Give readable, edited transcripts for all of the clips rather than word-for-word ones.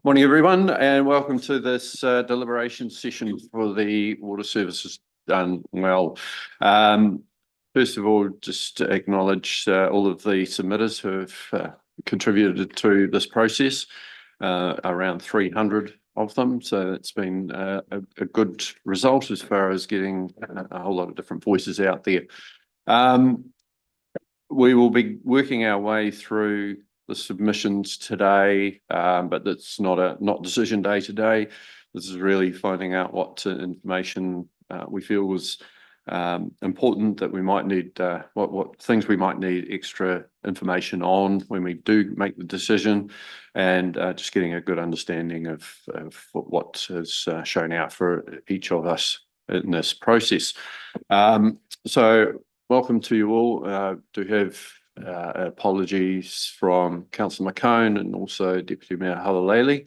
Morning, everyone, and welcome to this deliberation session for the Water Services Done Well. First of all, just to acknowledge all of the submitters who have contributed to this process, around 300 of them. So it's been a good result as far as getting a whole lot of different voices out there. We will be working our way through the submissions today, but that's not decision day today. This is really finding out what information we feel was important that we might need, what things we might need extra information on when we do make the decision, and just getting a good understanding of what is shown out for each of us in this process. So welcome to you all. Do have apologies from Councillor McCone and also Deputy Mayor Halaleli.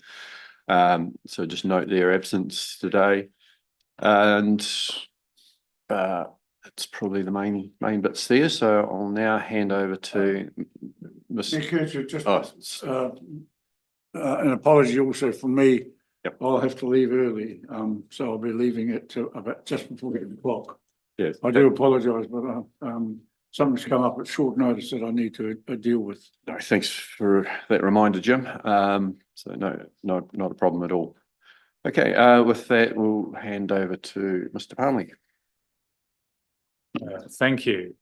So just note their absence today, and it's probably the main bits there. So I'll now hand over to Mr. Just an apology also from me. Yep. I'll have to leave early, so I'll be leaving it about just before 8 o'clock. Yes, I do apologise, but something's come up at short notice that I need to deal with. no, thanks for that reminder, Jim. So not a problem at all. Okay, with that, we'll hand over to Mr. Palmley. Thank you.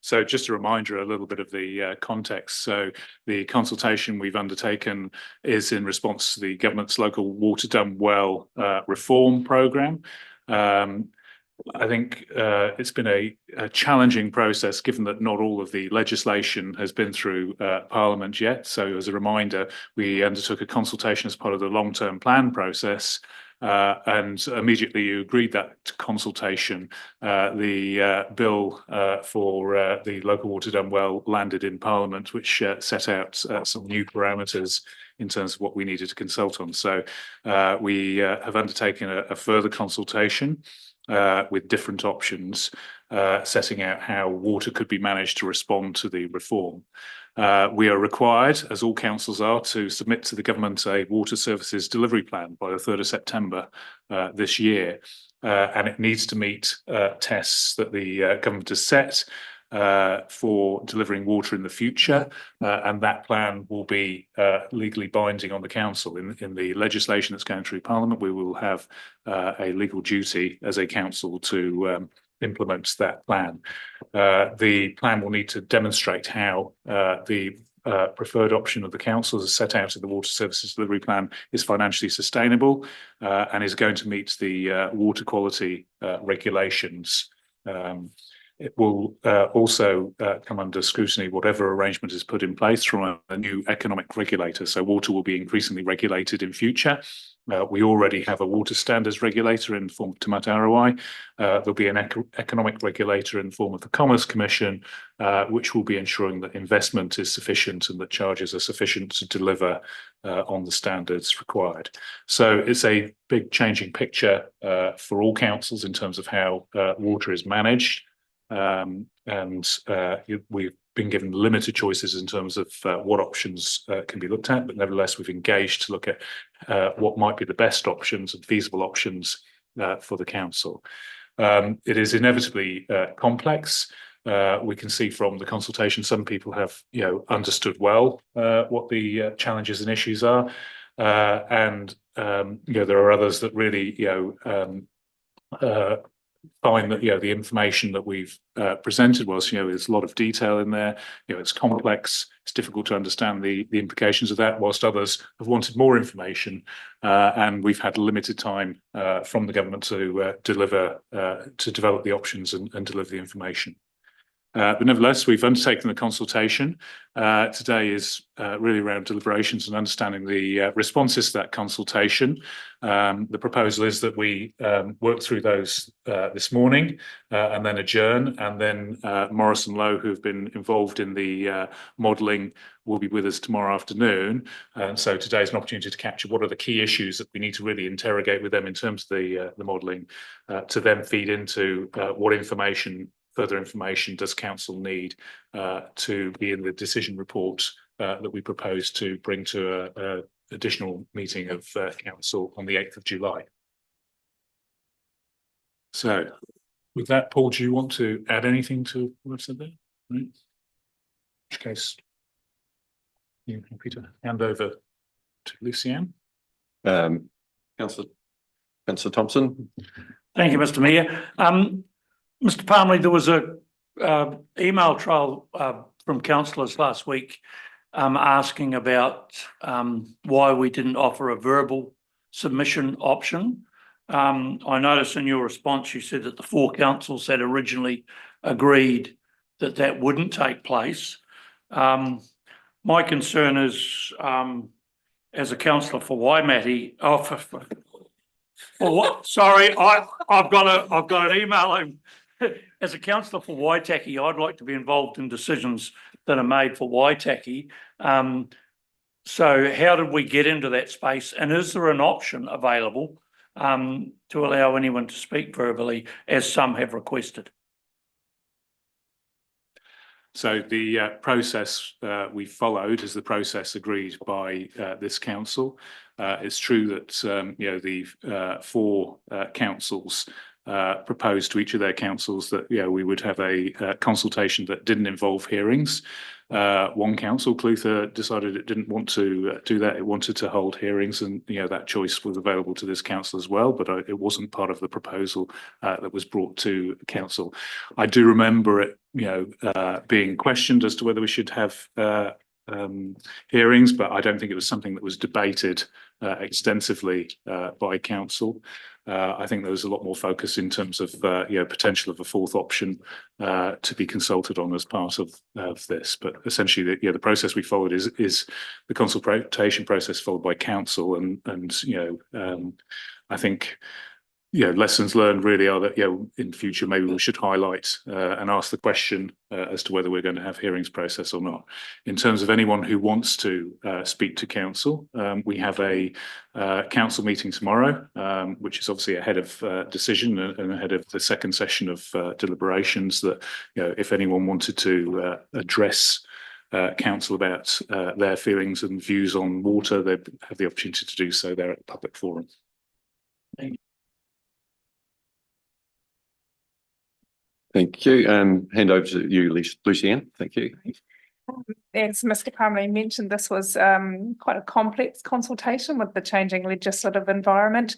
So just a reminder, a little bit of the context. So the consultation we've undertaken is in response to the government's local water done well reform programme. I think it's been a challenging process, given that not all of the legislation has been through Parliament yet. So as a reminder, we undertook a consultation as part of the long-term plan process, and immediately you agreed that consultation, the bill for the local water done well landed in Parliament, which set out some new parameters in terms of what we needed to consult on. So we have undertaken a further consultation with different options, setting out how water could be managed to respond to the reform. We are required, as all councils are, to submit to the government a water services delivery plan by the 3rd of September this year, and it needs to meet tests that the government has set for delivering water in the future, and that plan will be legally binding on the council. In the legislation that's going through Parliament, we will have a legal duty as a council to implement that plan. The plan will need to demonstrate how the preferred option of the council, as set out in the water services delivery plan, is financially sustainable and is going to meet the water quality regulations. It will also come under scrutiny, whatever arrangement is put in place, from a new economic regulator. So water will be increasingly regulated in future. We already have a water standards regulator in the form of Te Mata Arawai. There'll be an economic regulator in the form of the Commerce Commission, which will be ensuring that investment is sufficient and that charges are sufficient to deliver on the standards required. So it's a big changing picture for all councils in terms of how water is managed. We've been given limited choices in terms of what options can be looked at, but nevertheless we've engaged to look at what might be the best options and feasible options for the council. It is inevitably complex. We can see from the consultation some people have understood well what the challenges and issues are, and there are others that really find that the information that we've presented was there's a lot of detail in there. It's complex, it's difficult to understand the implications of that, whilst others have wanted more information, and we've had limited time from the government to develop the options and deliver the information. But nevertheless, we've undertaken the consultation. Today is really around deliberations and understanding the responses to that consultation. The proposal is that we work through those this morning and then adjourn, and then Morris and Lowe, who have been involved in the modelling, will be with us tomorrow afternoon. And so today is an opportunity to capture what are the key issues that we need to really interrogate with them in terms of the modelling, to then feed into what further information does council need to be in the decision report that we propose to bring to additional meeting of council on the 8th of July. So with that, Paul, do you want to add anything to what I've said there? Right. In which case, you're happy to hand over to Lucianne. Councillor Thompson. Thank you, Mr. Mayor. Mr. Palmer, there was a email trail from councillors last week asking about why we didn't offer a verbal submission option. I noticed in your response you said that the 4 councils had originally agreed that that wouldn't take place. My concern is, as a councillor for Waimate, sorry, I've got an email. As a councillor for Waitaki, I'd like to be involved in decisions that are made for Waitaki. So how did we get into that space? And is there an option available to allow anyone to speak verbally, as some have requested? So the process we followed is the process agreed by this council. It's true that the 4 councils proposed to each of their councils that we would have a consultation that didn't involve hearings. One council, Clutha, decided it didn't want to do that. It wanted to hold hearings, and that choice was available to this council as well, but it wasn't part of the proposal that was brought to council. I do remember it being questioned as to whether we should have hearings, but I don't think it was something that was debated extensively by council. I think there was a lot more focus in terms of potential of a 4th option to be consulted on as part of this. But essentially, the process we followed is the consultation process followed by council, and I think lessons learned really are that in future maybe we should highlight and ask the question as to whether we're going to have hearings process or not. In terms of anyone who wants to speak to council, we have a council meeting tomorrow, which is obviously ahead of decision and ahead of the second session of deliberations. That if anyone wanted to address council about their feelings and views on water, they have the opportunity to do so there at the public forum. Thank you. Thank you. Hand over to you, Lucianne. Thank you. As Mr. Palmer mentioned, this was quite a complex consultation with the changing legislative environment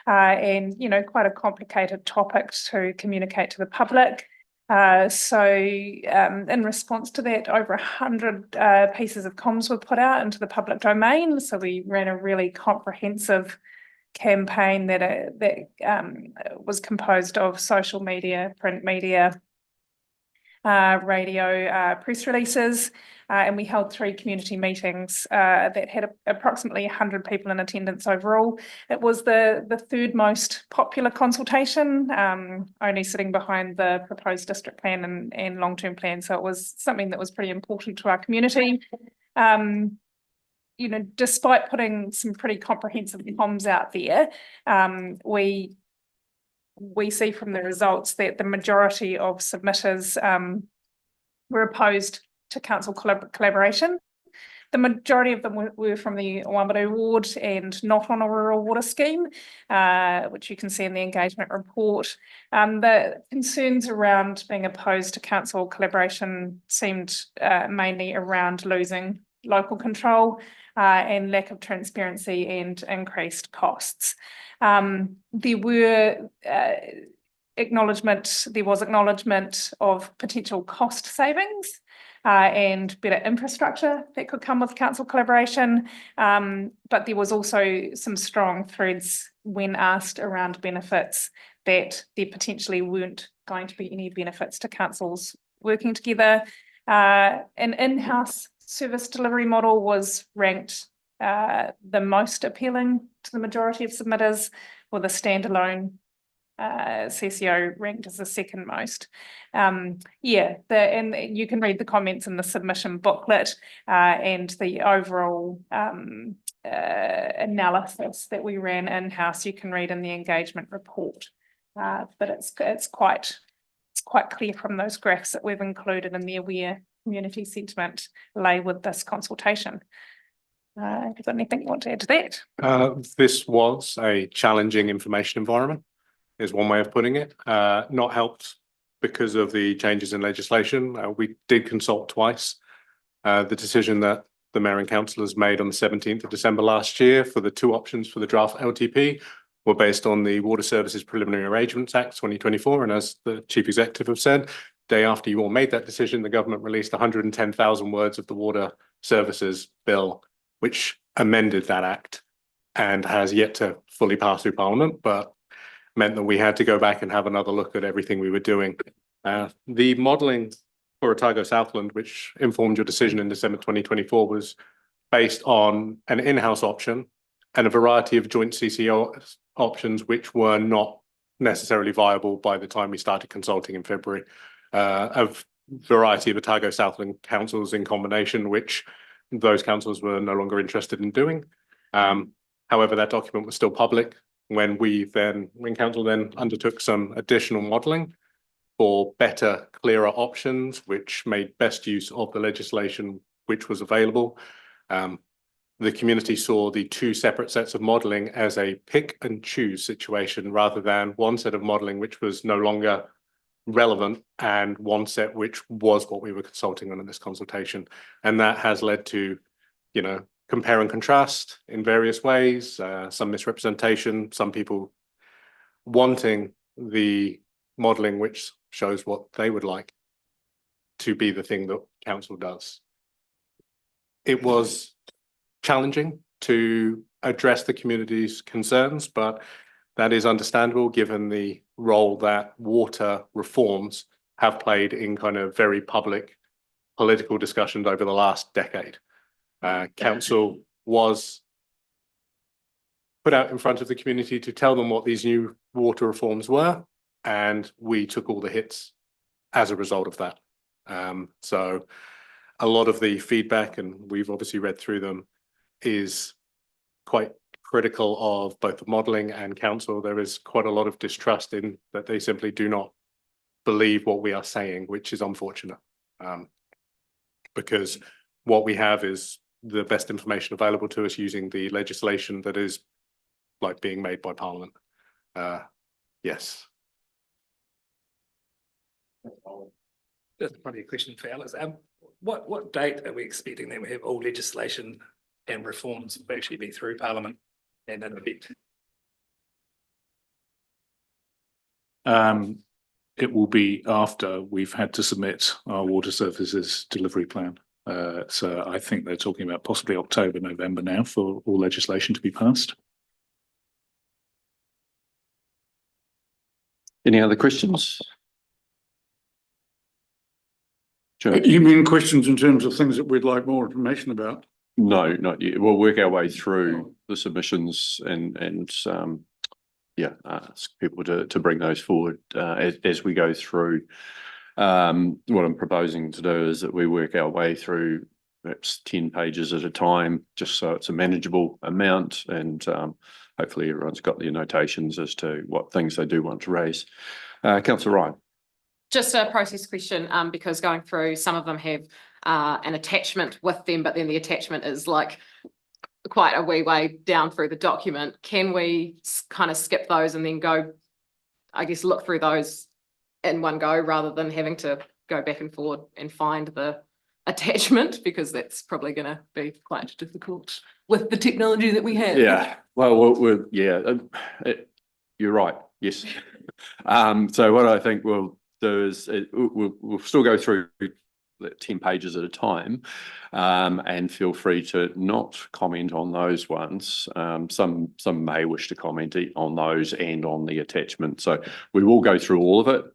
and, quite a complicated topic to communicate to the public. So in response to that, over 100 pieces of comms were put out into the public domain. So we ran a really comprehensive campaign that was composed of social media, print media, radio, press releases, and we held 3 community meetings that had approximately 100 people in attendance overall. It was the 3rd most popular consultation, only sitting behind the proposed district plan and long-term plan. So it was something that was pretty important to our community. Despite putting some pretty comprehensive comms out there, we see from the results that the majority of submitters were opposed to council collaboration. The majority of them were from the Wambaru ward and not on a rural water scheme, which you can see in the engagement report. The concerns around being opposed to council collaboration seemed mainly around losing local control and lack of transparency and increased costs. There was acknowledgement of potential cost savings and better infrastructure that could come with council collaboration. But there was also some strong threads when asked around benefits that there potentially weren't going to be any benefits to councils working together. An in-house service delivery model was ranked the most appealing to the majority of submitters, with a standalone CCO ranked as the 2nd most. And you can read the comments in the submission booklet and the overall analysis that we ran in-house. You can read in the engagement report, but it's quite clear from those graphs that we've included in there where community sentiment lay with this consultation. Is there anything you want to add to that? This was a challenging information environment, is one way of putting it. Not helped because of the changes in legislation. We did consult twice. The decision that the Mayor and Councillors made on the 17th of December last year for the two options for the draft LTP were based on the Water Services Preliminary Arrangements Act 2024. And as the Chief Executive have said, day after you all made that decision, the government released 110,000 words of the Water Services Bill, which amended that act and has yet to fully pass through Parliament, but meant that we had to go back and have another look at everything we were doing. The modelling for Otago Southland, which informed your decision in December 2024, was based on an in-house option and a variety of joint CCO options, which were not necessarily viable by the time we started consulting in February. A variety of Otago Southland councils in combination, which those councils were no longer interested in doing. However, that document was still public when council then undertook some additional modelling for better, clearer options, which made best use of the legislation which was available. The community saw the two separate sets of modelling as a pick and choose situation rather than one set of modelling which was no longer relevant and one set which was what we were consulting on in this consultation. And that has led to, you know, compare and contrast in various ways, some misrepresentation, some people wanting the modelling which shows what they would like to be the thing that council does. It was challenging to address the community's concerns, but that is understandable given the role that water reforms have played in kind of very public political discussions over the last decade. Council was put out in front of the community to tell them what these new water reforms were, and we took all the hits as a result of that. So a lot of the feedback, and we've obviously read through them, is quite critical of both the modelling and council. There is quite a lot of distrust in that they simply do not believe what we are saying, which is unfortunate, because what we have is the best information available to us using the legislation that is like being made by Parliament. Yes. That's probably a question for Alice. What date are we expecting that we have all legislation and reforms will actually be through Parliament and in effect? It will be after we've had to submit our water services delivery plan. So I think they're talking about possibly October, November now for all legislation to be passed. Any other questions? Sure. You mean questions in terms of things that we'd like more information about? No, not yet. We'll work our way through the submissions and ask people to bring those forward as we go through. What I'm proposing to do is that we work our way through perhaps 10 pages at a time, just so it's a manageable amount, and hopefully everyone's got their notations as to what things they do want to raise. Councillor Ryan. Just a process question, because going through, some of them have an attachment with them, but then the attachment is like quite a wee way down through the document. Can we kind of skip those and then go, I guess, look through those in one go rather than having to go back and forward and find the attachment, because that's probably going to be quite difficult with the technology that we have. Yeah, well, you're right. Yes. So what I think we'll do is we'll still go through 10 pages at a time, and feel free to not comment on those ones. Some may wish to comment on those and on the attachment. So we will go through all of it,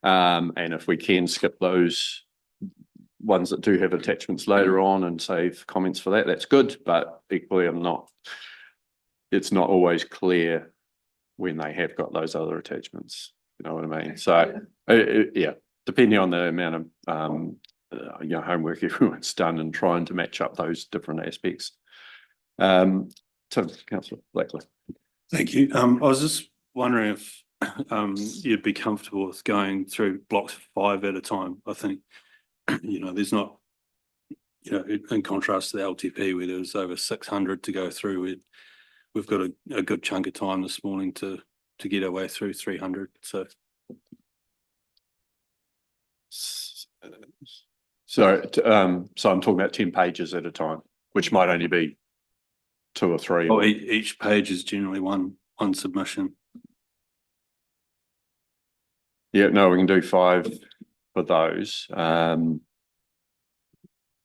and if we can skip those ones that do have attachments later on and save comments for that, that's good. But equally, it's not always clear when they have got those other attachments. You know what I mean? So yeah, depending on the amount of homework everyone's done and trying to match up those different aspects. So, Councillor Blackley. Thank you. I was just wondering if you'd be comfortable with going through blocks of 5 at a time. I think, there's not, you know, in contrast to the LTP where there was over 600 to go through, we've got a good chunk of time this morning to get our way through 300. So I'm talking about 10 pages at a time, which might only be 2 or 3. oh, each page is generally one submission. Yeah, no, we can do 5 for those.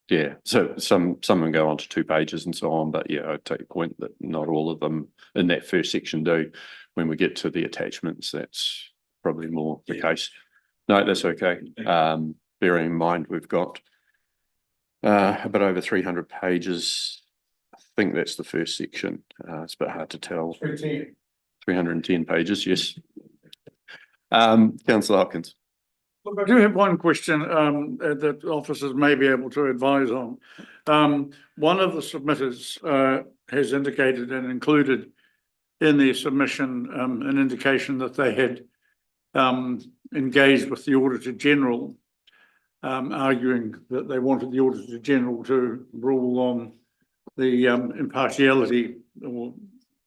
Yeah, so some can go on to 2 pages and so on, but yeah, I take your point that not all of them in that first section do. When we get to the attachments, that's probably more the case. No, that's okay. Bearing in mind we've got a bit over 300 pages. I think that's the first section. It's a bit hard to tell. 310 pages, yes. Councillor Hopkins. Look, I do have one question that officers may be able to advise on. One of the submitters has indicated and included in their submission an indication that they had engaged with the Auditor General, arguing that they wanted the Auditor General to rule on the impartiality or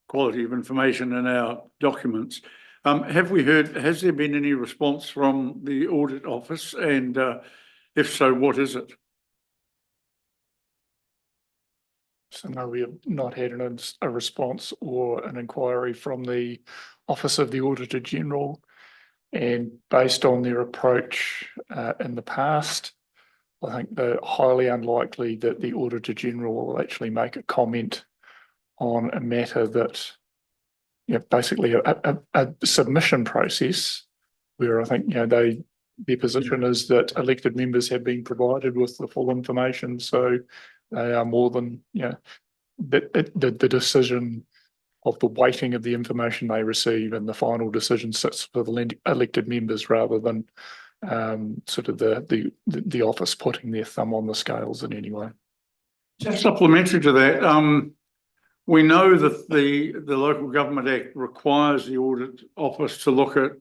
quality of information in our documents. Have we heard, has there been any response from the Audit Office? And if so, what is it? So no, we have not had a response or an inquiry from the Office of the Auditor General. And based on their approach in the past, I think they're highly unlikely that the Auditor General will actually make a comment on a matter that, you know, basically a submission process where I think, you know, their position is that elected members have been provided with the full information, so they are more than, you know, the decision of the weighting of the information they receive and the final decision sits for the elected members rather than sort of the office putting their thumb on the scales in any way. Just supplementary to that, we know that the Local Government Act requires the Audit Office to look at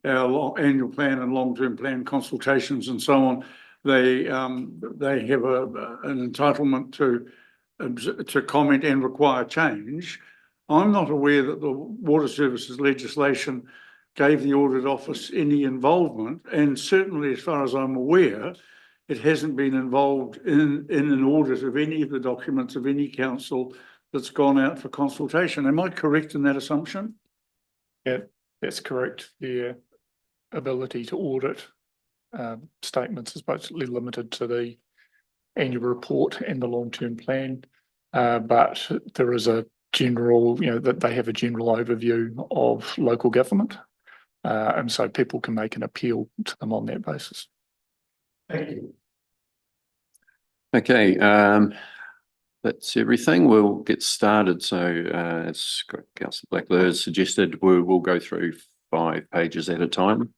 our annual plan and long-term plan consultations and so on. They have an entitlement to comment and require change. I'm not aware that the Water Services legislation gave the Audit Office any involvement, and certainly as far as I'm aware, it hasn't been involved in an audit of any of the documents of any council that's gone out for consultation. Am I correct in that assumption? Yeah, that's correct. Their ability to audit statements is basically limited to the annual report and the long-term plan. But there is a general, you know, that they have a general overview of local government. And so people can make an appeal to them on that basis. Thank you. Okay, that's everything. We'll get started. So as Councillor Blackler has suggested, we'll go through 5 pages at a time.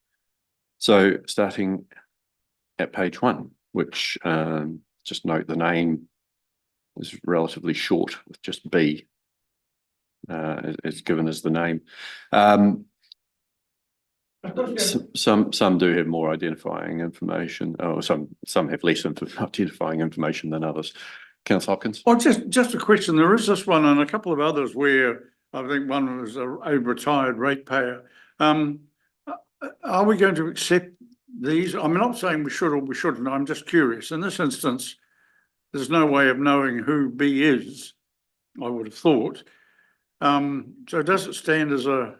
So starting at page 1, which just note the name is relatively short with just B as given as the name. Some do have more identifying information, or some have less identifying information than others. Councillor Hopkins? Well, just a question. There is this one and a couple of others where I think one was a retired ratepayer. Are we going to accept these? I'm not saying we should or we shouldn't. I'm just curious. In this instance, there's no way of knowing who B is, I would have thought. So does it stand as a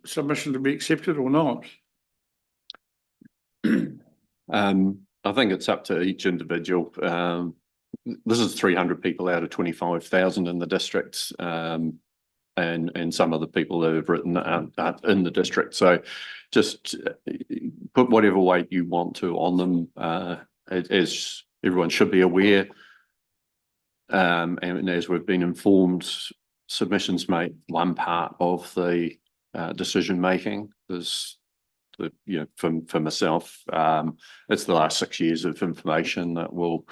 submission to be accepted or not? I think it's up to each individual. This is 300 people out of 25,000 in the district, and some of the people that have written aren't in the district. So just put whatever weight you want to on them, as everyone should be aware. And as we've been informed, submissions make one part of the decision making. There's you know, for myself, it's the last 6 years of information that will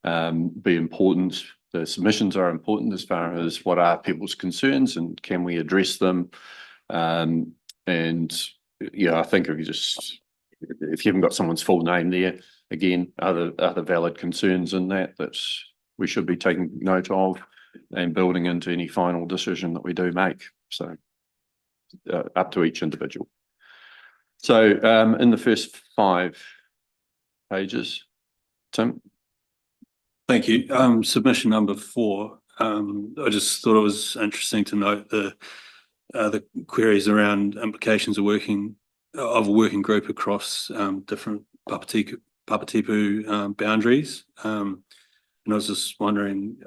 be important. The submissions are important as far as what are people's concerns and can we address them. And yeah, I think if you just if you haven't got someone's full name there, again, other valid concerns in that we should be taking note of and building into any final decision that we do make. So up to each individual. So in the first 5 pages, Tim. Thank you. Submission number 4. I just thought it was interesting to note the queries around implications of a working group across different Papatipu boundaries. And I was just wondering,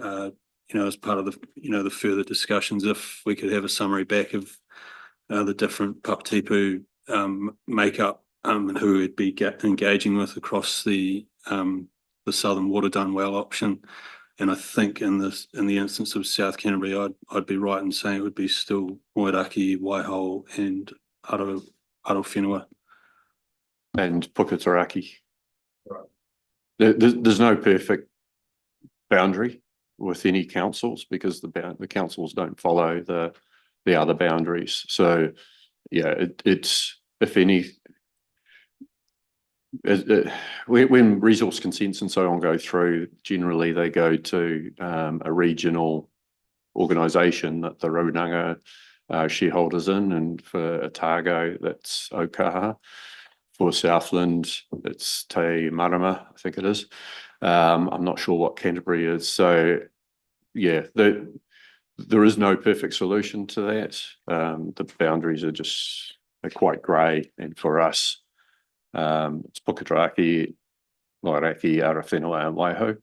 as part of the further discussions, if we could have a summary back of the different Papatipu makeup and who we'd be engaging with across the Southern Water Done Well option. And I think in the instance of South Canterbury, I'd be right in saying it would be still Wairaki, Waihole, and Arowhenua. And Puketeraki. Right. There's no perfect boundary with any councils because the councils don't follow the other boundaries. So yeah, it's if any. When resource consents and so on go through, generally they go to a regional organisation that the Runanga shareholders in, and for Otago that's Okaha. For Southland, it's Te Marama, I think it is. I'm not sure what Canterbury is. So yeah, there is no perfect solution to that. The boundaries are quite grey, and for us, it's Puketeraki, Wairaki, Arowhenua, and Waiho.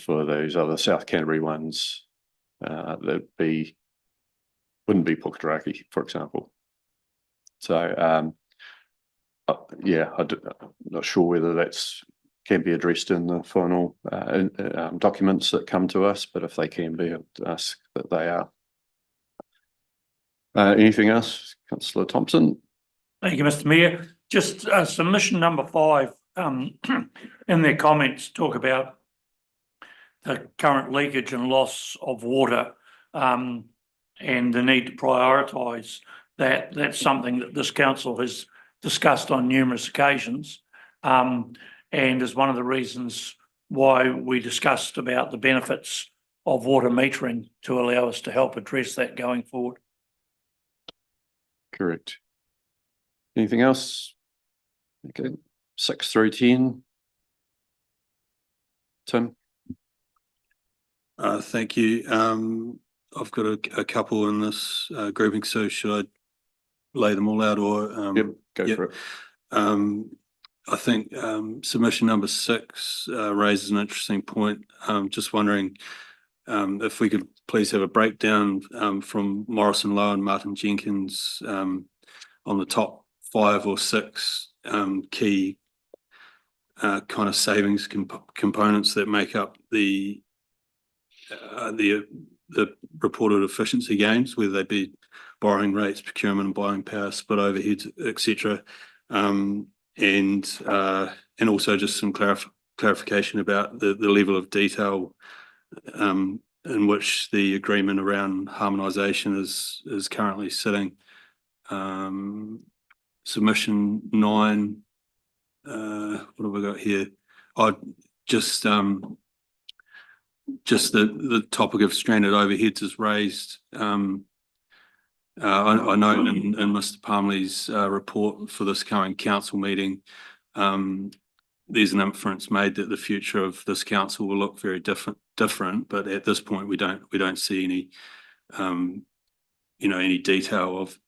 For those other South Canterbury ones, wouldn't be Puketeraki, for example. So yeah, I'm not sure whether that's can be addressed in the final documents that come to us, but if they can be, I'd ask that they are. Anything else, Councillor Thompson? Thank you, Mr. Mayor. Just submission number 5, in their comments, talk about the current leakage and loss of water and the need to prioritise that. That's something that this council has discussed on numerous occasions, and is one of the reasons why we discussed about the benefits of water metering to allow us to help address that going forward. Correct. Anything else? Okay, 6 through 10. Tim? Thank you. I've got a couple in this grouping, so should I lay them all out or? Yep, go for it. I think submission number 6 raises an interesting point. Just wondering if we could please have a breakdown from Morrison Lowe and Martin Jenkins on the top 5 or 6 key kind of savings components that make up the reported efficiency gains, whether they be borrowing rates, procurement and buying power, split overheads, etc. And also just some clarification about the level of detail in which the agreement around harmonisation is currently sitting. Submission 9. What have we got here? Just the topic of stranded overheads is raised. I know in Mr. Palmley's report for this current council meeting, there's an inference made that the future of this council will look very different. But at this point, we don't see any, any detail of,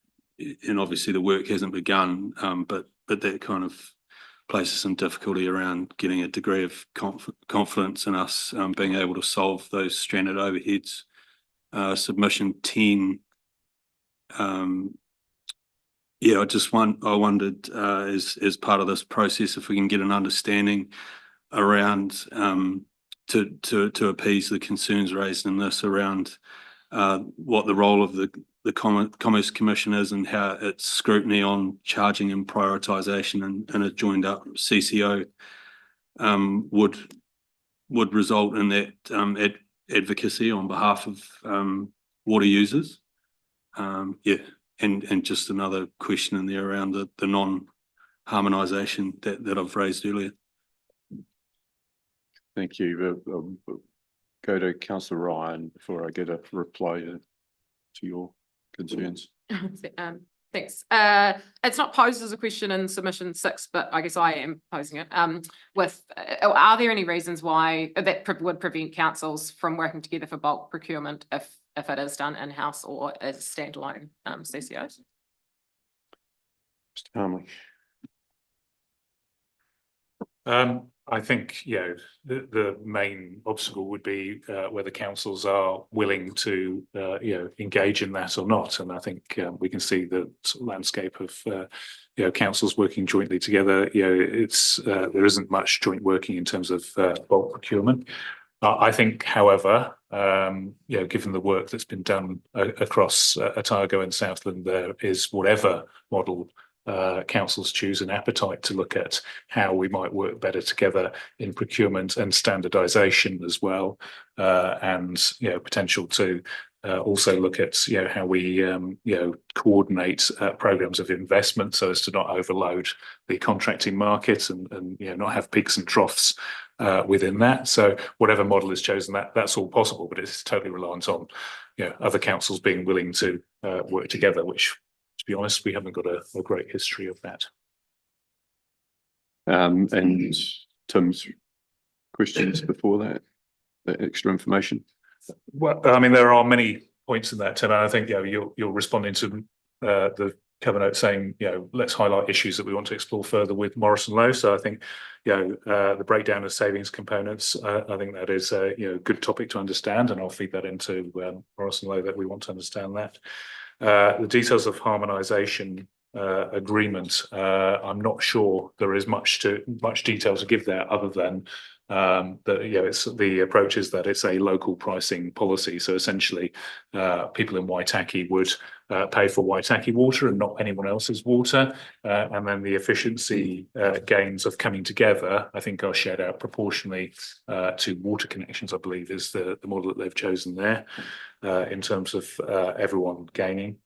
and obviously the work hasn't begun. But that kind of places some difficulty around getting a degree of confidence in us being able to solve those stranded overheads. Submission 10. Yeah, I wondered as part of this process if we can get an understanding around to appease the concerns raised in this around what the role of the Commerce Commission is and how its scrutiny on charging and prioritisation and a joined up CCO would result in that advocacy on behalf of water users. Yeah, and just another question in there around the harmonisation that I've raised earlier. Thank you. Go to Councillor Ryan before I get a reply to your concerns. Thanks. It's not posed as a question in submission 6, but I guess I am posing it. Are there any reasons why that would prevent councils from working together for bulk procurement if it is done in-house or as standalone CCOs? Mr. Parmley. I think, the main obstacle would be whether councils are willing to, engage in that or not. And I think we can see the sort of landscape of, councils working jointly together. There isn't much joint working in terms of bulk procurement. I think, however, given the work that's been done across Otago and Southland, there is whatever model councils choose an appetite to look at how we might work better together in procurement and standardisation as well, and potential to also look at how we coordinate programs of investment so as to not overload the contracting market and not have peaks and troughs within that. So whatever model is chosen, that's all possible, but it's totally reliant on other councils being willing to work together, which, to be honest, we haven't got a great history of that. And Tim's questions before that extra information. Well, I mean, there are many points in that, Tim, and I think you're responding to the cover note saying, let's highlight issues that we want to explore further with Morrison Lowe. So I think, the breakdown of savings components, I think that is a good topic to understand, and I'll feed that into Morrison Lowe that we want to understand that. The details of harmonisation agreement, I'm not sure there is much detail to give there other than that the approach is that it's a local pricing policy. So essentially, people in Waitaki would pay for Waitaki water and not anyone else's water, and then the efficiency gains of coming together, I think, are shared out proportionally to water connections. I believe is the model that they've chosen there, in terms of everyone gaining.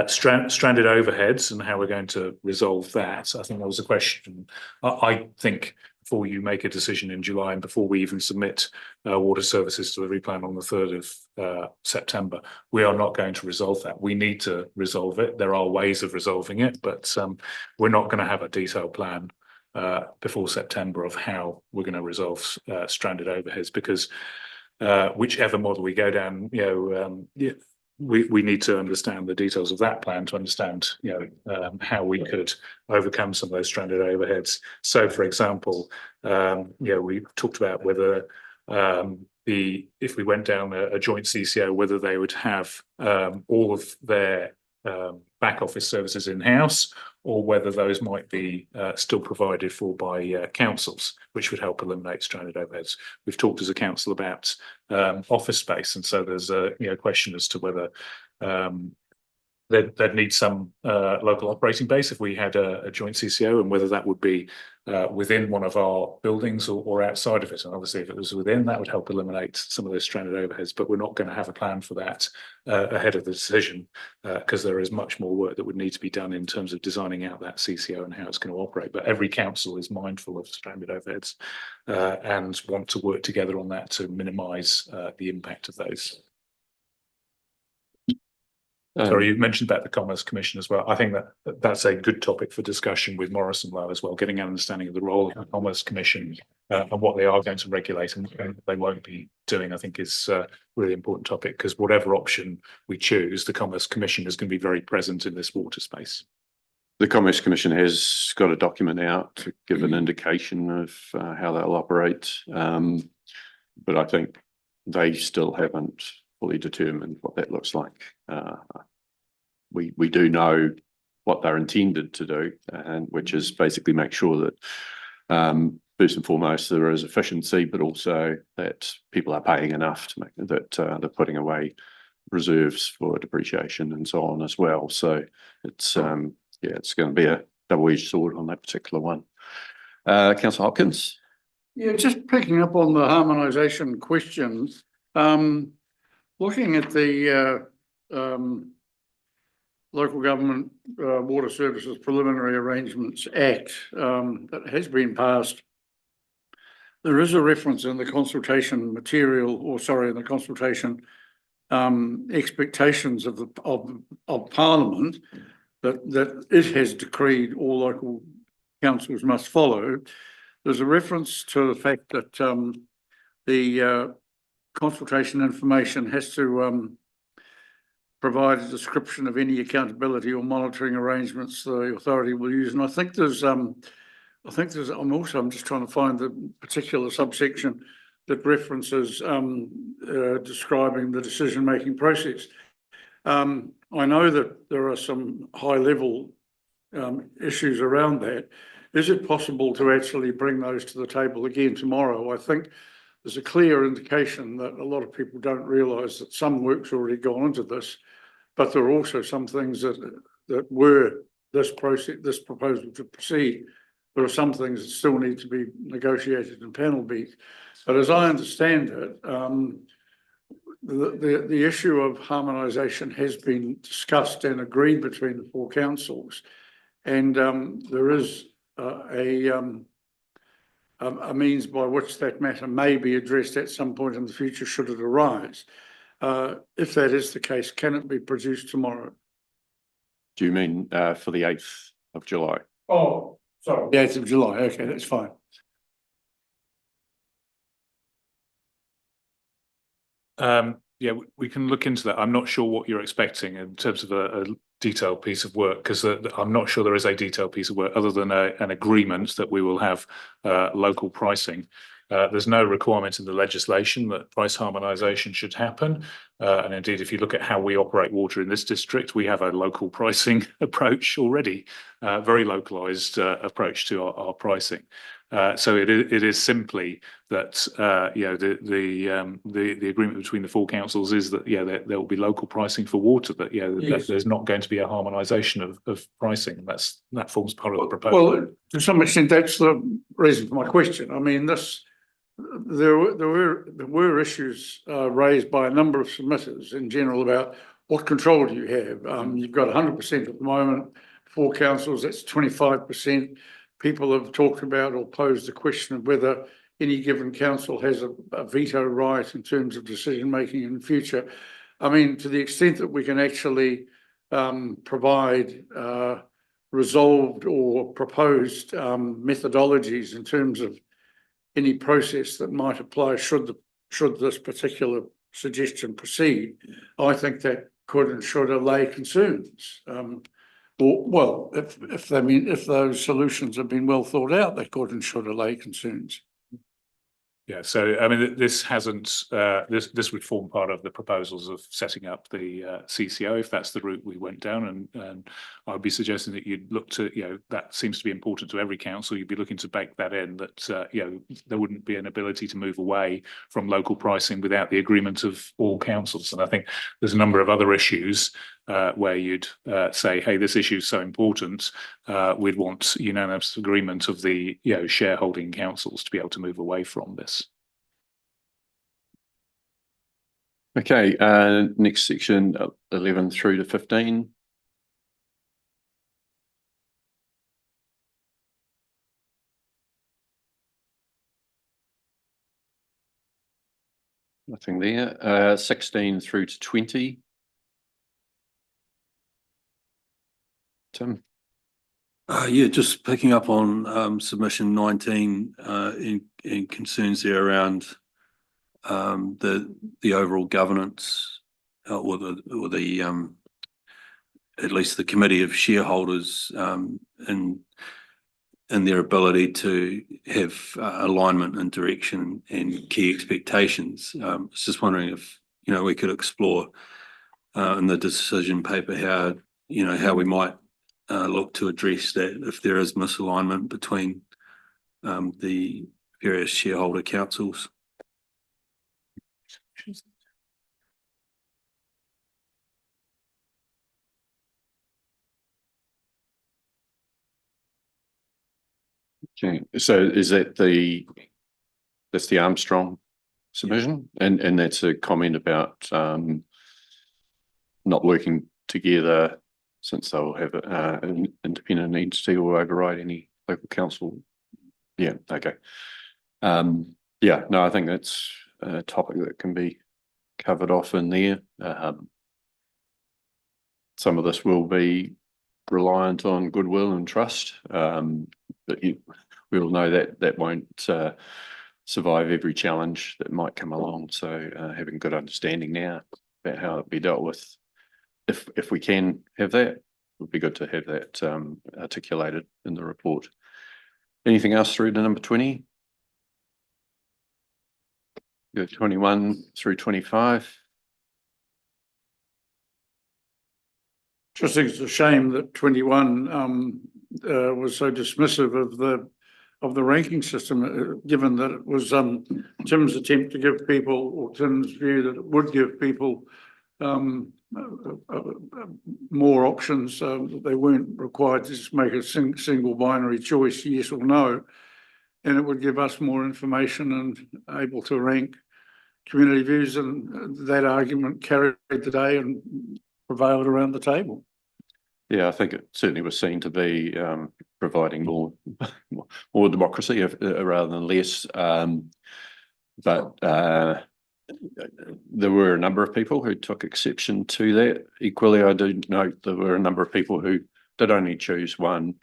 Stranded overheads and how we're going to resolve that. I think that was a question. I think before you make a decision in July and before we even submit water services delivery plan on the 3rd of September, we are not going to resolve that. We need to resolve it. There are ways of resolving it, but we're not going to have a detailed plan before September of how we're going to resolve stranded overheads, because whichever model we go down, we need to understand the details of that plan to understand, how we could overcome some of those stranded overheads. So, for example, we talked about whether if we went down a joint CCO, whether they would have all of their back office services in-house, or whether those might be still provided for by councils, which would help eliminate stranded overheads. We've talked as a council about office space, and so there's a question as to whether they'd need some local operating base if we had a joint CCO, and whether that would be within one of our buildings or outside of it. And obviously, if it was within, that would help eliminate some of those stranded overheads. But we're not going to have a plan for that ahead of the decision, because there is much more work that would need to be done in terms of designing out that CCO and how it's going to operate. But every council is mindful of stranded overheads and want to work together on that to minimise the impact of those. Sorry, you mentioned about the Commerce Commission as well. I think that's a good topic for discussion with Morrison Lowe as well, getting an understanding of the role of the Commerce Commission and what they are going to regulate and they won't be doing, I think is a really important topic, because whatever option we choose, the Commerce Commission is going to be very present in this water space. The Commerce Commission has got a document out to give an indication of how they'll operate, but I think they still haven't fully determined what that looks like. We do know what they're intended to do, and which is basically make sure that first and foremost there is efficiency, but also that people are paying enough to make that they're putting away reserves for depreciation and so on as well. So it's it's going to be a double-edged sword on that particular one. Councillor Hopkins. Yeah, just picking up on the harmonisation questions. Looking at the Local Government Water Services Preliminary Arrangements Act that has been passed, there is a reference in the consultation material, or sorry, in the consultation expectations of Parliament that it has decreed all local councils must follow. There's a reference to the fact that the consultation information has to provide a description of any accountability or monitoring arrangements the authority will use. And I think there's, I'm just trying to find the particular subsection that references describing the decision-making process. I know that there are some high-level issues around that. Is it possible to actually bring those to the table again tomorrow? I think there's a clear indication that a lot of people don't realise that some work's already gone into this, but there are also some things that were this proposal to proceed. There are some things that still need to be negotiated and panel beat. But as I understand it, the issue of harmonisation has been discussed and agreed between the four councils, and there is a means by which that matter may be addressed at some point in the future should it arise. If that is the case, can it be produced tomorrow? Do you mean for the 8th of July? Oh, sorry. The 8th of July. Okay, that's fine. Yeah, we can look into that. I'm not sure what you're expecting in terms of a detailed piece of work, because I'm not sure there is a detailed piece of work other than an agreement that we will have local pricing. There's no requirement in the legislation that price harmonisation should happen. And indeed, if you look at how we operate water in this district, we have a local pricing approach already, very localised approach to our pricing. So it is simply that the agreement between the four councils is that there will be local pricing for water, but that there's not going to be a harmonisation of pricing. That forms part of the proposal. Well, to some extent, that's the reason for my question. I mean, there were issues raised by a number of submitters in general about what control do you have. You've got 100% at the moment. Four councils, that's 25%. People have talked about or posed the question of whether any given council has a veto right in terms of decision making in the future. I mean, to the extent that we can actually provide resolved or proposed methodologies in terms of any process that might apply should this particular suggestion proceed, I think that could and should allay concerns. Well, if those solutions have been well thought out, they could and should allay concerns. Yeah, so I mean, this hasn't. This would form part of the proposals of setting up the CCO if that's the route we went down, and I would be suggesting that you'd look to, that seems to be important to every council. You'd be looking to bake that in, that there wouldn't be an ability to move away from local pricing without the agreement of all councils. And I think there's a number of other issues where you'd say, hey, this issue is so important, we'd want unanimous agreement of the shareholding councils to be able to move away from this. Okay, next section, 11 through to 15. Nothing there. 16 through to 20. Tim? Yeah, just picking up on submission 19 in concerns there around the overall governance or the at least the committee of shareholders in their ability to have alignment and direction and key expectations. I was just wondering if we could explore in the decision paper how we might look to address that if there is misalignment between the various shareholder councils. Okay, so is that that's the Armstrong submission, and that's a comment about not working together since they'll have an independent entity or override any local council. Yeah, okay. Yeah, no, I think that's a topic that can be covered off in there. Some of this will be reliant on goodwill and trust, but we all know that that won't survive every challenge that might come along. So having good understanding now about how it be dealt with, if we can have that, it would be good to have that articulated in the report. Anything else through to number 20? Go 21 through 25. Just think it's a shame that 21 was so dismissive of the ranking system, given that it was Tim's attempt to give people, or Tim's view that it would give people more options. They weren't required to just make a single binary choice, yes or no, and it would give us more information and able to rank community views, and that argument carried the day and prevailed around the table. Yeah, I think it certainly was seen to be providing more democracy rather than less. But there were a number of people who took exception to that. Equally, I do note there were a number of people who did only choose one.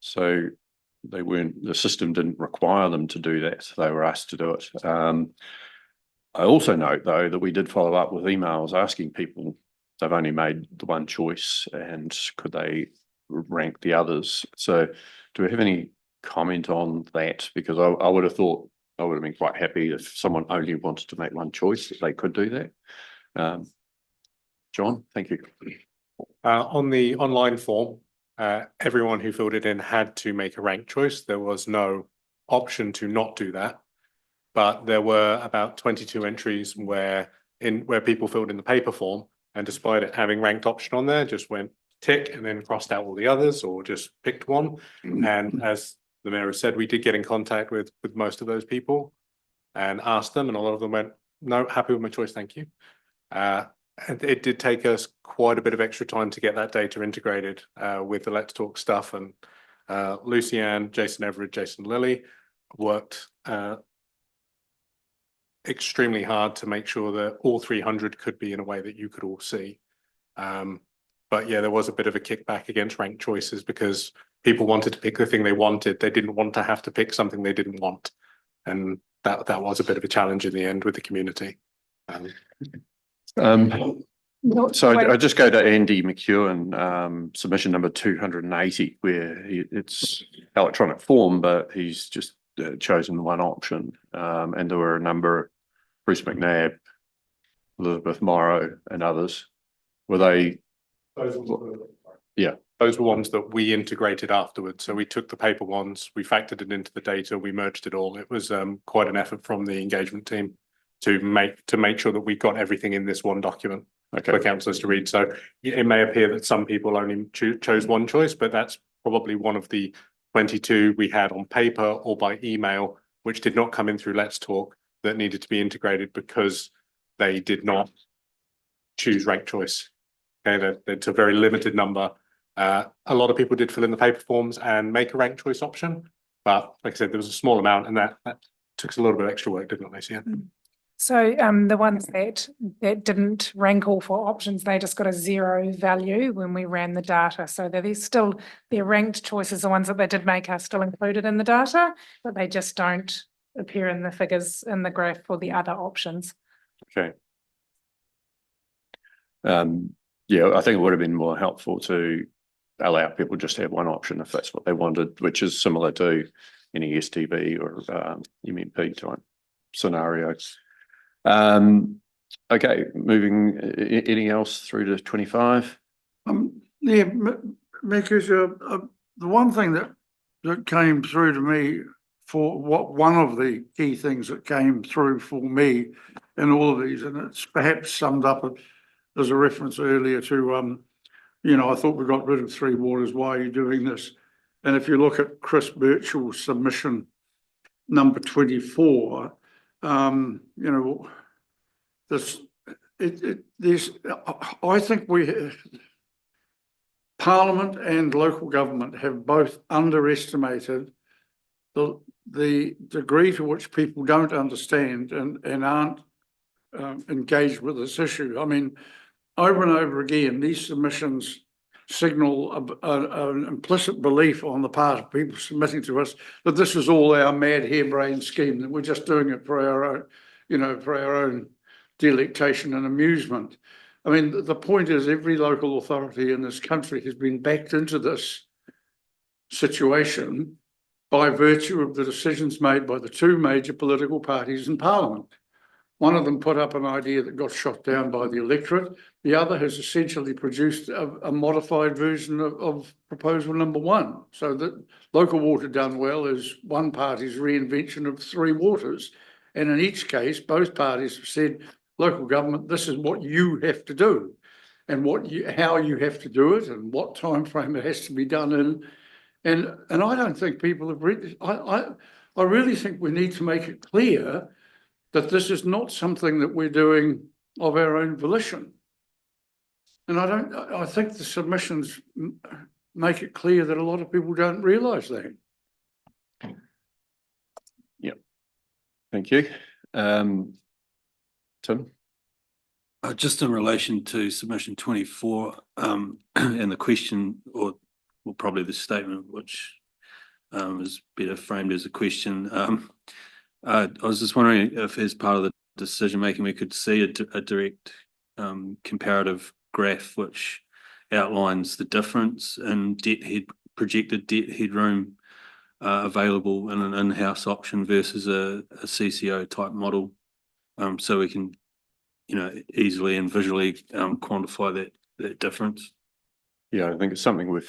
So they weren't, the system didn't require them to do that. They were asked to do it. I also note, though, that we did follow up with emails asking people, they've only made the one choice and could they rank the others? So do we have any comment on that? Because I would have thought, I would have been quite happy if someone only wanted to make one choice, if they could do that. John, thank you. On the online form, everyone who filled it in had to make a ranked choice. There was no option to not do that. But there were about 22 entries where people filled in the paper form, and despite it having ranked option on there, just went tick and then crossed out all the others or just picked one. And as the mayor has said, we did get in contact with most of those people and asked them, and a lot of them went, no, happy with my choice, thank you. And it did take us quite a bit of extra time to get that data integrated with the Let's Talk stuff, and Lucy-Ann, Jason Everett, Jason Lilly worked extremely hard to make sure that all 300 could be in a way that you could all see. But yeah, there was a bit of a kickback against ranked choices because people wanted to pick the thing they wanted. They didn't want to have to pick something they didn't want. And that was a bit of a challenge in the end with the community. So I just go to Andy McEwen, submission number 280, where it's electronic form, but he's just chosen one option. And there were a number, Bruce McNabb, Elizabeth Morrow, and others. Were they? Yeah. Those were ones that we integrated afterwards. So we took the paper ones, we factored it into the data, we merged it all. It was quite an effort from the engagement team to make sure that we got everything in this one document for councillors to read. So it may appear that some people only chose one choice, but that's probably one of the 22 we had on paper or by email, which did not come in through Let's Talk, that needed to be integrated because they did not choose ranked choice. Okay, it's a very limited number. A lot of people did fill in the paper forms and make a ranked choice option, but like I said, there was a small amount, and that took us a little bit of extra work, didn't it, Lucy? So the ones that didn't rank all four options, they just got a 0 value when we ran the data. So they're still, their ranked choices, the ones that they did make, are still included in the data, but they just don't appear in the figures in the graph for the other options. Okay. Yeah, I think it would have been more helpful to allow people just to have one option if that's what they wanted, which is similar to any STB or MMP type scenarios. Okay, moving, anything else through to 25? Yeah, because the one thing that came through to me, for one of the key things that came through for me in all of these, and it's perhaps summed up as a reference earlier to, I thought we got rid of Three Waters, why are you doing this? And if you look at Chris Birchall's submission number 24, I think Parliament and local government have both underestimated the degree to which people don't understand and aren't engaged with this issue. I mean, over and over again, these submissions signal an implicit belief on the part of people submitting to us that this is all our mad harebrained scheme, that we're just doing it for our own, for our own delectation and amusement. I mean, the point is every local authority in this country has been backed into this situation by virtue of the decisions made by the two major political parties in Parliament. One of them put up an idea that got shot down by the electorate. The other has essentially produced a modified version of proposal number one. So that local water done well is one party's reinvention of three waters. And in each case, both parties have said, local government, this is what you have to do and how you have to do it and what time frame it has to be done in. And I don't think people have read. I really think we need to make it clear that this is not something that we're doing of our own volition. And I think the submissions make it clear that a lot of people don't realise that. Yep. Thank you. Tim? Just in relation to submission 24, and the question, or probably the statement, which is better framed as a question. I was just wondering if, as part of the decision making, we could see a direct comparative graph which outlines the difference in projected debt headroom available in an in-house option versus a CCO type model, so we can, easily and visually quantify that difference. Yeah, I think it's something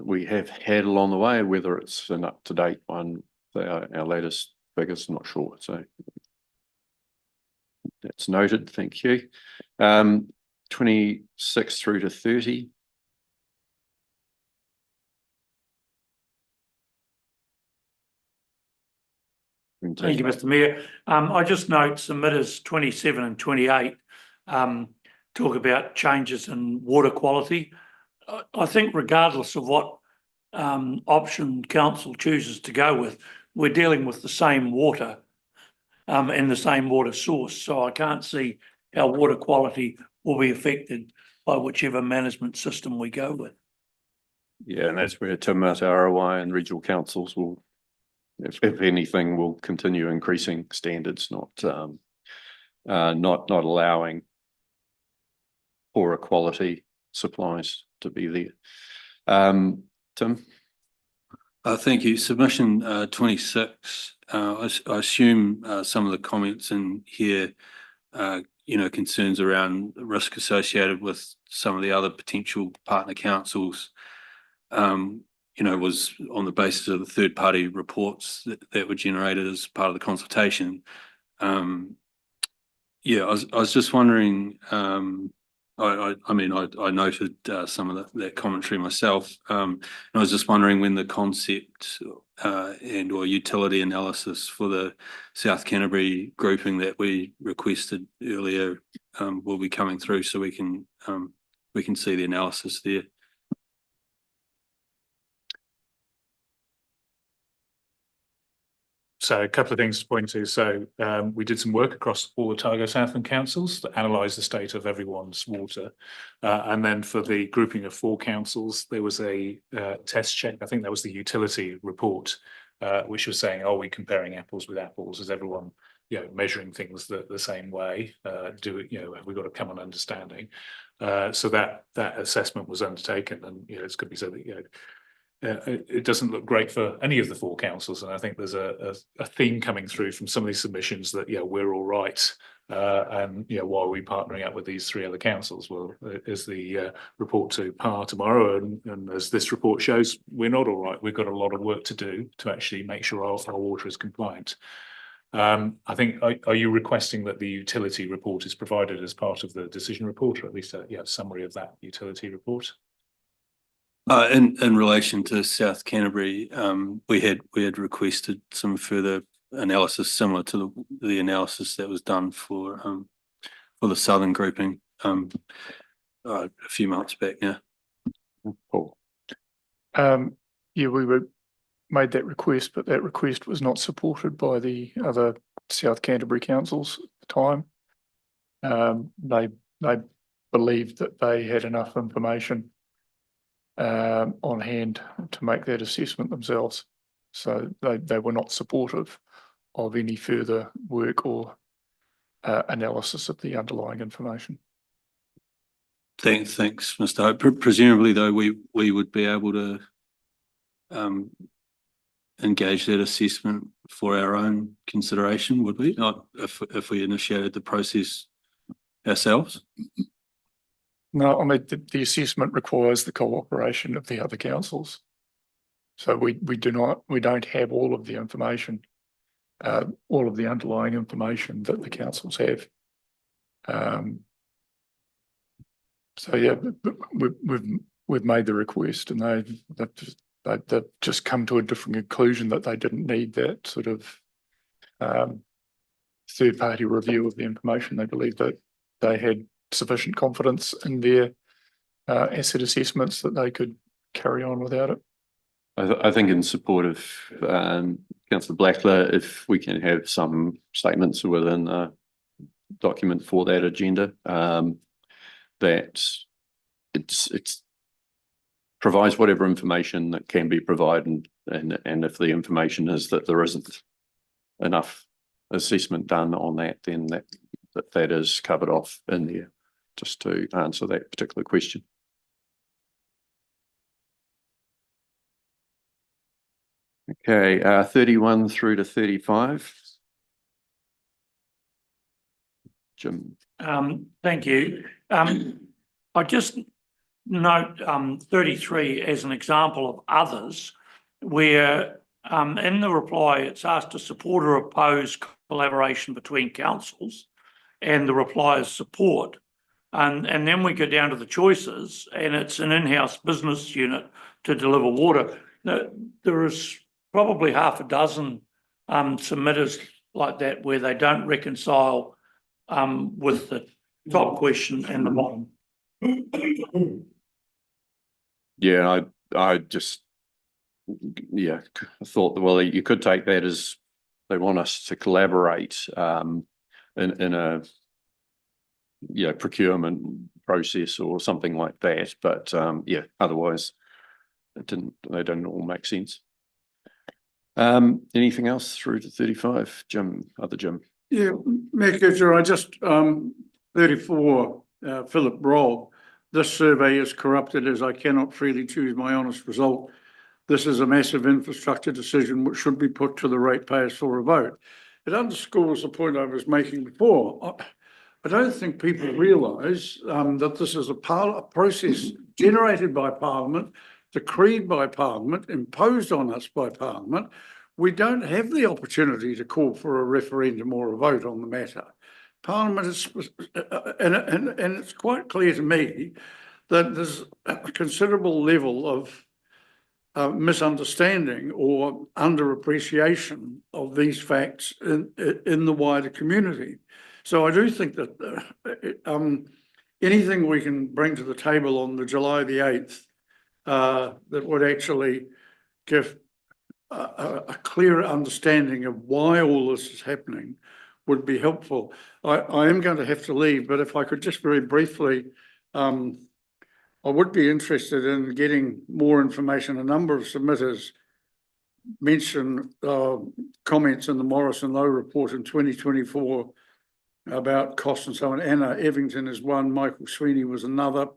we have had along the way, whether it's an up-to-date one, our latest figures, not sure. So that's noted. Thank you. 26 through to 30. Thank you, Mr. Mayor. I just note submitters 27 and 28 talk about changes in water quality. I think regardless of what option council chooses to go with, we're dealing with the same water and the same water source. So I can't see how water quality will be affected by whichever management system we go with. Yeah, and that's where Tim at ROI and regional councils will, if anything, will continue increasing standards, not allowing poorer quality supplies to be there. Tim? Thank you. Submission 26. I assume some of the comments in here, concerns around risk associated with some of the other potential partner councils, was on the basis of the third-party reports that were generated as part of the consultation. I was just wondering. I noted some of that commentary myself. And I was just wondering when the concept and or utility analysis for the South Canterbury grouping that we requested earlier will be coming through, so we can see the analysis there. So a couple of things to point to. So we did some work across all the Otago Southland councils to analyse the state of everyone's water. And then for the grouping of 4 councils, there was a test check. I think that was the utility report, which was saying, are we comparing apples with apples? Is everyone, measuring things the same way? Have we got a common understanding? So that assessment was undertaken, and it's good to be said that it doesn't look great for any of the 4 councils, and I think there's a theme coming through from some of these submissions that we're all right, and why are we partnering up with these 3 other councils? Well, is the report to par tomorrow, and as this report shows, we're not all right. We've got a lot of work to do to actually make sure our water is compliant. I think, are you requesting that the utility report is provided as part of the decision report, or at least a summary of that utility report? In relation to South Canterbury, we had requested some further analysis similar to the analysis that was done for the Southern grouping a few months back now. Paul. Yeah, we made that request, but that request was not supported by the other South Canterbury councils at the time. They believed that they had enough information on hand to make that assessment themselves. So they were not supportive of any further work or analysis of the underlying information. Thanks, Mr. Hope. Presumably, though, we would be able to engage that assessment for our own consideration, would we? Not if we initiated the process ourselves? No, I mean, the assessment requires the cooperation of the other councils. So we don't have all of the information, all of the underlying information that the councils have. So yeah, we've made the request, and they've just come to a different conclusion that they didn't need that sort of third-party review of the information. They believe that they had sufficient confidence in their asset assessments that they could carry on without it. I think in support of Councillor Blackler, if we can have some statements within the document for that agenda, that it's provides whatever information that can be provided, and if the information is that there isn't enough assessment done on that, then that is covered off in there, just to answer that particular question. Okay, 31 through to 35. Jim. Thank you. I just note 33 as an example of others where in the reply it's asked to support or oppose collaboration between councils, and the reply is support. And then we go down to the choices, and it's an in-house business unit to deliver water. Now, there is probably half a dozen submitters like that where they don't reconcile with the top question and the bottom. Yeah, I just thought that, well, you could take that as they want us to collaborate in a procurement process or something like that, but otherwise they didn't all make sense. Anything else through to 35? Jim, other Jim. Yeah, Mayor Kitcher, I just 34, Philip Robb. This survey is corrupted as I cannot freely choose my honest result. This is a massive infrastructure decision which should be put to the ratepayers for a vote. It underscores the point I was making before. I don't think people realise that this is a process generated by Parliament, decreed by Parliament, imposed on us by Parliament. We don't have the opportunity to call for a referendum or a vote on the matter. Parliament is, and it's quite clear to me that there's a considerable level of misunderstanding or underappreciation of these facts in the wider community. So I do think that anything we can bring to the table on the July the 8th that would actually give a clearer understanding of why all this is happening would be helpful. I am going to have to leave, but if I could just very briefly, I would be interested in getting more information. A number of submitters mentioned comments in the Morrison Lowe report in 2024 about costs and so on. Anna Evington is one, Michael Sweeney was another.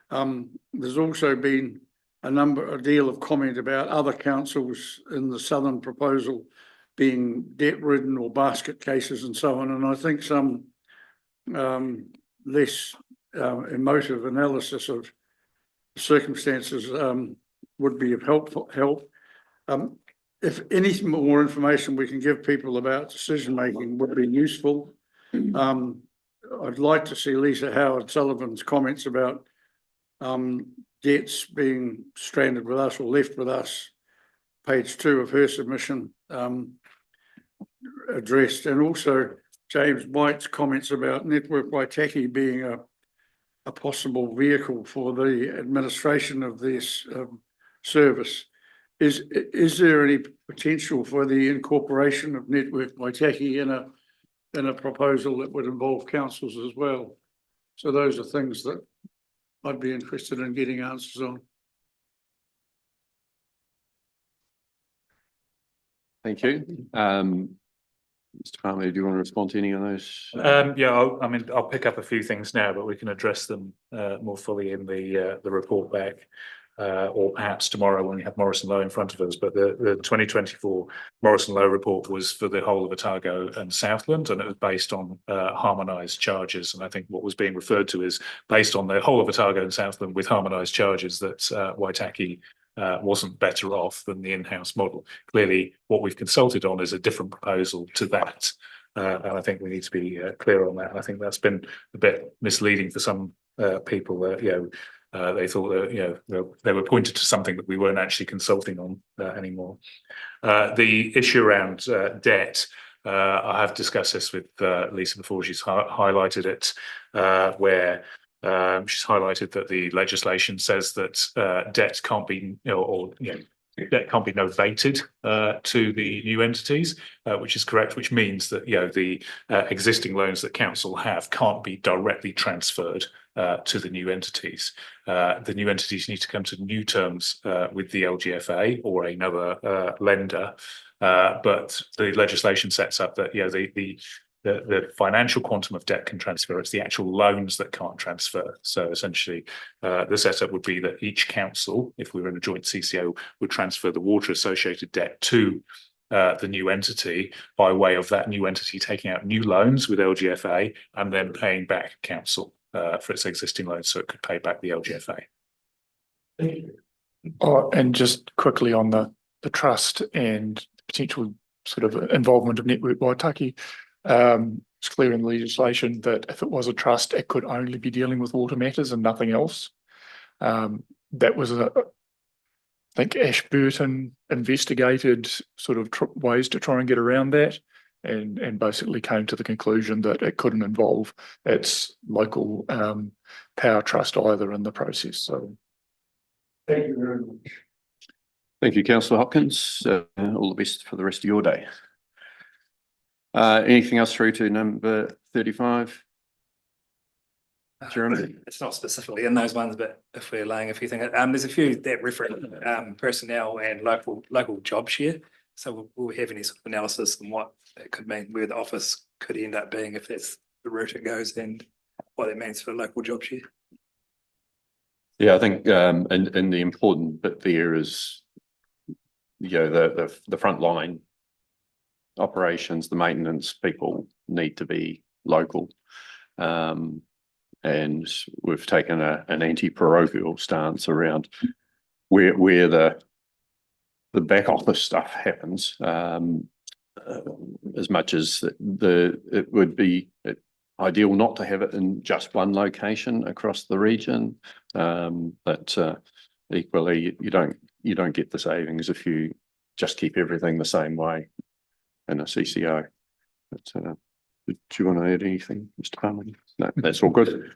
There's also been a deal of comment about other councils in the Southern proposal being debt-ridden or basket cases and so on. And I think some less emotive analysis of circumstances would be of help. If any more information we can give people about decision-making would be useful. I'd like to see Lisa Howard Sullivan's comments about debts being stranded with us or left with us, page 2 of her submission, addressed, and also James White's comments about Network Waitaki being a possible vehicle for the administration of this service. Is there any potential for the incorporation of Network Waitaki in a proposal that would involve councils as well? So those are things that I'd be interested in getting answers on. Thank you. Mr. Farley, do you want to respond to any of those? Yeah, I'll pick up a few things now, but we can address them more fully in the report back. Or perhaps tomorrow when we have Morrison Low in front of us. But the 2024 Morrison Low report was for the whole of Otago and Southland, and it was based on harmonised charges. And I think what was being referred to is based on the whole of Otago and Southland with harmonised charges that Waitaki wasn't better off than the in-house model. Clearly, what we've consulted on is a different proposal to that. And I think we need to be clear on that. And I think that's been a bit misleading for some people. They thought that they were pointed to something that we weren't actually consulting on anymore. The issue around debt, I have discussed this with Lisa before. She's highlighted it, where she's highlighted that the legislation says that debt can't be, debt can't be novated to the new entities, which is correct, which means that the existing loans that council have can't be directly transferred to the new entities. The new entities need to come to new terms with the LGFA or another lender, but the legislation sets up that the financial quantum of debt can transfer. It's the actual loans that can't transfer. So essentially, the setup would be that each council, if we were in a joint CCO, would transfer the water associated debt to the new entity by way of that new entity taking out new loans with LGFA and then paying back council for its existing loans, so it could pay back the LGFA. Oh, and just quickly on the trust and potential sort of involvement of Network Waitaki. It's clear in the legislation that if it was a trust, it could only be dealing with water matters and nothing else. That was I think Ashburton investigated sort of ways to try and get around that, and basically came to the conclusion that it couldn't involve its local power trust either in the process. So thank you very much. Thank you, Councillor Hopkins. All the best for the rest of your day. Anything else through to number 35? Jeremy? It's not specifically in those ones, but if we're laying a few things, there's a few that reference personnel and local job share. So will we have any sort of analysis on what it could mean, where the office could end up being if that's the route it goes, and what it means for local job share? Yeah, I think and the important bit there is the frontline operations, the maintenance people need to be local, and we've taken an anti-parochial stance around where the back office stuff happens, as much as it would be ideal not to have it in just one location across the region, but equally you don't get the savings if you just keep everything the same way in a CCO. But do you want to add anything, Mr. Farley? No, that's all good.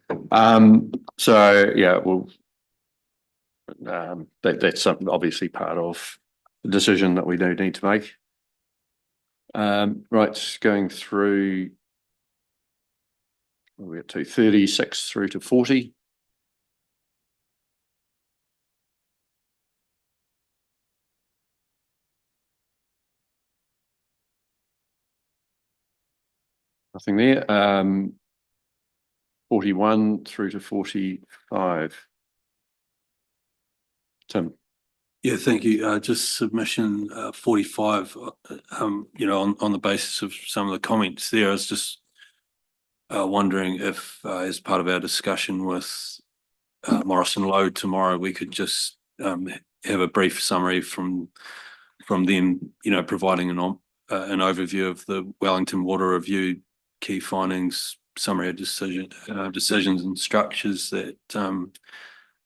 So yeah, well, that's obviously part of the decision that we do need to make. Right, going through, we're at 36 through to 40. Nothing there. 41 through to 45. Tim. Yeah, thank you. Just submission 45, on the basis of some of the comments there, I was just wondering if as part of our discussion with Morrison Low tomorrow, we could just have a brief summary from them, providing an overview of the Wellington Water Review key findings, summary of decisions and structures that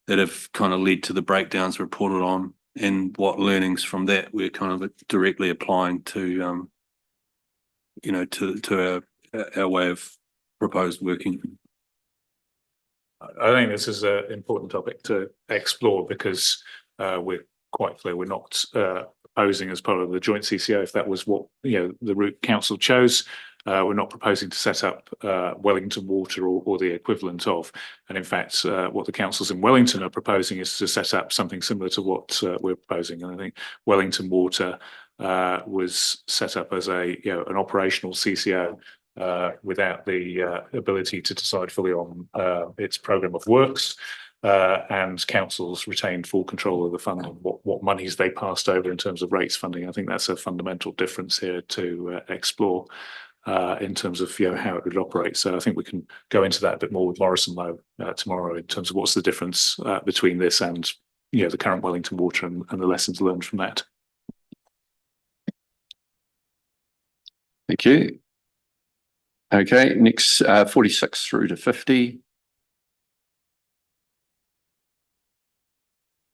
have kind of led to the breakdowns reported on, and what learnings from that we're kind of directly applying to to our way of proposed working. I think this is an important topic to explore because we're quite clear, we're not proposing as part of the joint CCO, if that was what, the route council chose. We're not proposing to set up Wellington Water or the equivalent of. And in fact, what the councils in Wellington are proposing is to set up something similar to what we're proposing. And I think Wellington Water was set up as an operational CCO without the ability to decide fully on its programme of works. And councils retained full control of the funding, what monies they passed over in terms of rates funding. I think that's a fundamental difference here to explore in terms of how it would operate. So I think we can go into that a bit more with Morrison though tomorrow in terms of what's the difference between this and the current Wellington Water and the lessons learned from that. Thank you. Okay, next 46 through to 50.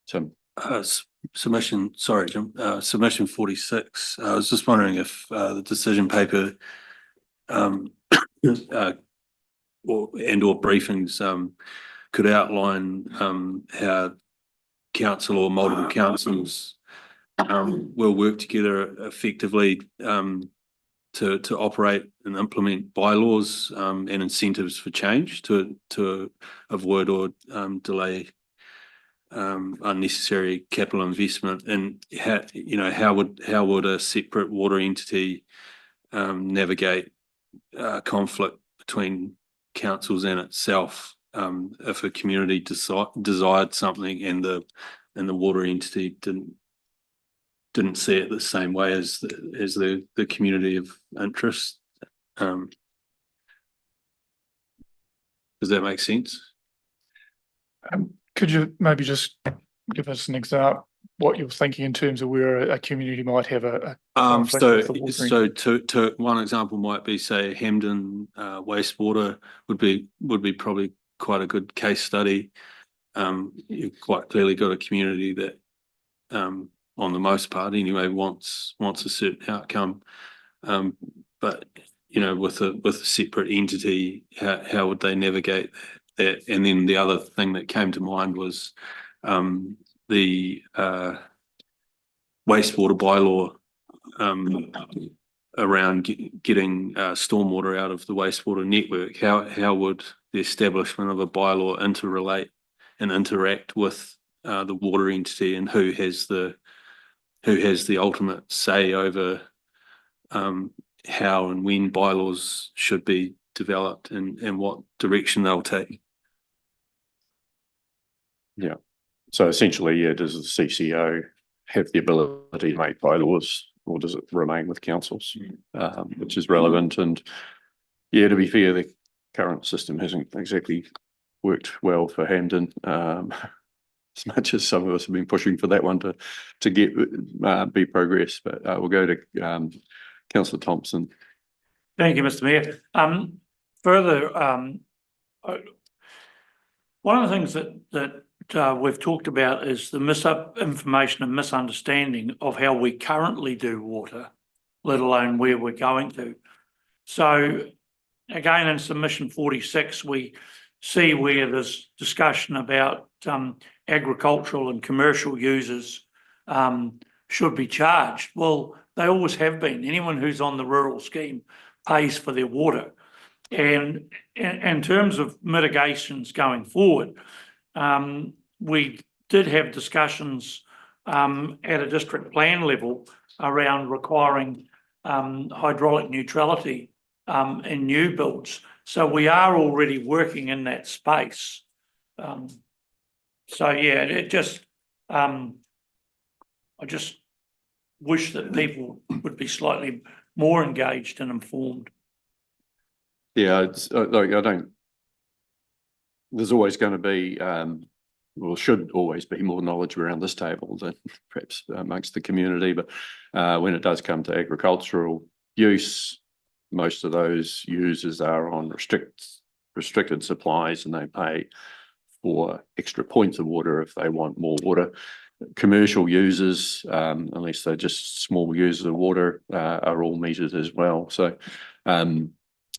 Tim. Submission, sorry, Jim, submission 46. I was just wondering if the decision paper or briefings could outline how council or multiple councils will work together effectively to operate and implement bylaws and incentives for change to avoid or delay unnecessary capital investment. And how would a separate water entity navigate conflict between councils and itself if a community desired something and the water entity didn't see it the same way as the community of interest? Does that make sense? Could you maybe just give us an example what you're thinking in terms of where a community might have a conflict with the water? To one example might be, say, Hampden wastewater would be probably quite a good case study. You've quite clearly got a community that on the most part anyway wants a certain outcome, but with a separate entity, how would they navigate that? And then the other thing that came to mind was the wastewater bylaw around getting stormwater out of the wastewater network. How would the establishment of a bylaw interrelate and interact with the water entity, and who has the ultimate say over how and when bylaws should be developed and what direction they'll take? Yeah. So essentially, does the CCO have the ability to make bylaws, or does it remain with councils, which is relevant? And to be fair, the current system hasn't exactly worked well for Hampden, as much as some of us have been pushing for that one to get be progress. But we'll go to Councillor Thompson. Thank you, Mr. Mayor. Further, one of the things that we've talked about is the misinformation and misunderstanding of how we currently do water, let alone where we're going to. So again, in submission 46, we see where there's discussion about agricultural and commercial users should be charged. Well, they always have been. Anyone who's on the rural scheme pays for their water. And in terms of mitigations going forward, we did have discussions at a district plan level around requiring hydraulic neutrality in new builds. So we are already working in that space. I just wish that people would be slightly more engaged and informed. Yeah, it's there's always going to be, should always be more knowledge around this table than perhaps amongst the community. But when it does come to agricultural use, most of those users are on restricted supplies, and they pay for extra points of water if they want more water. Commercial users, unless they're just small users of water, are all metered as well. So,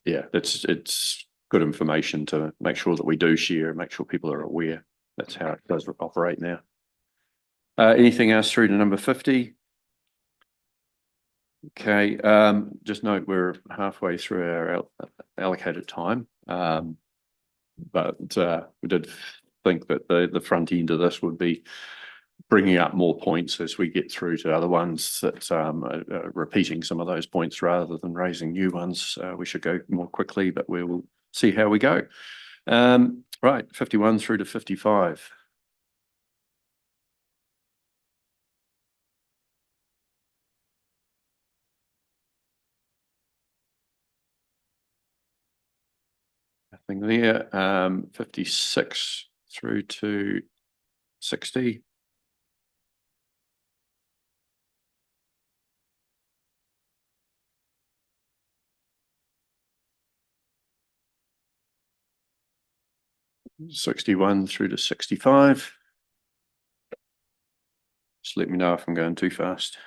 it's good information to make sure that we do share and make sure people are aware. That's how it does operate now. Anything else through to number 50? Okay, just note we're halfway through our allocated time. But we did think that the front end of this would be bringing up more points as we get through to other ones that are repeating some of those points rather than raising new ones. We should go more quickly, but we will see how we go. Right, 51 through to 55. Nothing there. 56 through to 60. '61 through to 65. Just let me know if I'm going too fast.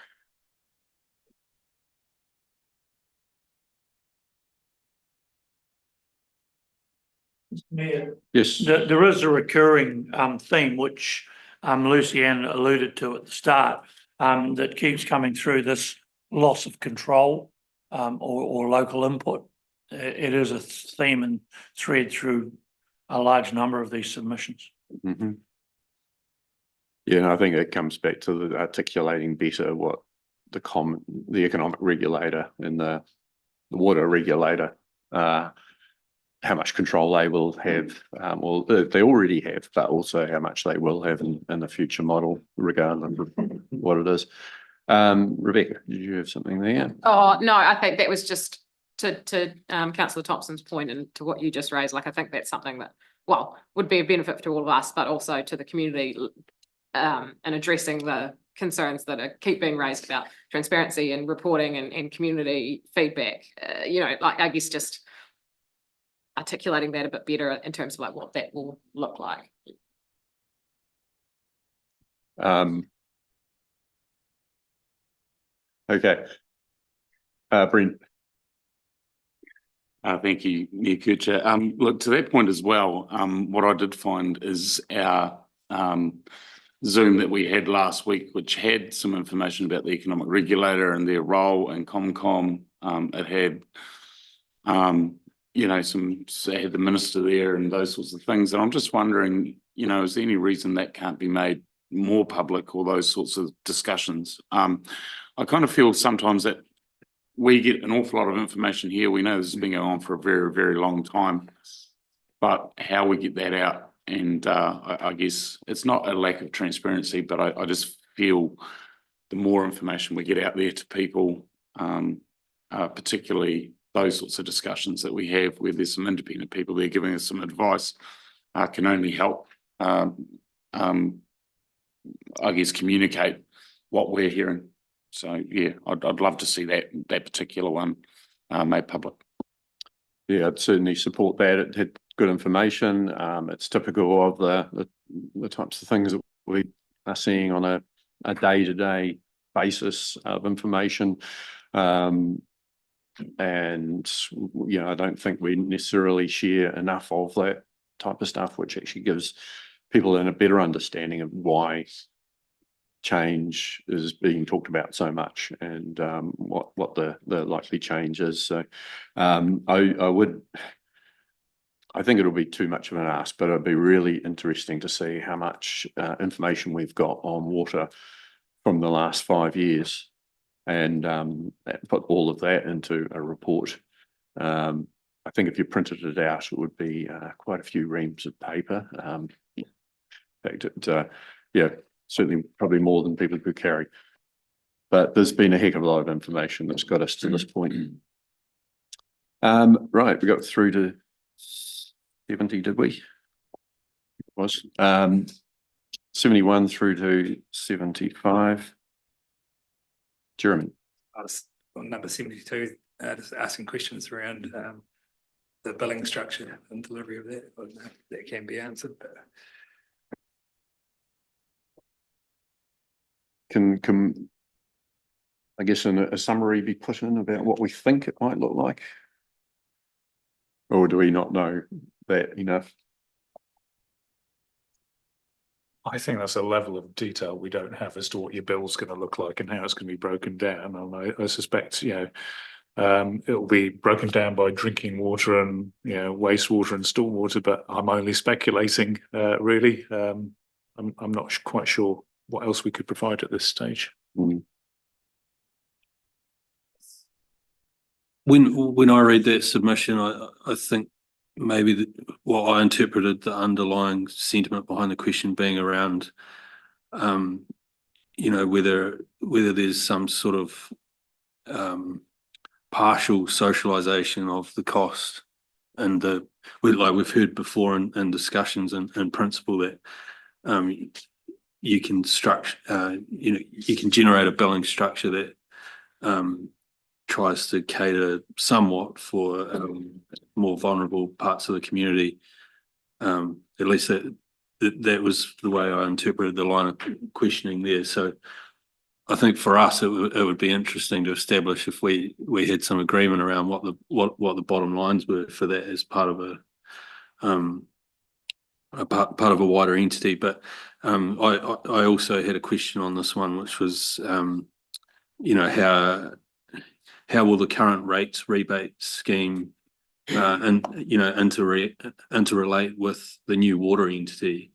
Mayor, Yes. there is a recurring theme which Lucianne alluded to at the start that keeps coming through, this loss of control or local input. It is a theme and thread through a large number of these submissions. Mm-hmm. Yeah, I think it comes back to the articulating better what the economic regulator and the water regulator, how much control they will have, well, they already have, but also how much they will have in the future model, regardless of what it is. Rebecca, did you have something there? Oh, no, I think that was just to Councillor Thompson's point and to what you just raised. Like, I think that's something that, well, would be a benefit to all of us, but also to the community, and addressing the concerns that keep being raised about transparency and reporting and community feedback. You know, like, I guess just articulating that a bit better in terms of like what that will look like. Okay. Brent. Thank you, Mayor Kircher. Look, to that point as well, what I did find is our Zoom that we had last week, which had some information about the economic regulator and their role in ComCom. It had, you know, it had the minister there and those sorts of things. And I'm just wondering, you know, is there any reason that can't be made more public, or those sorts of discussions? I kind of feel sometimes that we get an awful lot of information here. We know this has been going on for a very, very long time, but how we get that out, and I guess it's not a lack of transparency, but I just feel the more information we get out there to people, particularly those sorts of discussions that we have where there's some independent people there giving us some advice, can only help, I guess, communicate what we're hearing. So yeah, I'd love to see that particular one made public. Yeah, I'd certainly support that. It had good information. It's typical of the types of things that we are seeing on a day-to-day basis of information. And you know, I don't think we necessarily share enough of that type of stuff, which actually gives people a better understanding of why change is being talked about so much, and what the likely change is. So I think it'll be too much of an ask, but it'll be really interesting to see how much information we've got on water from the last 5 years, and put all of that into a report. I think if you printed it out, it would be quite a few reams of paper. In fact, yeah, certainly probably more than people could carry. But there's been a heck of a lot of information that's got us to this point. Right, we got through to 70, did we? It was 71 through to 75. Jeremy. I was on number 72, just asking questions around the billing structure and delivery of that. I don't know if that can be answered, but Can I guess a summary be put in about what we think it might look like? Or do we not know that enough? I think that's a level of detail we don't have as to what your bill's going to look like and how it's going to be broken down. And I suspect, it'll be broken down by drinking water and, wastewater and stormwater, but I'm only speculating, really. I'm not quite sure what else we could provide at this stage. When I read that submission, I think maybe what I interpreted the underlying sentiment behind the question being around, whether there's some sort of partial socialization of the cost, and we've heard before in discussions and principle that you can you can generate a billing structure that tries to cater somewhat for more vulnerable parts of the community. At least that was the way I interpreted the line of questioning there. So I think for us it would be interesting to establish if we had some agreement around what the bottom lines were for that as part of part of a wider entity. But I also had a question on this one, which was how will the current rates rebate scheme interrelate with the new water entity,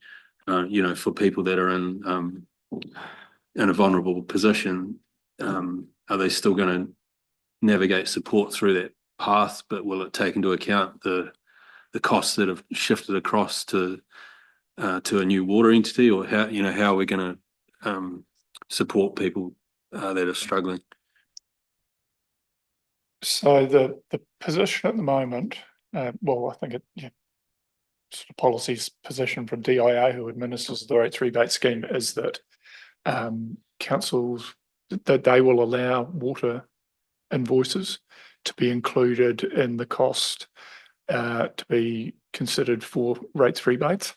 for people that are in a vulnerable position? Are they still going to navigate support through that path, but will it take into account the costs that have shifted across to a new water entity, or how are we going to support people that are struggling? So the position at the moment, I think sort of policy's position from DIA, who administers the rates rebate scheme, is that councils, that they will allow water invoices to be included in the cost to be considered for rates rebates.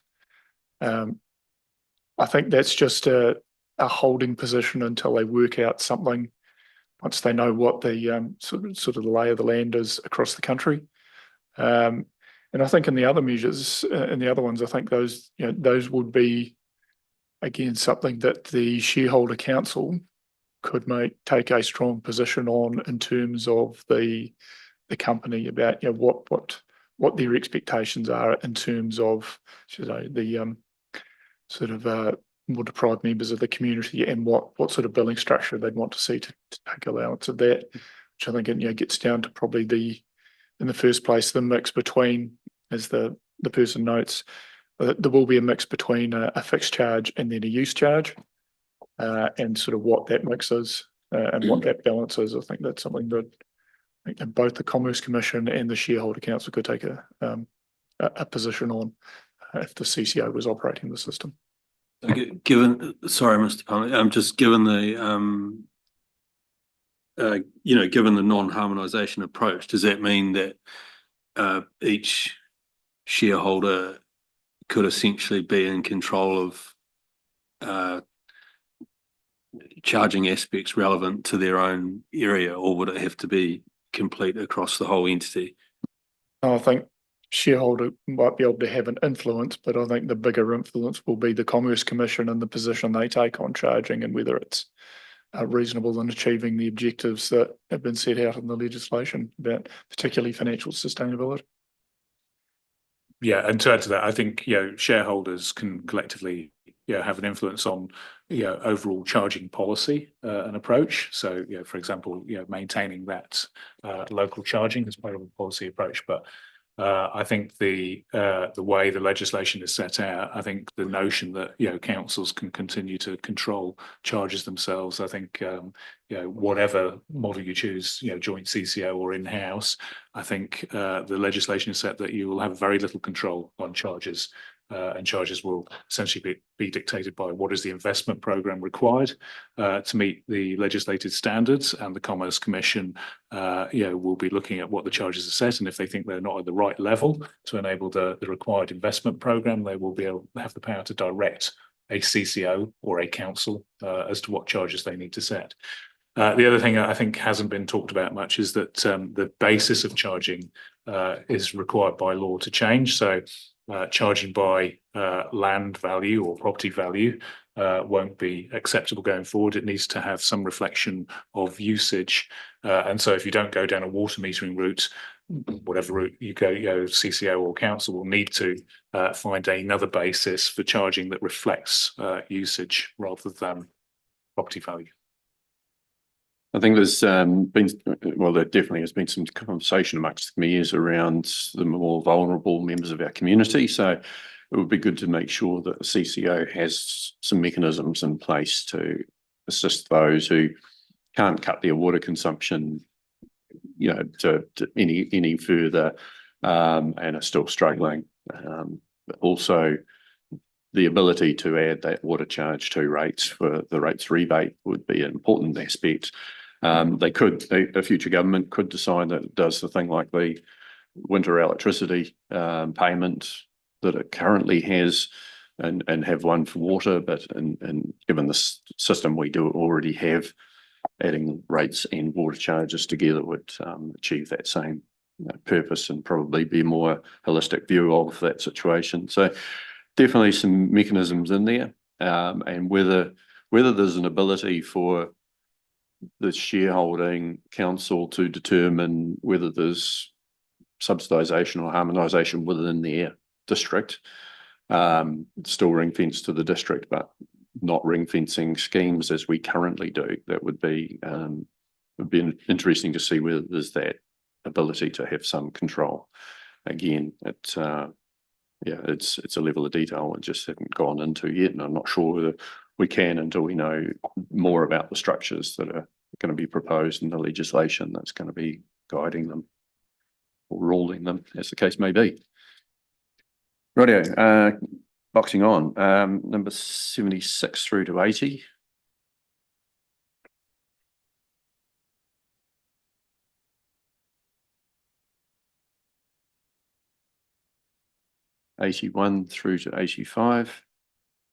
I think that's just a holding position until they work out something, once they know what the sort of the lay of the land is across the country. And I think in the other measures, in the other ones, I think those would be, again, something that the shareholder council could take a strong position on in terms of the company about what their expectations are in terms of, the sort of more deprived members of the community, and what sort of billing structure they'd want to see to take allowance of that, which I think gets down to probably in the first place, the mix between, as the person notes, there will be a mix between a fixed charge and then a use charge, and sort of what that mix is and what that balance is. I think that's something that I think both the Commerce Commission and the Shareholder Council could take a position on if the CCO was operating the system. Sorry, Mr. Palmer, just given the given the non-harmonisation approach, does that mean that each shareholder could essentially be in control of charging aspects relevant to their own area, or would it have to be complete across the whole entity? I think shareholder might be able to have an influence, but I think the bigger influence will be the Commerce Commission and the position they take on charging, and whether it's reasonable in achieving the objectives that have been set out in the legislation about particularly financial sustainability. Yeah, and to add to that, I think shareholders can collectively have an influence on overall charging policy and approach. So for example, maintaining that local charging as part of a policy approach. But I think the way the legislation is set out, I think the notion that councils can continue to control charges themselves. I think whatever model you choose, joint CCO or in-house, I think the legislation is set that you will have very little control on charges. And charges will essentially be dictated by what is the investment program required to meet the legislated standards, and the Commerce Commission will be looking at what the charges are set, and if they think they're not at the right level to enable the required investment program, they will be able to have the power to direct a CCO or a council as to what charges they need to set. The other thing I think hasn't been talked about much is that the basis of charging is required by law to change. So charging by land value or property value won't be acceptable going forward. It needs to have some reflection of usage. And so if you don't go down a water metering route, whatever route you go, CCO or council will need to find another basis for charging that reflects usage rather than property value. I think there's been, well, there definitely has been some conversation amongst the committees around the more vulnerable members of our community. So it would be good to make sure that the CCO has some mechanisms in place to assist those who can't cut their water consumption, to any further, and are still struggling. But also the ability to add that water charge to rates for the rates rebate would be an important aspect. A future government could decide that it does the thing like the winter electricity payment that it currently has, and have one for water, but and given the system we do already have, adding rates and water charges together would achieve that same purpose and probably be a more holistic view of that situation. So definitely some mechanisms in there, and whether there's an ability for the shareholding council to determine whether there's subsidisation or harmonisation within their district, still ring fence to the district, but not ring fencing schemes as we currently do. That would be interesting to see whether there's that ability to have some control. Again, it's a level of detail we just haven't gone into yet, and I'm not sure whether we can until we know more about the structures that are going to be proposed in the legislation that's going to be guiding them or ruling them, as the case may be. Rightio, boxing on, number 76 through to 80. '81 through to 85.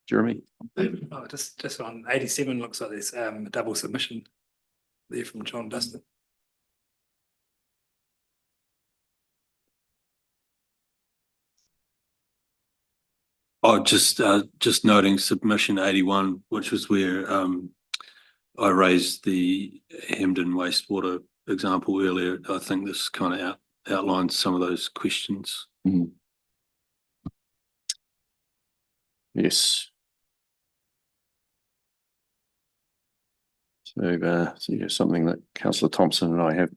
Jeremy? Oh, just on 87 looks like there's a double submission there from John Dustin. Oh, just noting submission 81, which was where I raised the Hemden wastewater example earlier. I think this kind of outlines some of those questions. Mm. Yes. So, yeah, something that Councillor Thompson and I have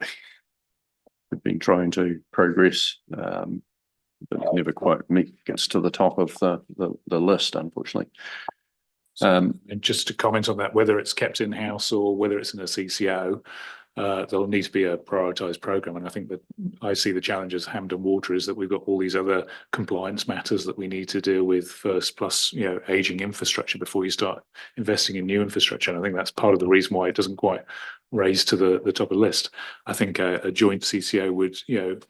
been trying to progress, but never quite gets to the top of the list, unfortunately. And just to comment on that, whether it's kept in-house or whether it's in a CCO, there'll need to be a prioritised programme. And I think that I see the challenge as Hampden Water is that we've got all these other compliance matters that we need to deal with first, plus, ageing infrastructure before you start investing in new infrastructure. And I think that's part of the reason why it doesn't quite raise to the top of the list. I think a joint CCO would,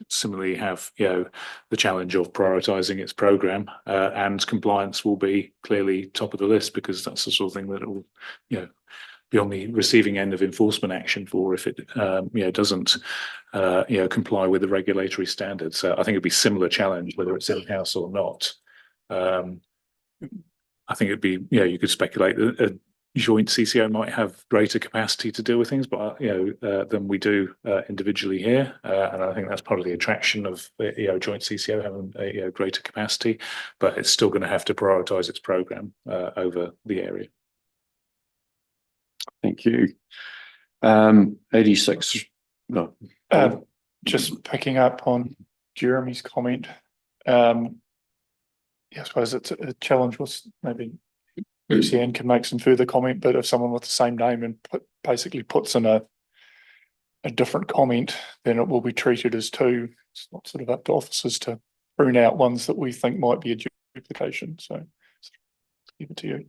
similarly have, the challenge of prioritising its programme, and compliance will be clearly top of the list, because that's the sort of thing that it will, be on the receiving end of enforcement action for if it doesn't comply with the regulatory standards. So I think it'd be similar challenge whether it's in-house or not. I think it'd be, you could speculate that a joint CCO might have greater capacity to deal with things, but than we do individually here, and I think that's part of the attraction of joint CCO having a greater capacity, but it's still going to have to prioritise its programme over the area. Thank you. 86. No. Just picking up on Jeremy's comment. I suppose it's a challenge was maybe Lucianne can make some further comment, but if someone with the same name and basically puts in a different comment, then it will be treated as two. It's not sort of up to officers to prune out ones that we think might be a duplication. So give it to you.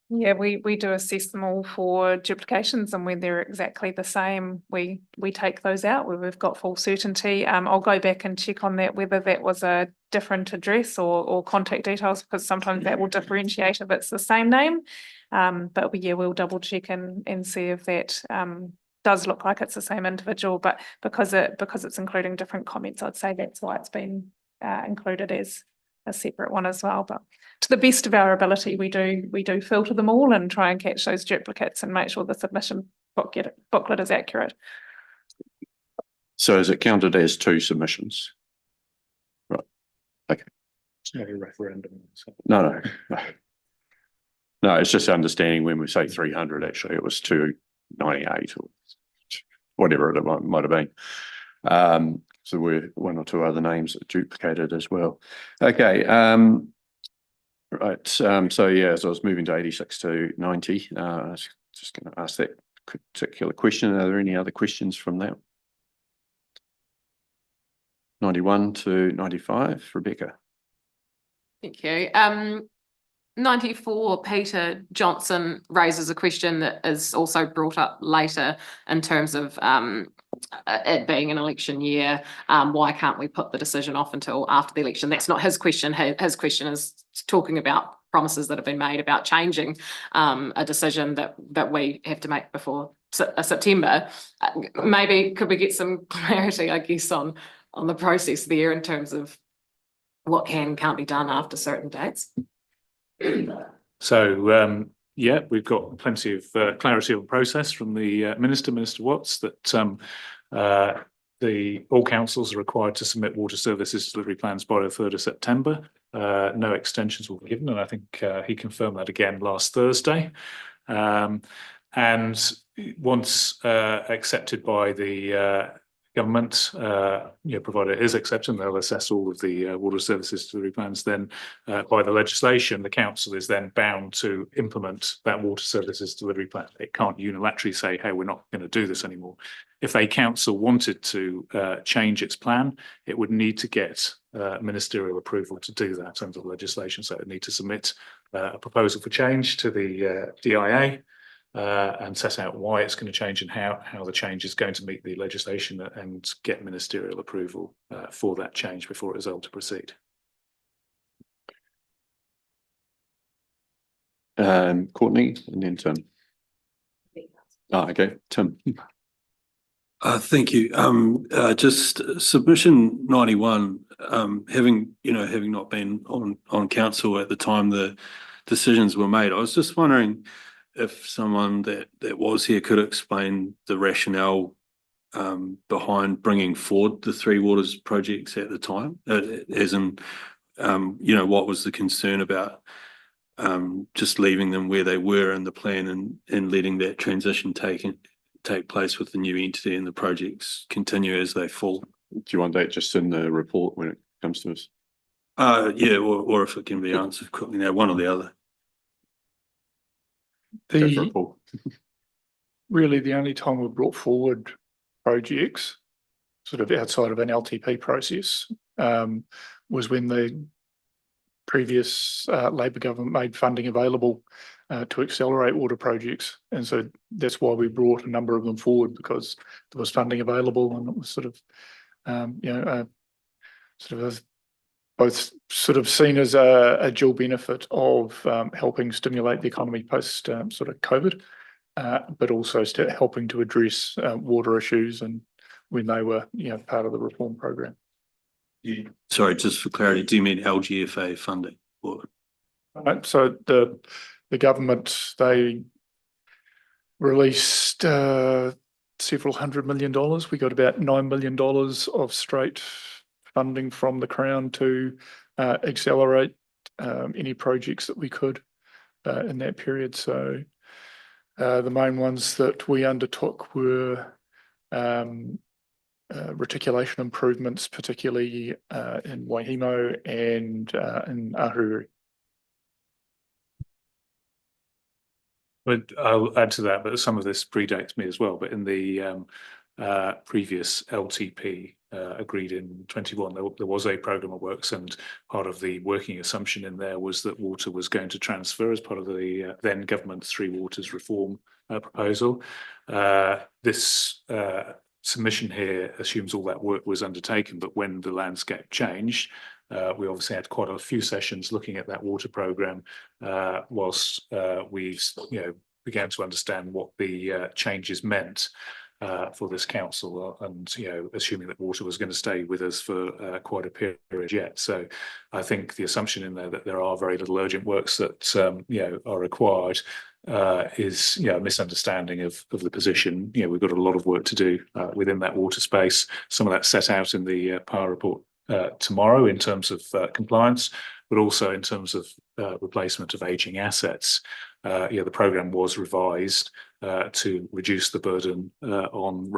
Yeah, we do assess them all for duplications, and when they're exactly the same, we take those out where we've got full certainty. I'll go back and check on that, whether that was a different address or contact details, because sometimes that will differentiate if it's the same name. But we'll double check and see if that does look like it's the same individual. But because it's including different comments, I'd say that's why it's been included as a separate one as well. But to the best of our ability, we do filter them all and try and catch those duplicates and make sure the submission booklet is accurate. So is it counted as 2 submissions? Right. Okay. It's not a referendum. No. No, it's just understanding when we say 300, actually, it was 298 or whatever it might have been. So we're 1 or 2 other names that are duplicated as well. Okay. Right. So yeah, as I was moving to 86 to 90, I was just going to ask that particular question. Are there any other questions from that? 91 to 95, Rebecca. Thank you. 94, Peter Johnson raises a question that is also brought up later in terms of it being an election year. Why can't we put the decision off until after the election? That's not his question. His question is talking about promises that have been made about changing a decision that we have to make before September. Maybe could we get some clarity, I guess, on the process there in terms of what can and can't be done after certain dates? So, yeah, we've got plenty of clarity of the process from the Minister Watts, that all councils are required to submit water services delivery plans by the 3rd of September. No extensions will be given, and I think he confirmed that again last Thursday. And once accepted by the government, provided it is accepted, they'll assess all of the water services delivery plans. Then, by the legislation, the council is then bound to implement that water services delivery plan. It can't unilaterally say, "Hey, we're not going to do this anymore." If a council wanted to change its plan, it would need to get ministerial approval to do that under the legislation. So it would need to submit a proposal for change to the DIA. And set out why it's going to change and how the change is going to meet the legislation, and get ministerial approval for that change before it is able to proceed. Courtney and then Tim. Okay, Tim. Thank you. Just submission 91, having not been on council at the time the decisions were made, I was just wondering if someone that was here could explain the rationale behind bringing forward the 3 waters projects at the time, as in, what was the concern about just leaving them where they were in the plan and letting that transition take place with the new entity and the projects continue as they fall. Do you want that just in the report when it comes to us? Yeah, or if it can be answered quickly now, one or the other. Really the only time we brought forward projects sort of outside of an LTP process was when the previous Labor government made funding available to accelerate water projects, and so that's why we brought a number of them forward, because there was funding available, and it was sort of both sort of seen as a dual benefit of helping stimulate the economy post sort of COVID, but also helping to address water issues and when they were part of the reform program. Sorry, just for clarity, do you mean LGFA funding? Right, so the government, they released several $100 million. We got about $9 million of straight funding from the Crown to accelerate any projects that we could in that period. So the main ones that we undertook were reticulation improvements, particularly in Waihimo and in Ahuriri. But I'll add to that, but some of this predates me as well. But in the previous LTP agreed in 21, there was a programme of works, and part of the working assumption in there was that water was going to transfer as part of the then government's 3 waters reform proposal. This submission here assumes all that work was undertaken, but when the landscape changed, we obviously had quite a few sessions looking at that water programme whilst we began to understand what the changes meant. for this council, and assuming that water was going to stay with us for quite a period yet. So I think the assumption in there that there are very little urgent works that are required is a misunderstanding of the position. We've got a lot of work to do within that water space. Some of that's set out in the power report tomorrow in terms of compliance, but also in terms of replacement of aging assets. The programme was revised to reduce the burden on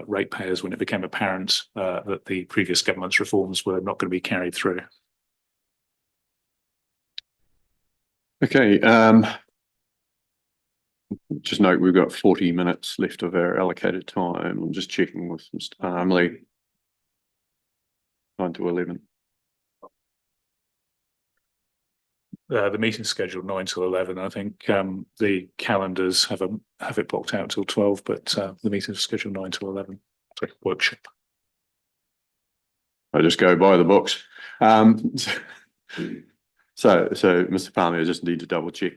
ratepayers when it became apparent that the previous government's reforms were not going to be carried through. Okay, just note we've got 40 minutes left of our allocated time. I'm just checking with Mr. Parmley. 9 to 11. The meeting's scheduled 9 to 11. I think the calendars have it blocked out till 12, but the meeting's scheduled 9 to 11. Workshop. I just go by the books. So Mr. Palmer, I just need to double check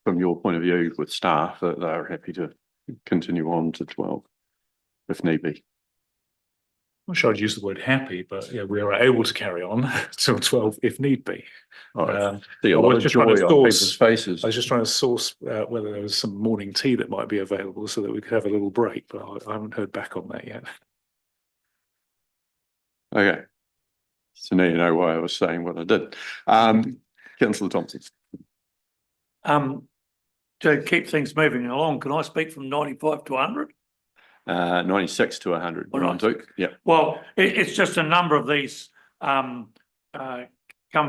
from your point of view with staff that they're happy to continue on to 12 if need be. I'm not sure I'd use the word happy, but we are able to carry on till 12 if need be. See a lot of joy on people's faces. I was just trying to source whether there was some morning tea that might be available so that we could have a little break, but I haven't heard back on that yet. Okay. So now you know why I was saying what I did. Councillor Thompson. To keep things moving along, can I speak from 95 to 100? 96 to 100. We're on to. Yeah. Well, it's just a number of these come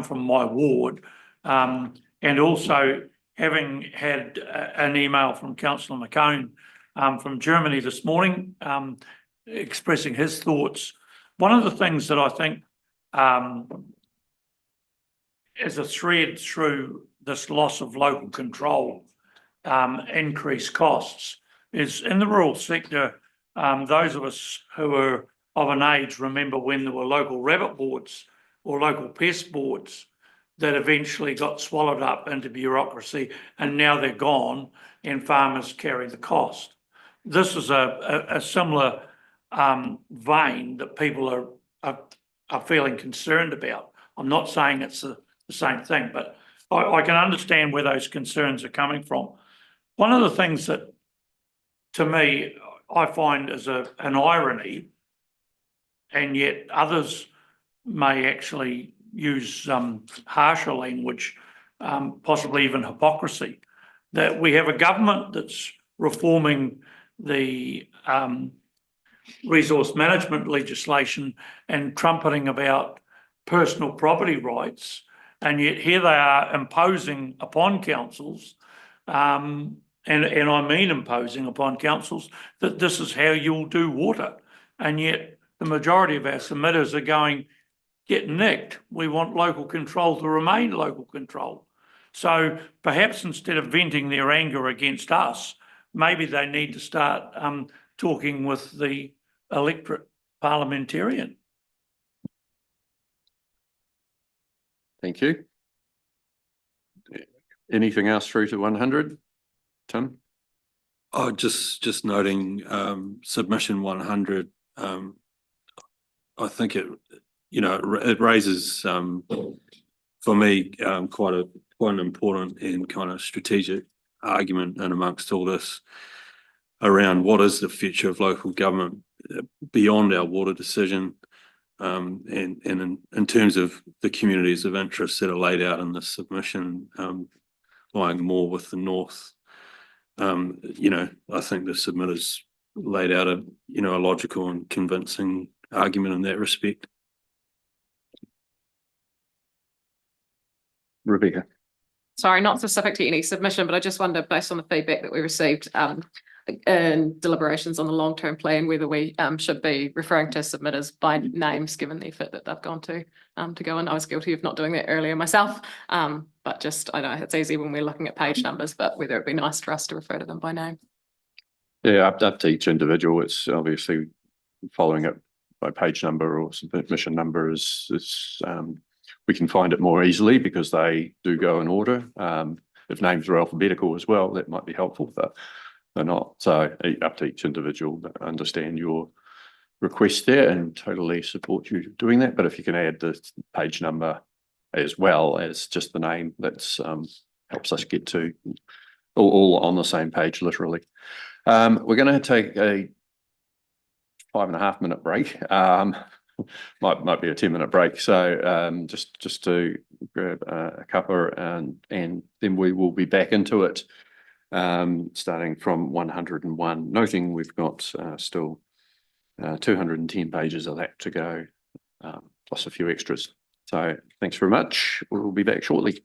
from my ward, and also having had an email from Councillor McCone from Germany this morning, expressing his thoughts. One of the things that I think is a thread through this loss of local control, increased costs, is in the rural sector. Those of us who are of an age remember when there were local rabbit boards or local pest boards that eventually got swallowed up into bureaucracy, and now they're gone and farmers carry the cost. This is a similar vein that people are feeling concerned about. I'm not saying it's the same thing, but I can understand where those concerns are coming from. One of the things that, to me, I find as an irony, and yet others may actually use harsher language, possibly even hypocrisy, that we have a government that's reforming the resource management legislation and trumpeting about personal property rights, and yet here they are imposing upon councils, and I mean imposing upon councils, that this is how you'll do water. And yet the majority of our submitters are going, get nicked. We want local control to remain local control. So perhaps instead of venting their anger against us, maybe they need to start talking with the electorate parliamentarian. Thank you. Anything else through to 100? Tim? Oh, just noting submission 100. I think it raises for me quite an important and kind of strategic argument in amongst all this around what is the future of local government beyond our water decision, and in terms of the communities of interest that are laid out in the submission, lying more with the north. I think the submitters laid out a logical and convincing argument in that respect. Rebecca. Sorry, not specific to any submission, but I just wonder, based on the feedback that we received in deliberations on the long-term plan, whether we should be referring to submitters by names, given the effort that they've gone to go in. I was guilty of not doing that earlier myself, but just, I know it's easy when we're looking at page numbers, but whether it'd be nice for us to refer to them by name. Yeah, up to each individual. It's obviously following it by page number or submission number is we can find it more easily because they do go in order. If names are alphabetical as well, that might be helpful, but they're not. So up to each individual, but I understand your request there and totally support you doing that. But if you can add the page number as well as just the name, that's helps us get to all on the same page, literally. We're going to take a 5.5 minute break. Might be a 10-minute break. So just to grab a cuppa and then we will be back into it, starting from 101, noting we've got still 210 pages of that to go, plus a few extras. So thanks very much. We'll be back shortly.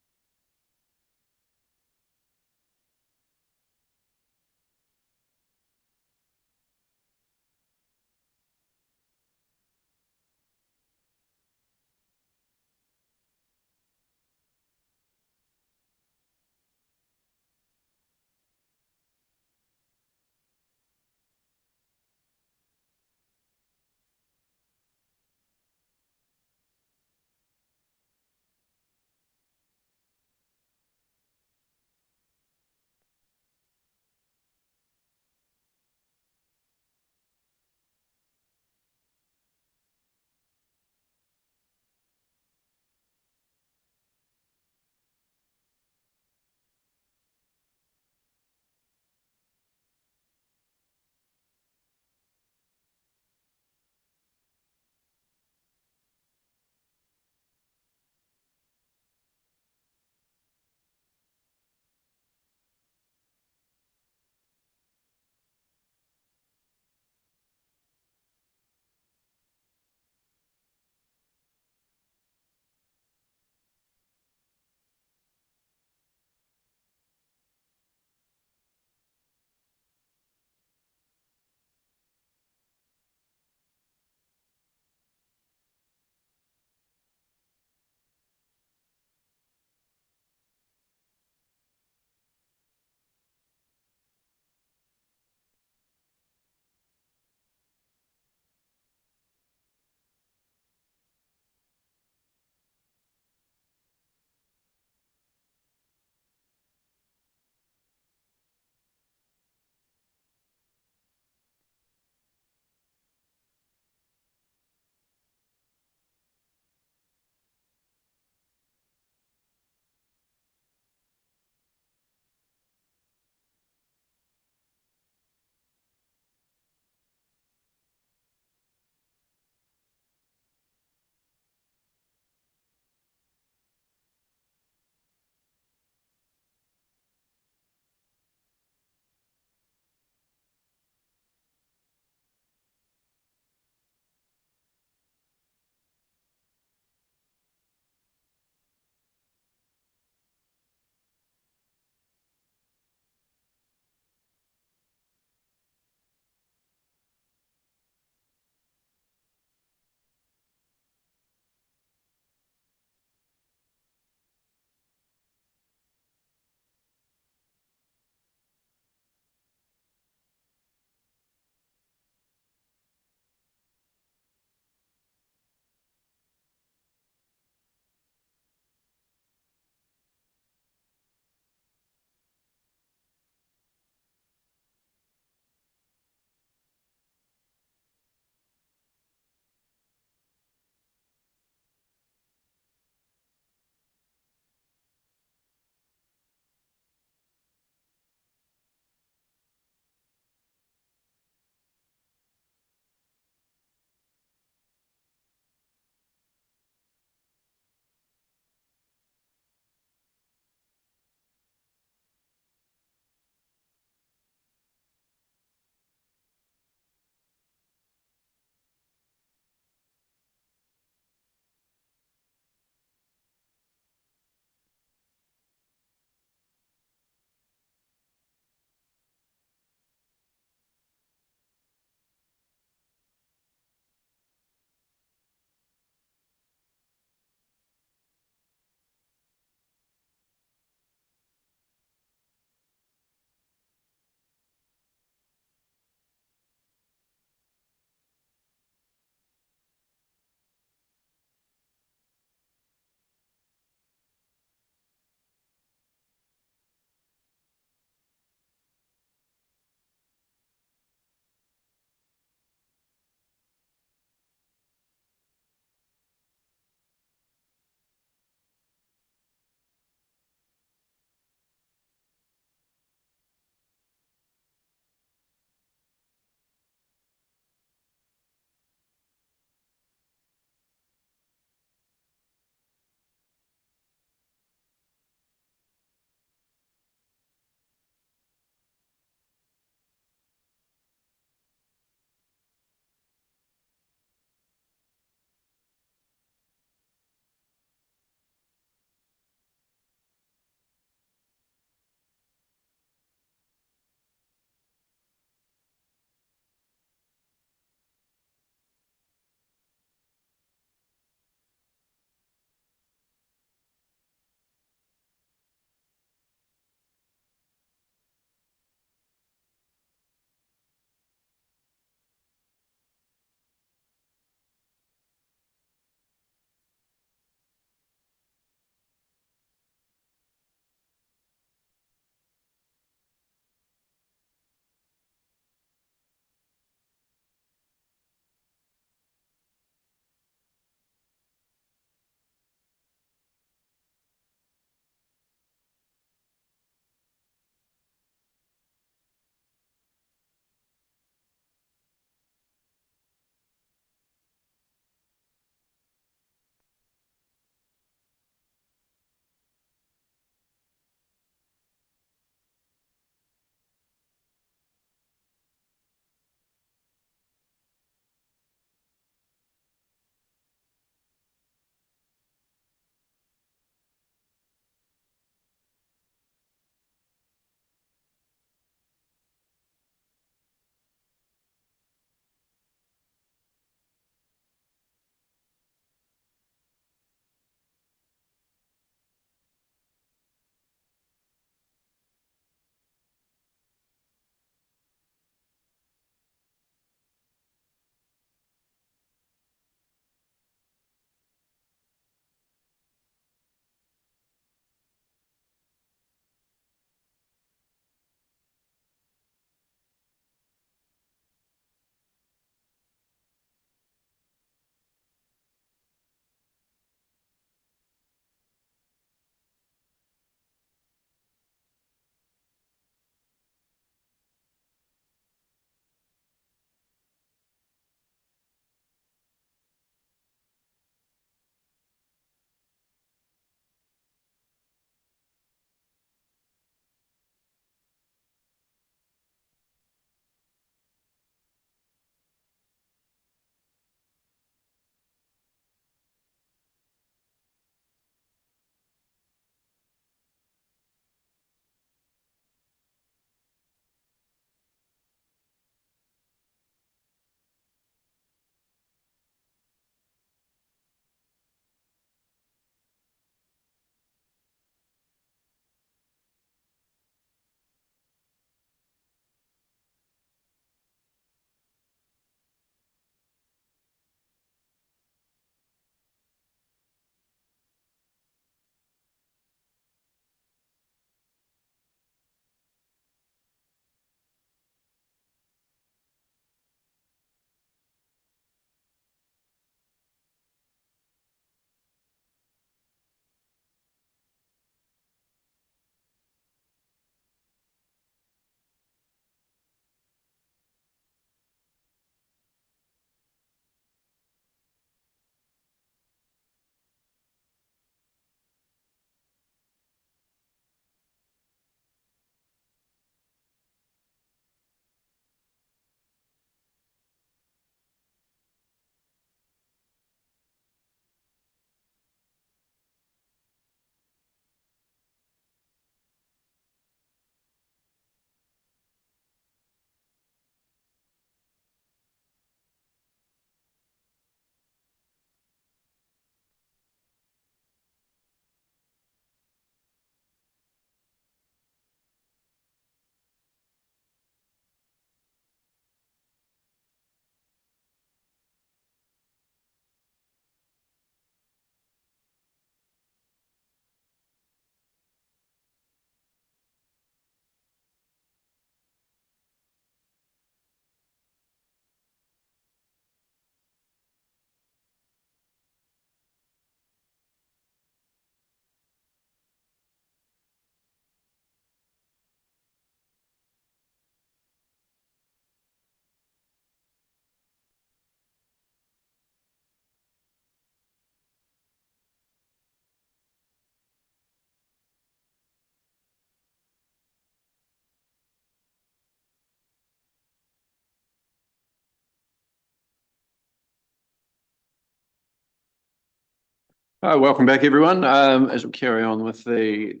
Welcome back, everyone. As we carry on with the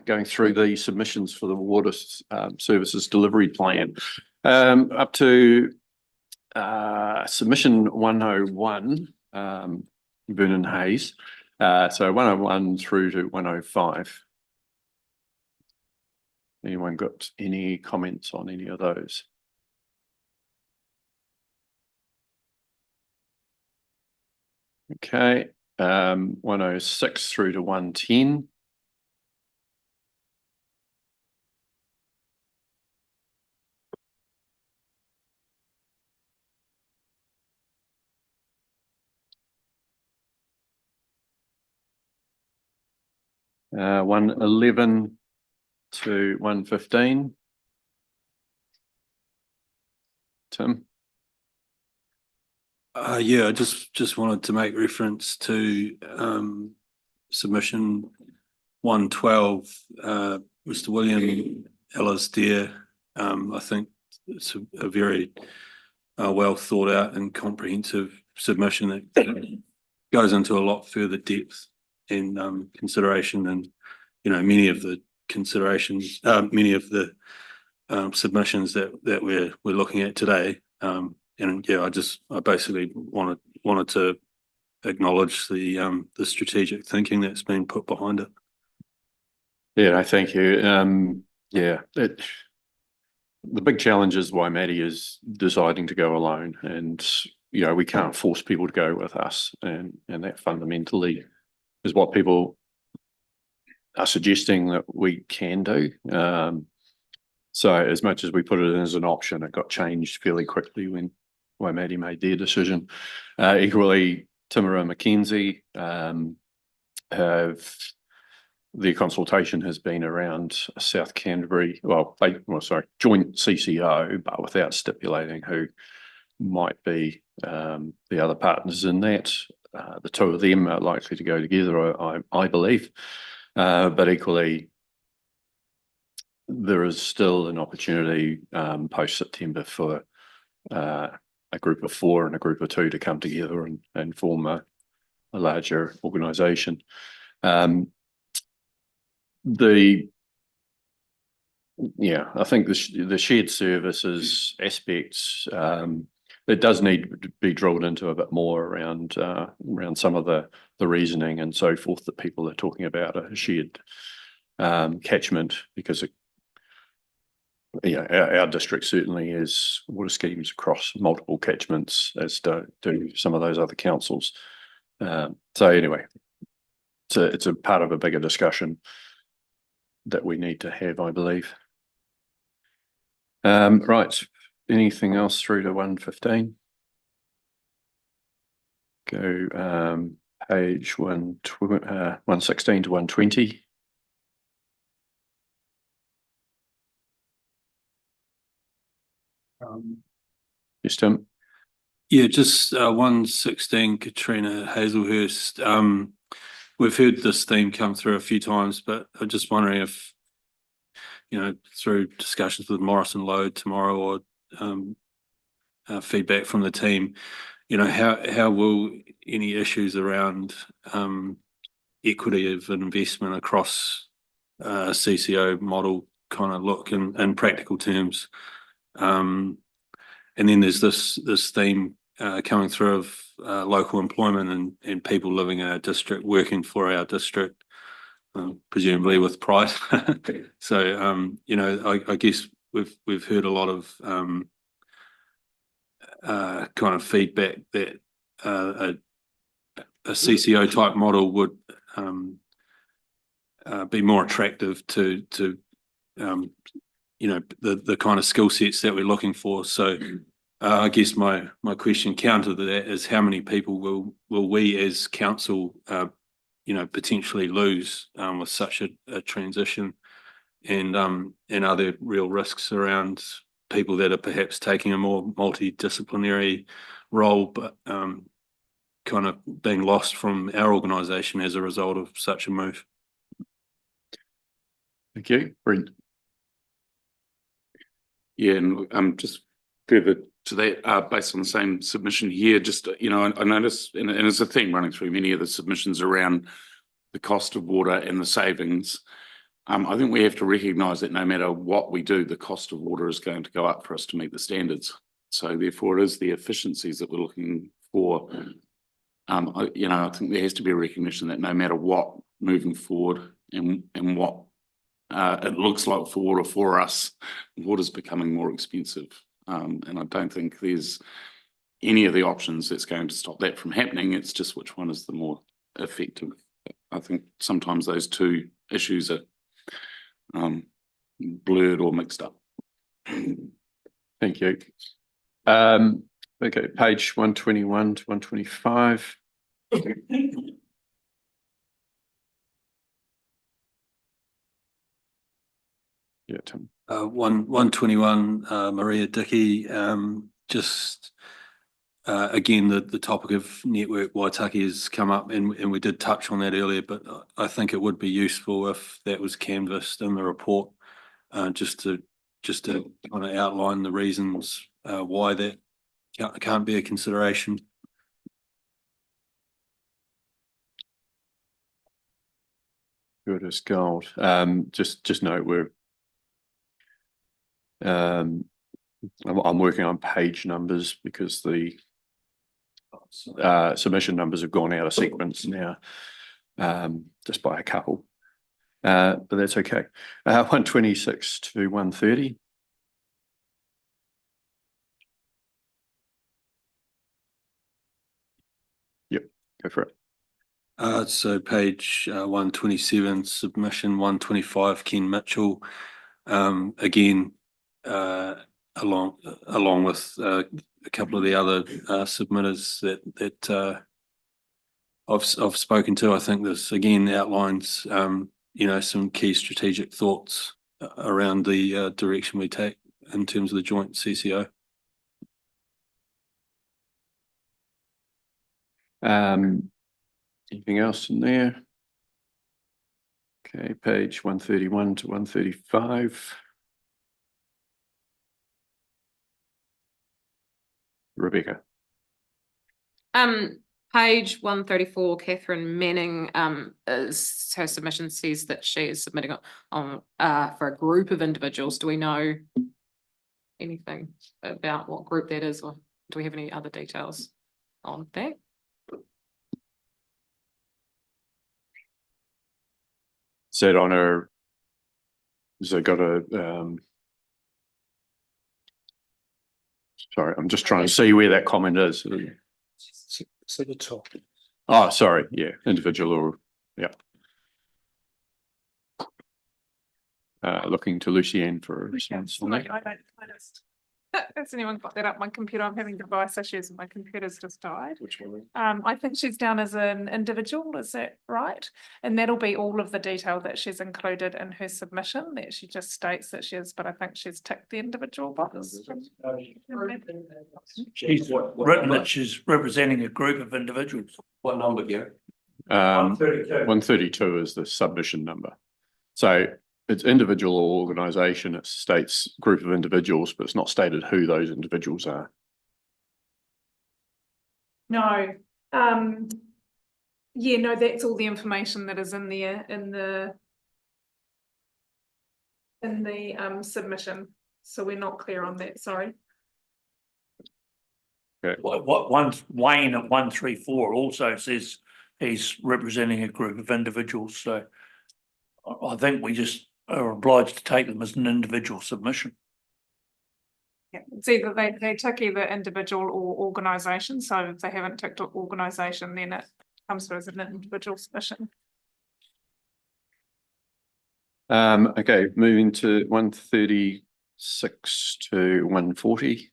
going through the submissions for the water services delivery plan, up to submission 101, Vernon Hayes. So 101 through to 105. Anyone got any comments on any of those? Okay, 106 through to 110. Uh, 111 to 115. Tim? Yeah, I just wanted to make reference to submission 112, Mr. William Ellis there. I think it's a very well thought out and comprehensive submission that goes into a lot further depth and consideration, and many of the considerations, many of the submissions that we're looking at today. And yeah, I basically wanted to acknowledge the strategic thinking that's been put behind it. Yeah, thank you. Yeah, the big challenge is why Maddie is deciding to go alone, and we can't force people to go with us, and that fundamentally is what people are suggesting that we can do. So as much as we put it in as an option, it got changed fairly quickly when Maddie made their decision. Equally, Timera Mackenzie the consultation has been around South Canterbury, joint CCO, but without stipulating who might be the other partners in that. The two of them are likely to go together, I believe. But equally, there is still an opportunity post-September for a group of 4 and a group of 2 to come together and form a larger organisation. I think the shared services aspects, it does need to be drilled into a bit more around some of the reasoning and so forth that people are talking about a shared catchment, because our district certainly has water schemes across multiple catchments, as do some of those other councils. So anyway, it's a part of a bigger discussion that we need to have, I believe. Right, anything else through to 115? Go page 116 to 120. Yes, Tim. Yeah, just 116, Katrina Hazelhurst. We've heard this theme come through a few times, but I'm just wondering if, through discussions with Morris and Load tomorrow, or feedback from the team, how will any issues around equity of investment across CCO model kind of look in practical terms? And then there's this theme coming through of local employment and people living in our district, working for our district, presumably with pride. So I guess we've heard a lot of kind of feedback that a CCO type model would be more attractive to the kind of skill sets that we're looking for. So I guess my question counter to that is, how many people will we as council potentially lose with such a transition, and are there real risks around people that are perhaps taking a more multidisciplinary role, but kind of being lost from our organisation as a result of such a move? Thank you. Brent. Yeah, and just further to that, based on the same submission here, just, you know, I noticed, and it's a theme running through many of the submissions around the cost of water and the savings. I think we have to recognise that no matter what we do, the cost of water is going to go up for us to meet the standards. So therefore, it is the efficiencies that we're looking for. You know, I think there has to be a recognition that no matter what, moving forward and what it looks like for water for us, water's becoming more expensive. And I don't think there's any of the options that's going to stop that from happening. It's just which one is the more effective. I think sometimes those two issues are blurred or mixed up. Thank you. Okay, page 121 to 125. Yeah, Tim. 121, Maria Dickey, just again, the topic of Network Waitaki has come up, and we did touch on that earlier, but I think it would be useful if that was canvassed in the report, just to kind of outline the reasons why that can't be a consideration. Good as gold. Just note we're I'm working on page numbers because the submission numbers have gone out of sequence now, just by a couple, but that's okay. 126 to 130. Yep, go for it. So page 127, submission 125, Ken Mitchell, again, along with a couple of the other submitters that I've spoken to. I think this again outlines you know, some key strategic thoughts around the direction we take in terms of the joint CCO. Anything else in there? Okay, page 131 to 135. Rebecca. Page 134, Catherine Manning, is her submission says that she is submitting on for a group of individuals. Do we know anything about what group that is, or do we have any other details on that? Is that on her? Has it got a sorry, I'm just trying to see where that comment is. So the top. Oh, sorry, yeah, individual or yeah. Looking to Lucienne for a response on that. I don't notice. Has anyone got that up my computer? I'm having device issues and my computer's just died. Which one? I think she's down as an individual, is that right? And that'll be all of the detail that she's included in her submission, that she just states that she is, but I think she's ticked the individual box. She's written that she's representing a group of individuals. What number, Gary? 132. 132 is the submission number. So it's individual or organisation. It states group of individuals, but it's not stated who those individuals are. No, yeah, no, that's all the information that is in there in the submission. So we're not clear on that, sorry. Okay. What Wayne at 134 also says he's representing a group of individuals. So I think we just are obliged to take them as an individual submission. Yeah, it's either they tick either individual or organisation. So if they haven't ticked organisation, then it comes through as an individual submission. Okay, moving to 136 to 140.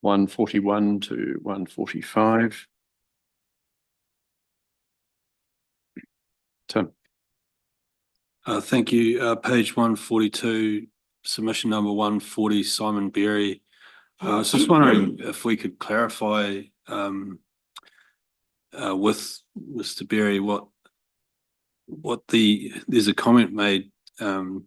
(141) to 145. Tim. Thank you. Page 142, submission number 140, Simon Berry. I was just wondering if we could clarify with Mr. Berry there's a comment made and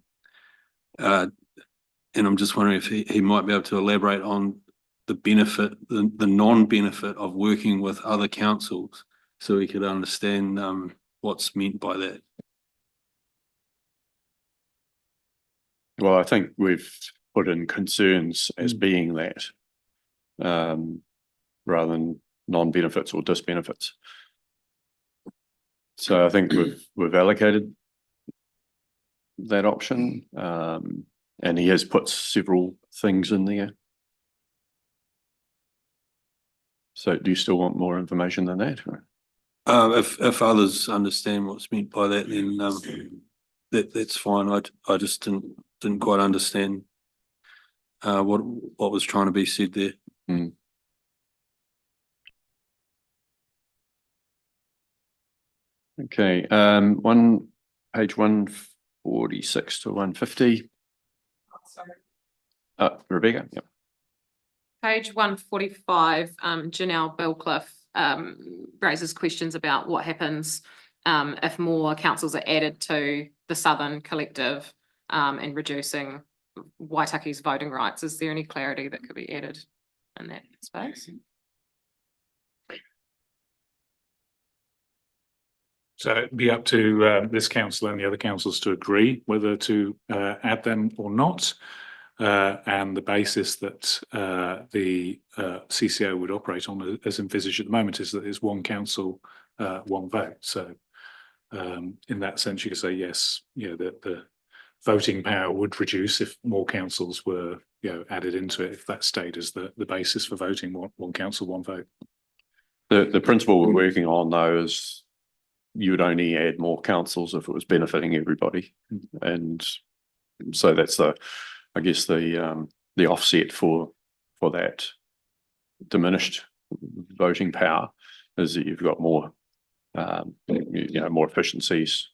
I'm just wondering if he might be able to elaborate on the benefit, the non-benefit of working with other councils, so we could understand what's meant by that. Well, I think we've put in concerns as being that, rather than non-benefits or disbenefits. So I think we've allocated that option, and he has put several things in there. So do you still want more information than that? Or? If others understand what's meant by that, then that's fine. I just didn't quite understand what was trying to be said there. Okay, page 146 to 150. Sorry. Rebecca, yep. Page 145, Janelle Billcliffe raises questions about what happens if more councils are added to the Southern Collective and reducing Waitaki's voting rights. Is there any clarity that could be added in that space? So it'd be up to this council and the other councils to agree whether to add them or not. And the basis that the CCO would operate on as envisaged at the moment is that it's one council, one vote. So in that sense, you could say yes, the voting power would reduce if more councils were added into it, if that stayed as the basis for voting, one council, one vote. The principle we're working on though is you would only add more councils if it was benefiting everybody. And so that's I guess the offset for that diminished voting power is that you've got more more efficiencies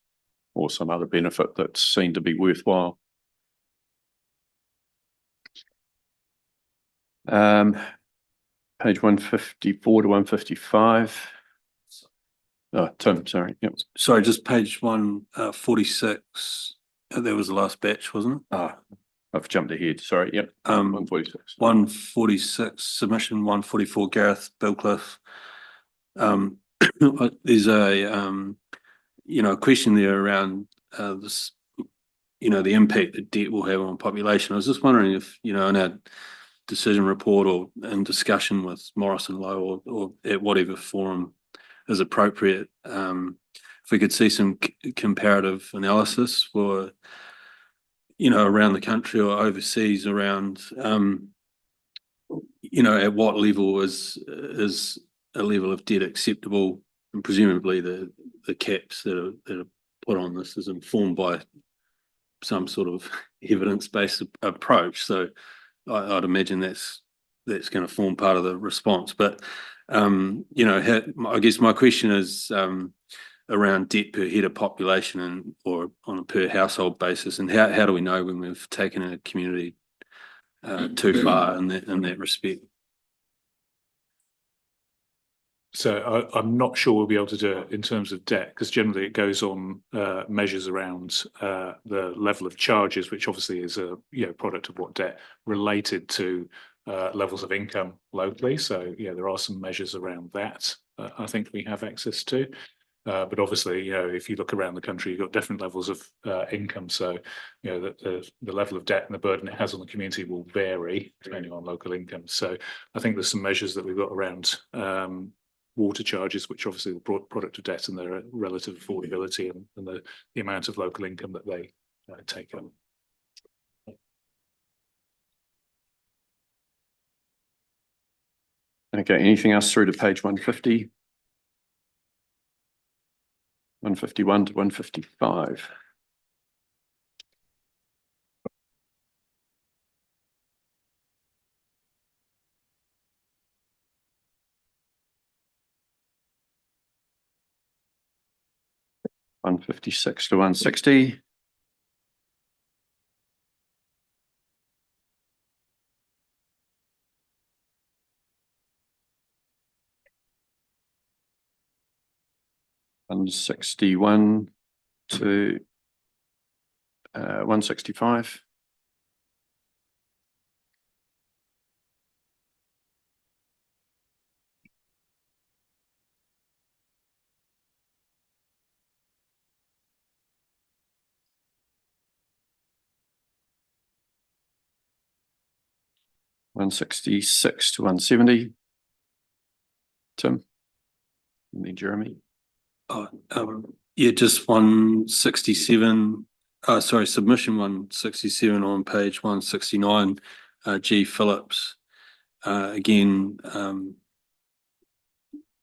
or some other benefit that's seen to be worthwhile. Page 154 to 155. Oh, Tim, sorry. Yep. Sorry, just page 146. That was the last batch, wasn't it? I've jumped ahead. Sorry. Yep. 146. 146 submission. 144 Gareth Billcliffe. There's a question there around this. The impact that debt will have on population. I was just wondering if in our decision report or in discussion with Morrison Lowe or at whatever forum is appropriate, if we could see some comparative analysis for around the country or overseas around at what level is a level of debt acceptable, and presumably the caps that are put on this is informed by some sort of evidence-based approach. So I'd imagine that's going to form part of the response. But I guess my question is around debt per head of population or on a per household basis, and how do we know when we've taken a community too far in that respect? So I'm not sure we'll be able to do it in terms of debt, because generally it goes on measures around the level of charges, which obviously is a product of what debt related to levels of income locally. So there are some measures around that I think we have access to. But obviously, if you look around the country, you've got different levels of income. So, the level of debt and the burden it has on the community will vary depending on local income. So I think there's some measures that we've got around water charges, which obviously the product of debt and their relative affordability and the amount of local income that they take up. Okay, anything else through to page 150? 151 to 155. (156 to 160). 161 to 165. $166 to 170. Tim. And then Jeremy. Yeah, just 167, sorry, submission 167 on page 169, G Phillips. Again,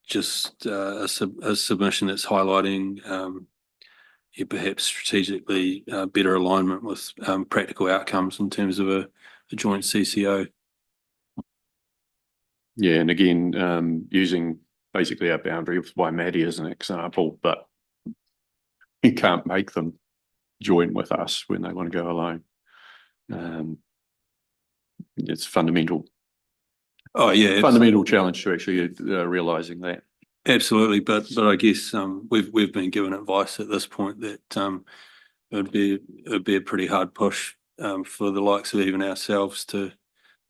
just a submission that's highlighting yeah, perhaps strategically better alignment with practical outcomes in terms of a joint CCO. Yeah, and again, using basically our boundary with Waimate as an example, but you can't make them join with us when they want to go alone. It's fundamental. Oh yeah, fundamental challenge to actually realising that. Absolutely, but I guess we've been given advice at this point that it'd be a pretty hard push for the likes of even ourselves to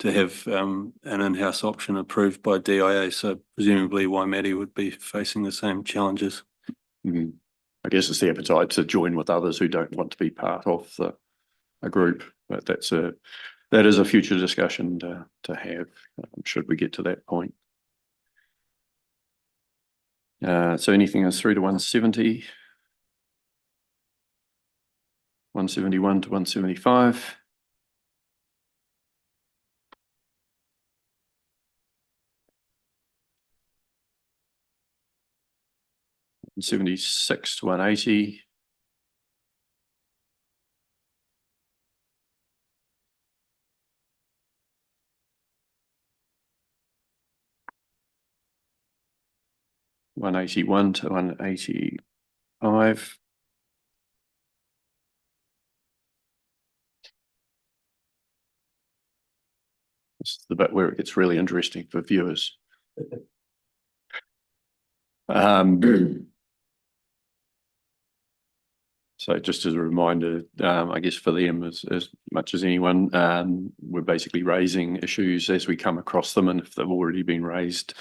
have an in-house option approved by DIA. So presumably Waimate would be facing the same challenges. Mm-hmm. I guess it's the appetite to join with others who don't want to be part of a group, but that is a future discussion to have should we get to that point. So anything else through to 170, 171 to 175. 176 to 180. $181 to 185. This is the bit where it gets really interesting for viewers. So just as a reminder, I guess for them as much as anyone, we're basically raising issues as we come across them, and if they've already been raised,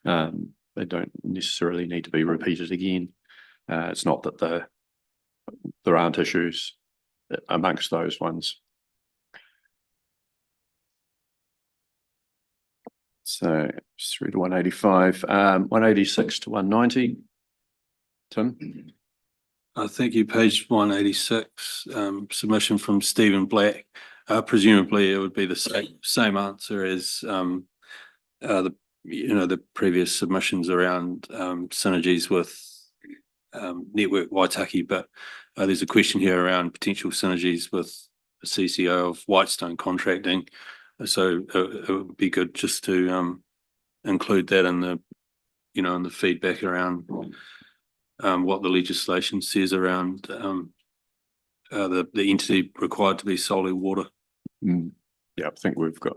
they don't necessarily need to be repeated again. It's not that there aren't issues amongst those ones. So through to 185, 186 to 190. Tim? Thank you. Page 186, submission from Stephen Black. Presumably it would be the same answer as the previous submissions around synergies with Network Waitaki, but there's a question here around potential synergies with the CCO of Whitestone Contracting. So it would be good just to include that in the in the feedback around what the legislation says around the entity required to be solely water. Yeah, I think we've got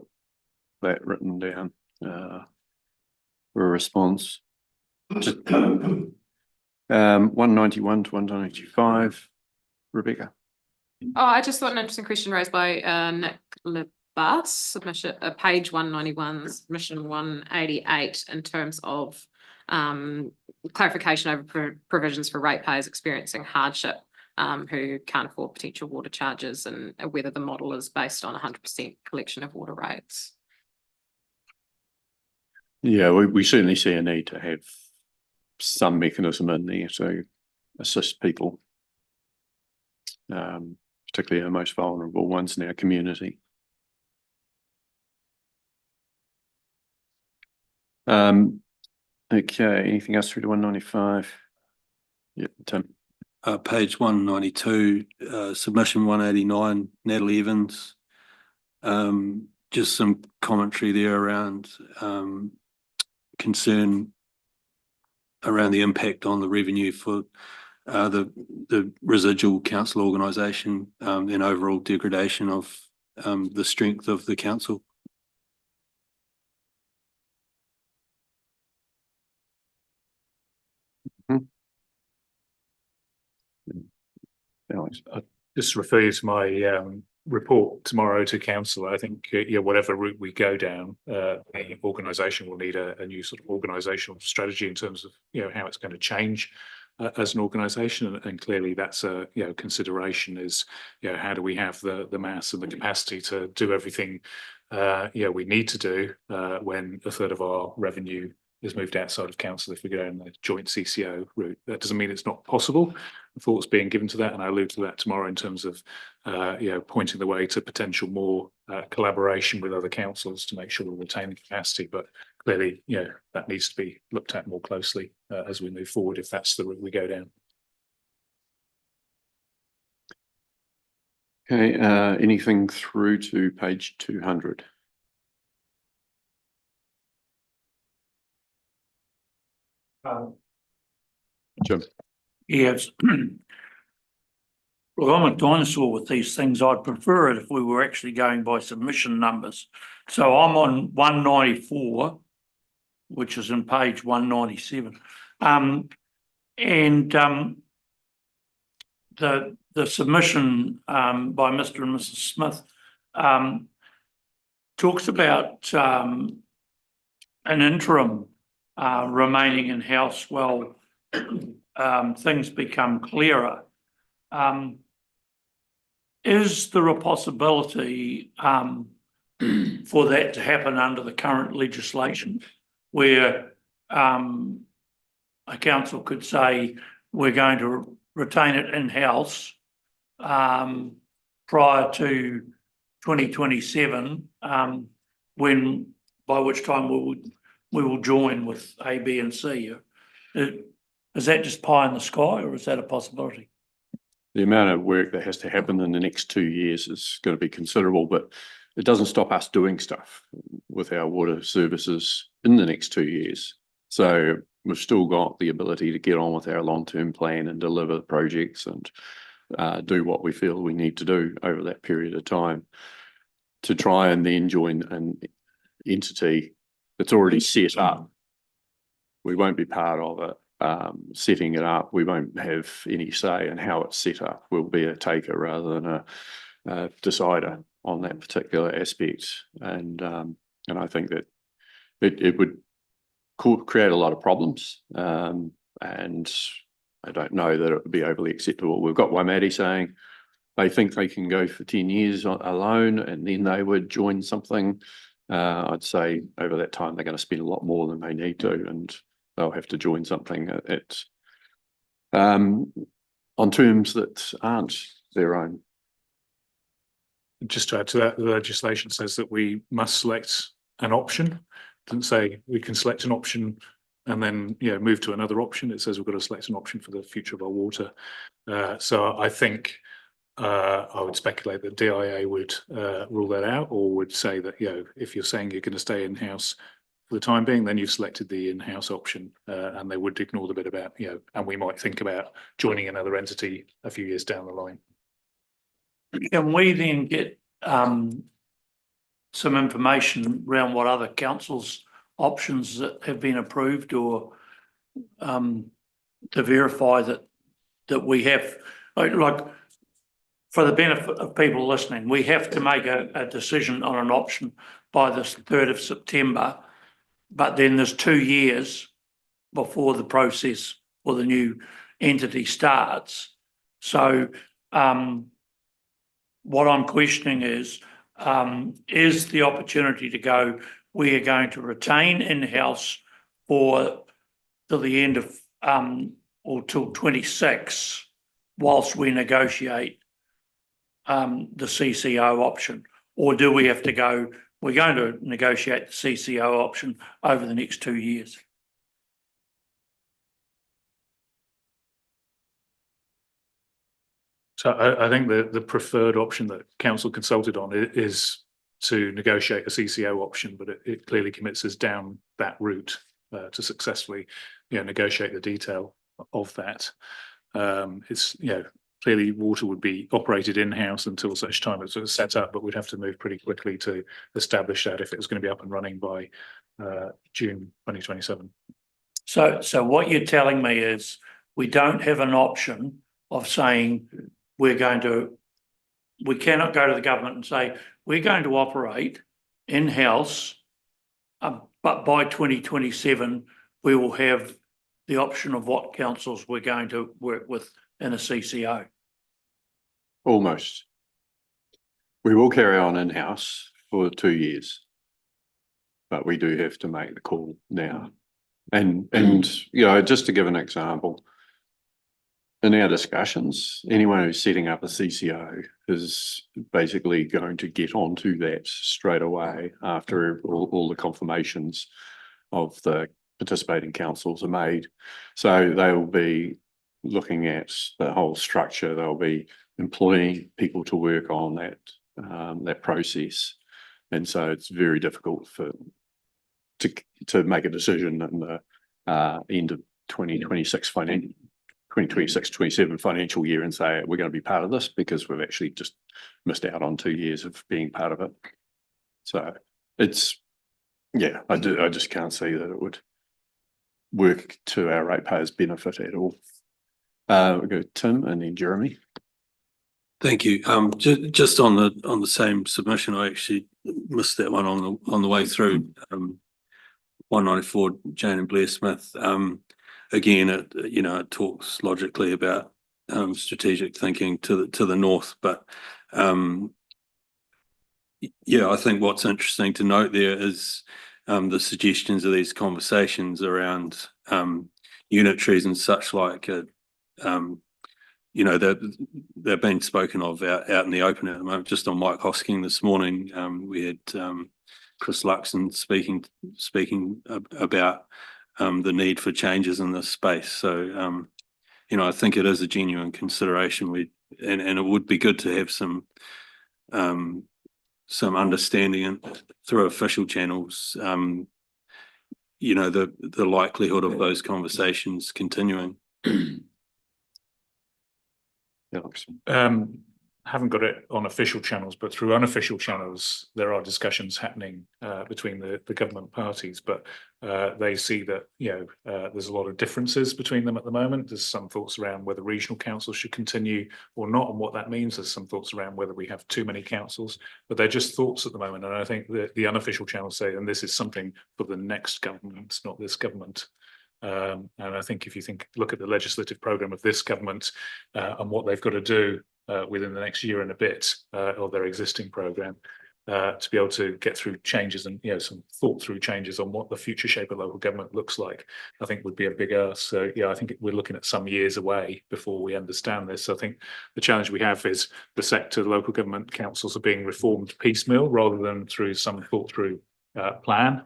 that written down for a response. 191 to 195. Rebecca. Oh, I just thought an interesting question raised by Nick Lebas, submission, page 191, submission 188, in terms of clarification over provisions for ratepayers experiencing hardship who can't afford potential water charges, and whether the model is based on 100% collection of water rates. Yeah, we certainly see a need to have some mechanism in there to assist people, particularly our most vulnerable ones in our community. Okay, anything else through to 195? Yeah, Tim. Page 192, submission 189, Natalie Evans. Just some commentary there around concern around the impact on the revenue for the residual council organisation and overall degradation of the strength of the council. Alex. Just refer you to my report tomorrow to council. I think whatever route we go down, the organisation will need a new sort of organisational strategy in terms of how it's going to change as an organisation, and clearly that's a consideration is how do we have the mass and the capacity to do everything we need to do when a third of our revenue is moved outside of council if we go down the joint CCO route. That doesn't mean it's not possible. Thoughts being given to that, and I allude to that tomorrow in terms of pointing the way to potential more collaboration with other councils to make sure we retain the capacity. But clearly, that needs to be looked at more closely as we move forward if that's the route we go down. Okay, anything through to page 200? Jim. Yes. Well, I'm a dinosaur with these things. I'd prefer it if we were actually going by submission numbers. So I'm on 194, which is in page 197. The submission by Mr. and Mrs. Smith talks about an interim remaining in-house while things become clearer. Is there a possibility for that to happen under the current legislation where a council could say we're going to retain it in-house prior to 2027, by which time we will join with A, B and C? Is that just pie in the sky, or is that a possibility? The amount of work that has to happen in the next 2 years is going to be considerable, but it doesn't stop us doing stuff with our water services in the next 2 years. So we've still got the ability to get on with our long-term plan and deliver projects and do what we feel we need to do over that period of time. To try and then join an entity that's already set up, we won't be part of it. Setting it up, we won't have any say in how it's set up. We'll be a taker rather than a decider on that particular aspect. And I think that it would create a lot of problems. And I don't know that it would be overly acceptable. We've got Waimate saying they think they can go for 10 years alone and then they would join something. I'd say over that time, they're going to spend a lot more than they need to, and they'll have to join something on terms that aren't their own. Just to add to that, the legislation says that we must select an option. It doesn't say we can select an option and then move to another option. It says we've got to select an option for the future of our water. So I think I would speculate that DIA would rule that out, or would say that if you're saying you're going to stay in-house for the time being, then you've selected the in-house option, and they would ignore the bit about and we might think about joining another entity a few years down the line. Can we then get some information around what other councils' options that have been approved, or to verify that we have, like for the benefit of people listening, we have to make a decision on an option by the 3rd of September, but then there's 2 years before the process or the new entity starts. So what I'm questioning is the opportunity to go, we are going to retain in-house for till the end of or till 26 whilst we negotiate the CCO option, or do we have to go, we're going to negotiate the CCO option over the next 2 years? So I think the preferred option that council consulted on is to negotiate a CCO option, but it clearly commits us down that route to successfully negotiate the detail of that. It's clearly water would be operated in-house until such time as it's set up, but we'd have to move pretty quickly to establish that if it was going to be up and running by June 2027. So what you're telling me is we don't have an option of saying we cannot go to the government and say, we're going to operate in-house, but by 2027, we will have the option of what councils we're going to work with in a CCO. Almost. We will carry on in-house for 2 years. But we do have to make the call now. And you know, just to give an example, in our discussions, anyone who's setting up a CCO is basically going to get onto that straight away after all the confirmations of the participating councils are made. So they will be looking at the whole structure. They'll be employing people to work on that process. And so it's very difficult to make a decision in the end of 2026-27 financial year and say we're going to be part of this, because we've actually just missed out on 2 years of being part of it. So it's, yeah, I just can't see that it would work to our ratepayers' benefit at all. We'll go Tim and then Jeremy. Thank you. Just on the same submission, I actually missed that one on the way through. 194 Jane and Blair Smith. Again, it talks logically about strategic thinking to the north, but yeah, I think what's interesting to note there is the suggestions of these conversations around unitaries and such like. They're being spoken of out in the open at the moment. Just on Mike Hosking this morning, we had Chris Luxon speaking about the need for changes in this space. So, I think it is a genuine consideration. And it would be good to have some understanding through official channels. The likelihood of those conversations continuing. Haven't got it on official channels, but through unofficial channels, there are discussions happening between the government parties, but they see that, there's a lot of differences between them at the moment. There's some thoughts around whether regional councils should continue or not, and what that means. There's some thoughts around whether we have too many councils, but they're just thoughts at the moment. And I think that the unofficial channels say, and this is something for the next government, not this government. And I think if you look at the legislative programme of this government and what they've got to do within the next year and a bit of their existing programme, to be able to get through changes and some thought through changes on what the future shape of local government looks like, I think would be a big ask. So I think we're looking at some years away before we understand this. So I think the challenge we have is the sector, the local government councils are being reformed piecemeal rather than through some thought through plan.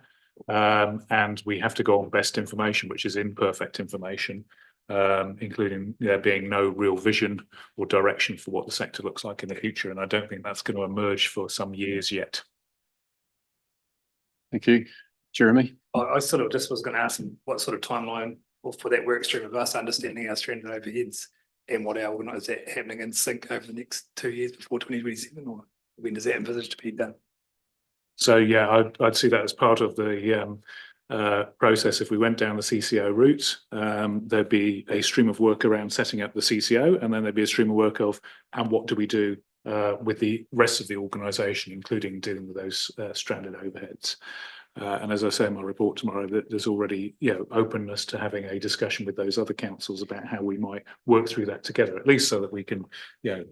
And we have to go on best information, which is imperfect information, including there being no real vision or direction for what the sector looks like in the future. And I don't think that's going to emerge for some years yet. Thank you. Jeremy? I sort of just was going to ask him what sort of timeline for that work stream of us understanding our stranded overheads and what our is that happening in sync over the next 2 years before 2027, or when does that envisage to be done? So I'd see that as part of the process. If we went down the CCO route, there'd be a stream of work around setting up the CCO, and then there'd be a stream of work of, and what do we do with the rest of the organisation, including dealing with those stranded overheads. And as I say in my report tomorrow, that there's already openness to having a discussion with those other councils about how we might work through that together, at least so that we can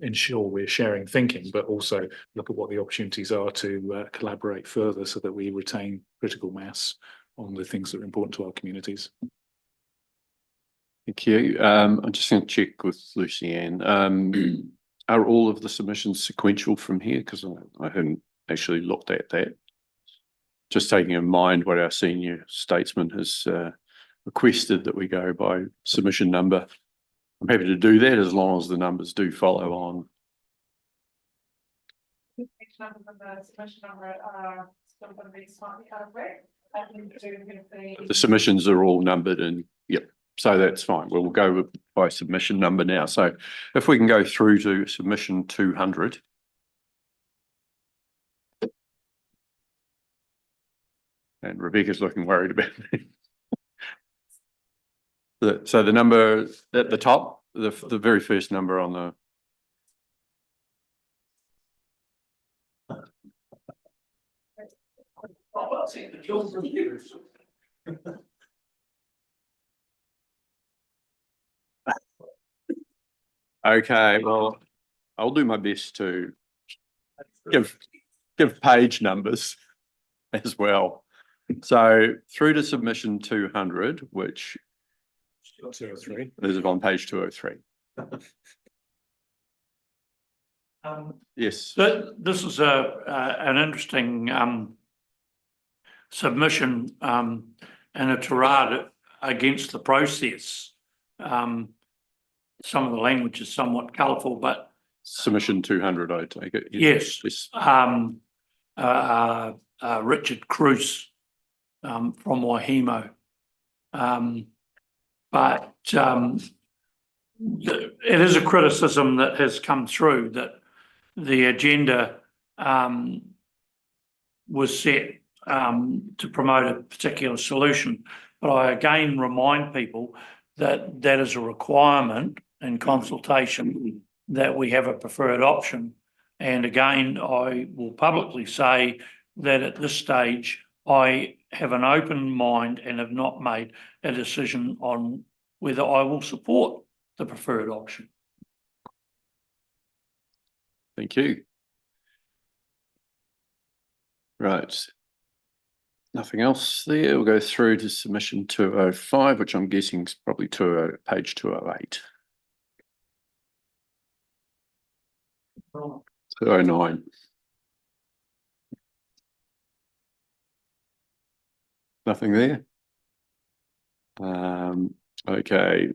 ensure we're sharing thinking, but also look at what the opportunities are to collaborate further so that we retain critical mass on the things that are important to our communities. Thank you. I'm just going to check with Lucianne. Are all of the submissions sequential from here? Because I haven't actually looked at that. Just taking in mind what our senior statesman has requested that we go by submission number. I'm happy to do that as long as the numbers do follow on. The submission number are still going to be slightly out of whack. The submissions are all numbered, and yep, so that's fine. We'll go by submission number now. So if we can go through to submission 200. And Rebecca's looking worried about me. So the number at the top, the very first number on Okay, well, I'll do my best to give page numbers as well. So through to submission 200, which 203. is on page 203. Yes, So this is an interesting submission and a tirade against the process. Some of the language is somewhat colourful, but submission 200, I take it. yes. Yes. Richard Cruz from Waihemo. But it is a criticism that has come through that the agenda was set to promote a particular solution. But I again remind people that that is a requirement in consultation that we have a preferred option. And again, I will publicly say that at this stage, I have an open mind and have not made a decision on whether I will support the preferred option. Thank you. Right. Nothing else there. We'll go through to submission 205, which I'm guessing is probably page 208. 209. Nothing there. Okay.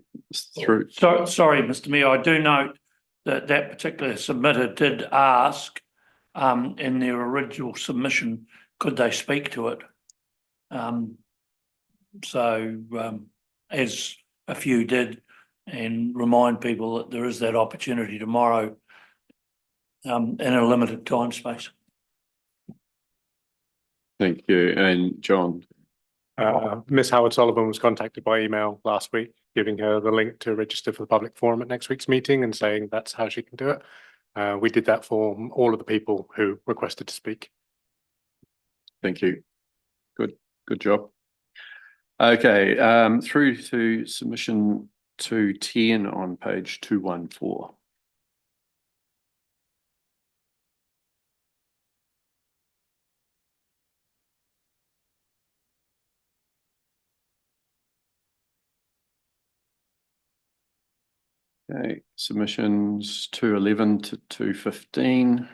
Through. So, sorry, Mr. Mayor, I do note that that particular submitter did ask in their original submission, could they speak to it? As a few did, and remind people that there is that opportunity tomorrow in a limited time space. Thank you. And John. Miss Howard Sullivan was contacted by email last week, giving her the link to register for the public forum at next week's meeting and saying that's how she can do it. We did that for all of the people who requested to speak. Thank you. Good job. Okay, through to submission 210 on page 214. Okay, submissions 211 to 215.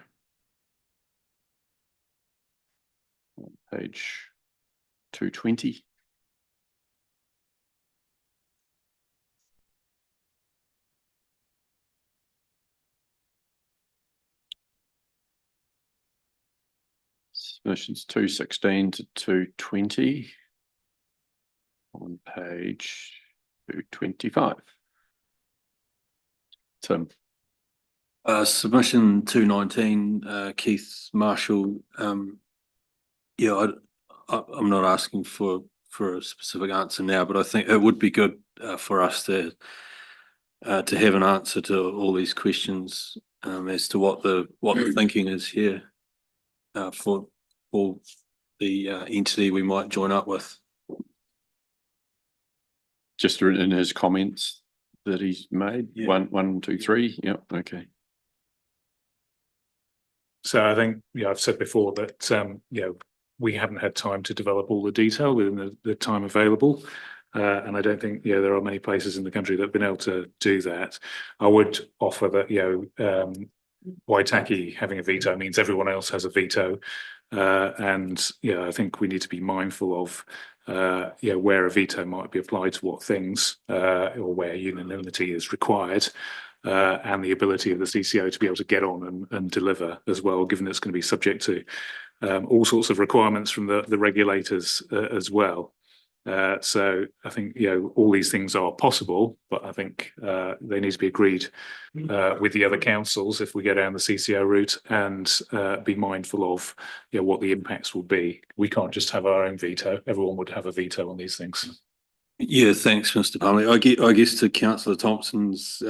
On page 220. Submissions 216 to 220 on page 225. Tim. Submission 219, Keith Marshall. Yeah, I'm not asking for a specific answer now, but I think it would be good for us to have an answer to all these questions as to what the thinking is here for the entity we might join up with. Just in his comments that he's made, Yeah. 1, 2, 3. Yeah, okay. So I think, I've said before that, we haven't had time to develop all the detail within the time available. And I don't think, there are many places in the country that have been able to do that. I would offer that, Waitaki having a veto means everyone else has a veto. And I think we need to be mindful of, where a veto might be applied to what things, or where unanimity is required. And the ability of the CCO to be able to get on and deliver as well, given it's going to be subject to all sorts of requirements from the regulators as well. So I think, all these things are possible, but I think they need to be agreed with the other councils if we go down the CCO route, and be mindful of what the impacts will be. We can't just have our own veto. Everyone would have a veto on these things. Yeah, thanks, Mr. Parley. I guess to Councillor Thompson's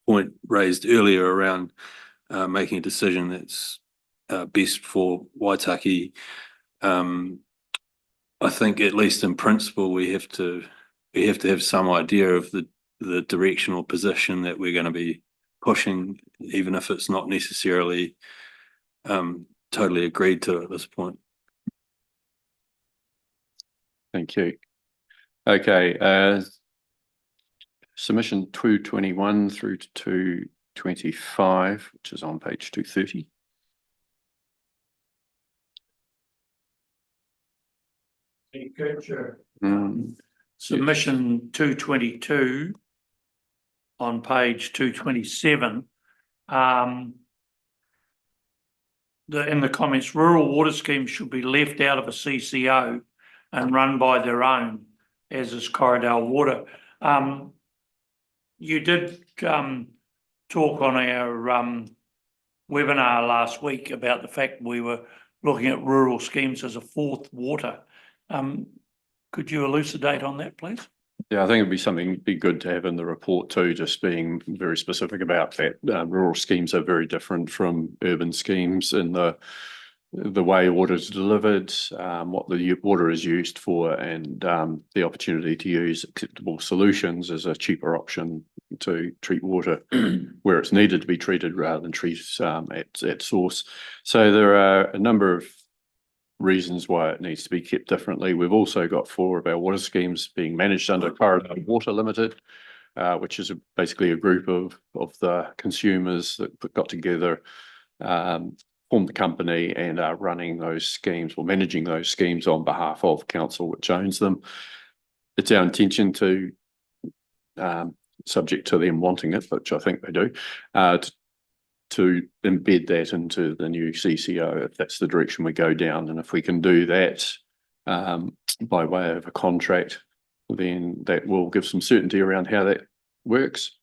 point raised earlier around making a decision that's best for Waitaki. I think at least in principle, we have to have some idea of the directional position that we're going to be pushing, even if it's not necessarily totally agreed to at this point. Thank you. Okay, submission 221 through to 225, which is on page 230. Submission 222 on page 227. In the comments, rural water schemes should be left out of a CCO and run by their own, as is Corridale Water. You did talk on our webinar last week about the fact we were looking at rural schemes as a fourth water. Could you elucidate on that, please? Yeah, I think it'd be something be good to have in the report too, just being very specific about that. Rural schemes are very different from urban schemes in the way water is delivered, what the water is used for, and the opportunity to use acceptable solutions as a cheaper option to treat water where it's needed to be treated rather than treat at source. So there are a number of reasons why it needs to be kept differently. We've also got 4 of our water schemes being managed under Corridale Water Limited, which is basically a group of the consumers that got together, formed the company and are running those schemes or managing those schemes on behalf of council, which owns them. It's our intention to, subject to them wanting it, which I think they do, to embed that into the new CCO, if that's the direction we go down. And if we can do that by way of a contract, then that will give some certainty around how that works.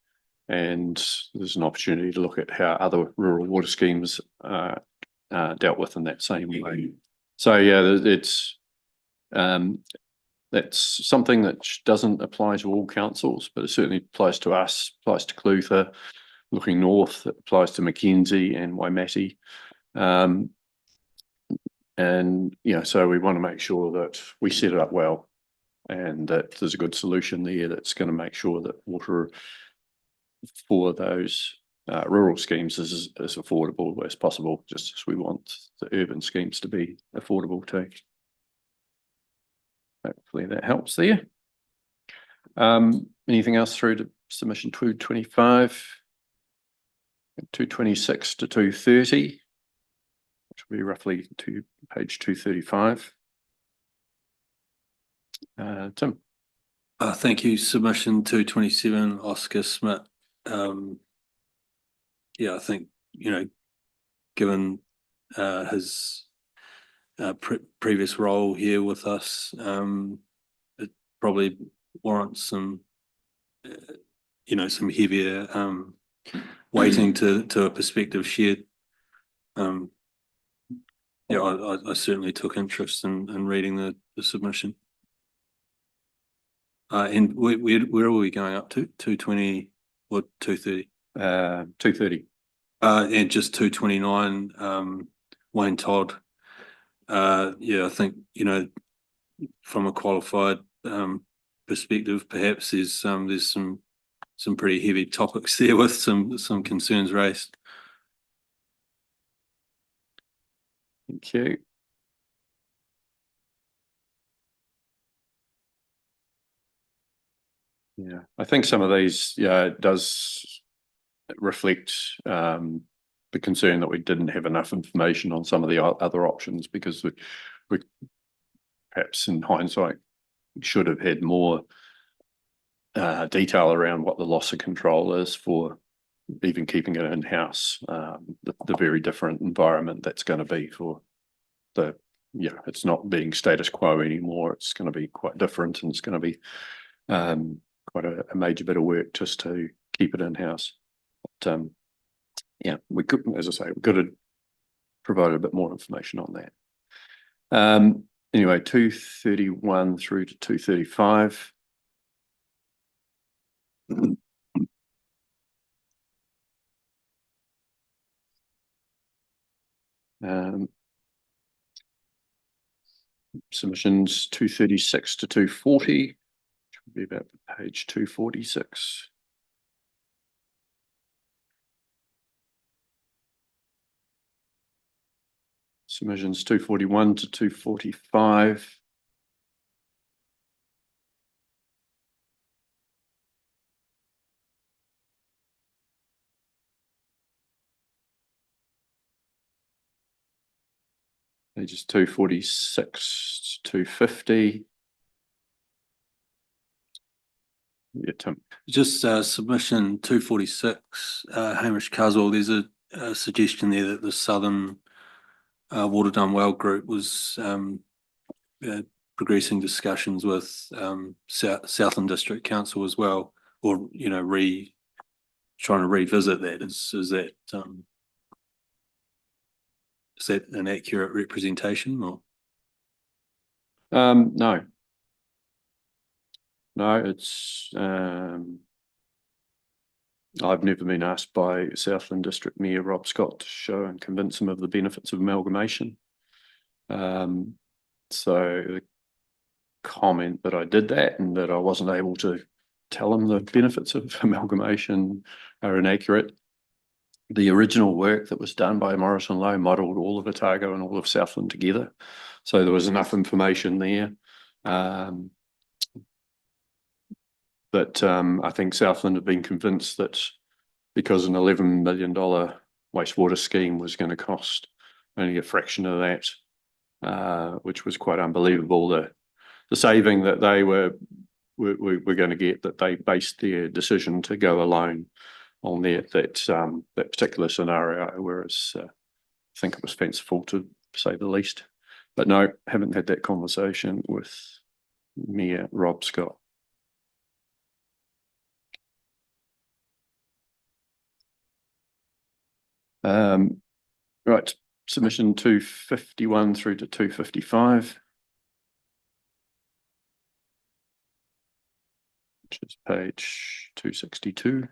And there's an opportunity to look at how other rural water schemes are dealt with in that same way. So yeah, it's that's something that doesn't apply to all councils, but it certainly applies to us, applies to Clutha. Looking north, it applies to Mackenzie and Waimati. And, you know, so we want to make sure that we set it up well and that there's a good solution there that's going to make sure that water for those rural schemes is as affordable as possible, just as we want the urban schemes to be affordable too. Hopefully that helps there. Anything else through to submission 225? 226 to 230, which will be roughly to page 235. Tim. Thank you. Submission 227, Oscar Smith. Yeah, I think, you know, given his previous role here with us, it probably warrants some, you know, some heavier weighting to a perspective shared. Yeah, I certainly took interest in reading the submission. And where are we going up to? 220 or 230? 230. And just 229, Wayne Todd. Yeah, I think, you know, from a qualified perspective, perhaps there's some pretty heavy topics there with some concerns raised. Thank you. Yeah, I think some of these, yeah, it does reflect the concern that we didn't have enough information on some of the other options, because we perhaps in hindsight should have had more detail around what the loss of control is for even keeping it in-house, the very different environment that's going to be for the, yeah, it's not being status quo anymore. It's going to be quite different, and it's going to be quite a major bit of work just to keep it in-house. But yeah, we could, as I say, we could have provided a bit more information on that. Anyway, 231 through to 235. Submissions 236 to 240, which would be about page 246. Submissions 241 to 245. Pages 246 to 250. Yeah, Tim. Just submission 246, Hamish Caswell, there's a suggestion there that the Southern Water Done Well group was progressing discussions with Southland District Council as well, or trying to revisit that. Is that an accurate representation, or? No. No, it's I've never been asked by Southland District Mayor Rob Scott to show and convince him of the benefits of amalgamation. So the comment that I did that and that I wasn't able to tell him the benefits of amalgamation are inaccurate. The original work that was done by Morris and Lowe modelled all of Otago and all of Southland together. So there was enough information there. But I think Southland have been convinced that because an $11 million wastewater scheme was going to cost only a fraction of that, which was quite unbelievable. The saving that they were going to get, that they based their decision to go alone on that particular scenario, whereas I think it was fanciful to say the least. But no, haven't had that conversation with Mayor Rob Scott. Right, submission 251 through to 255. Which is page 262.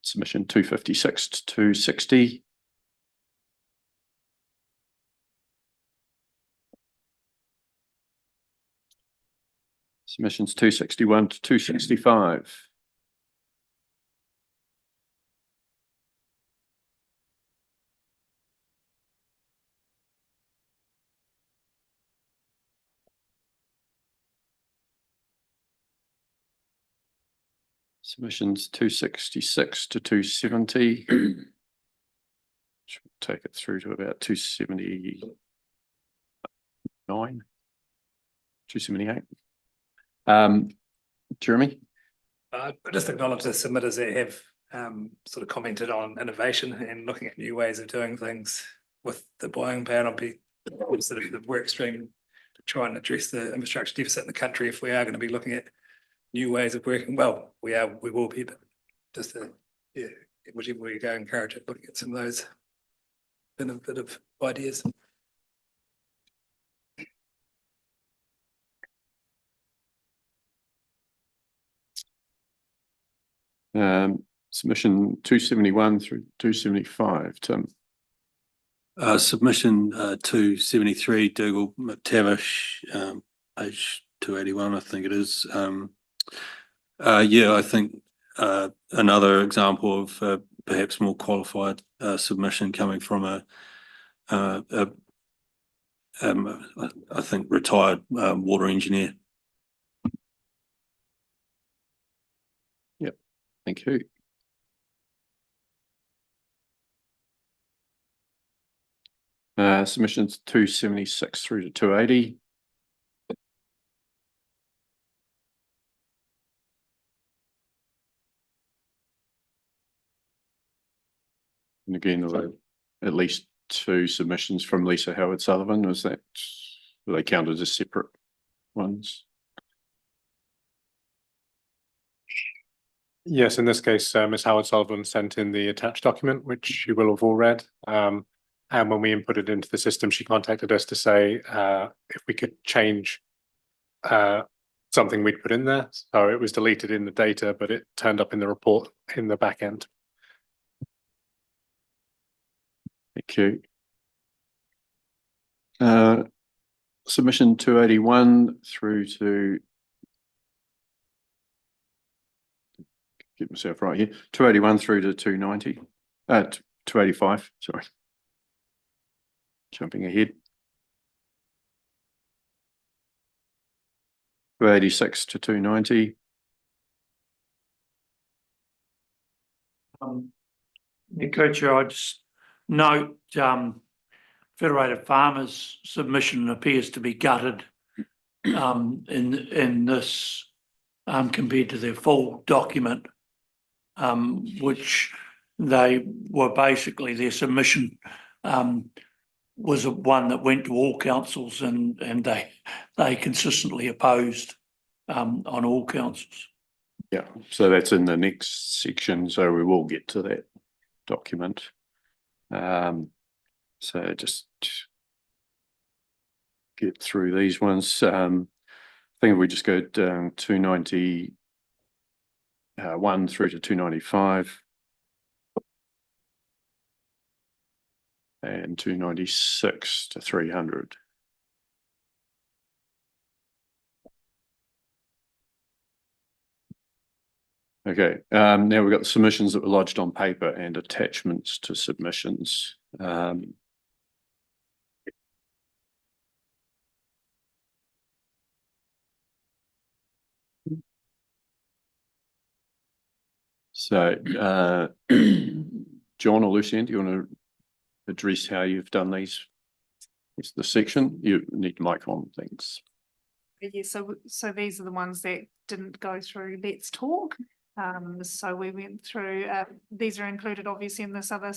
Submission 256 to 260. Submissions 261 to 265. Submissions 266 to 270. Which will take it through to about 279, 278. Jeremy? I just acknowledge the submitters that have sort of commented on innovation and looking at new ways of doing things with the boiling pan. I'll be sort of the work stream to try and address the infrastructure deficit in the country if we are going to be looking at new ways of working. Well, we will be, but just whichever way you go, encourage it, looking at some of those innovative ideas. Submission 271 through 275, Tim. Submission 273, Dougal McTavish, page 281, I think it is. Yeah, I think another example of perhaps more qualified submission coming from I think retired water engineer. Yep, thank you. Submissions 276 through to 280. And again, there were at least 2 submissions from Lisa Howard Sullivan. Was that, were they counted as separate ones? Yes, in this case, Ms. Howard Sullivan sent in the attached document, which you will have all read. And when we input it into the system, she contacted us to say if we could change something we'd put in there. So it was deleted in the data, but it turned up in the report in the back end. Thank you. Submission 281 through to, get myself right here, 281 through to 290, 285, sorry. Jumping ahead. 286 to 290. Nico, Chair, I just note, Federated Farmers submission appears to be gutted, in this, compared to their full document, which they were basically, their submission, was one that went to all councils and they consistently opposed, on all councils. Yeah, so that's in the next section, so we will get to that document. So just get through these ones. I think if we just go down 291 through to 295 and 296 to 300. Okay, now we've got the submissions that were lodged on paper and attachments to submissions. So, John or Lucian, do you want to address how you've done these? It's the section, you need the mic on, thanks. Yeah, so these are the ones that didn't go through Let's Talk. So we went through, these are included obviously in this other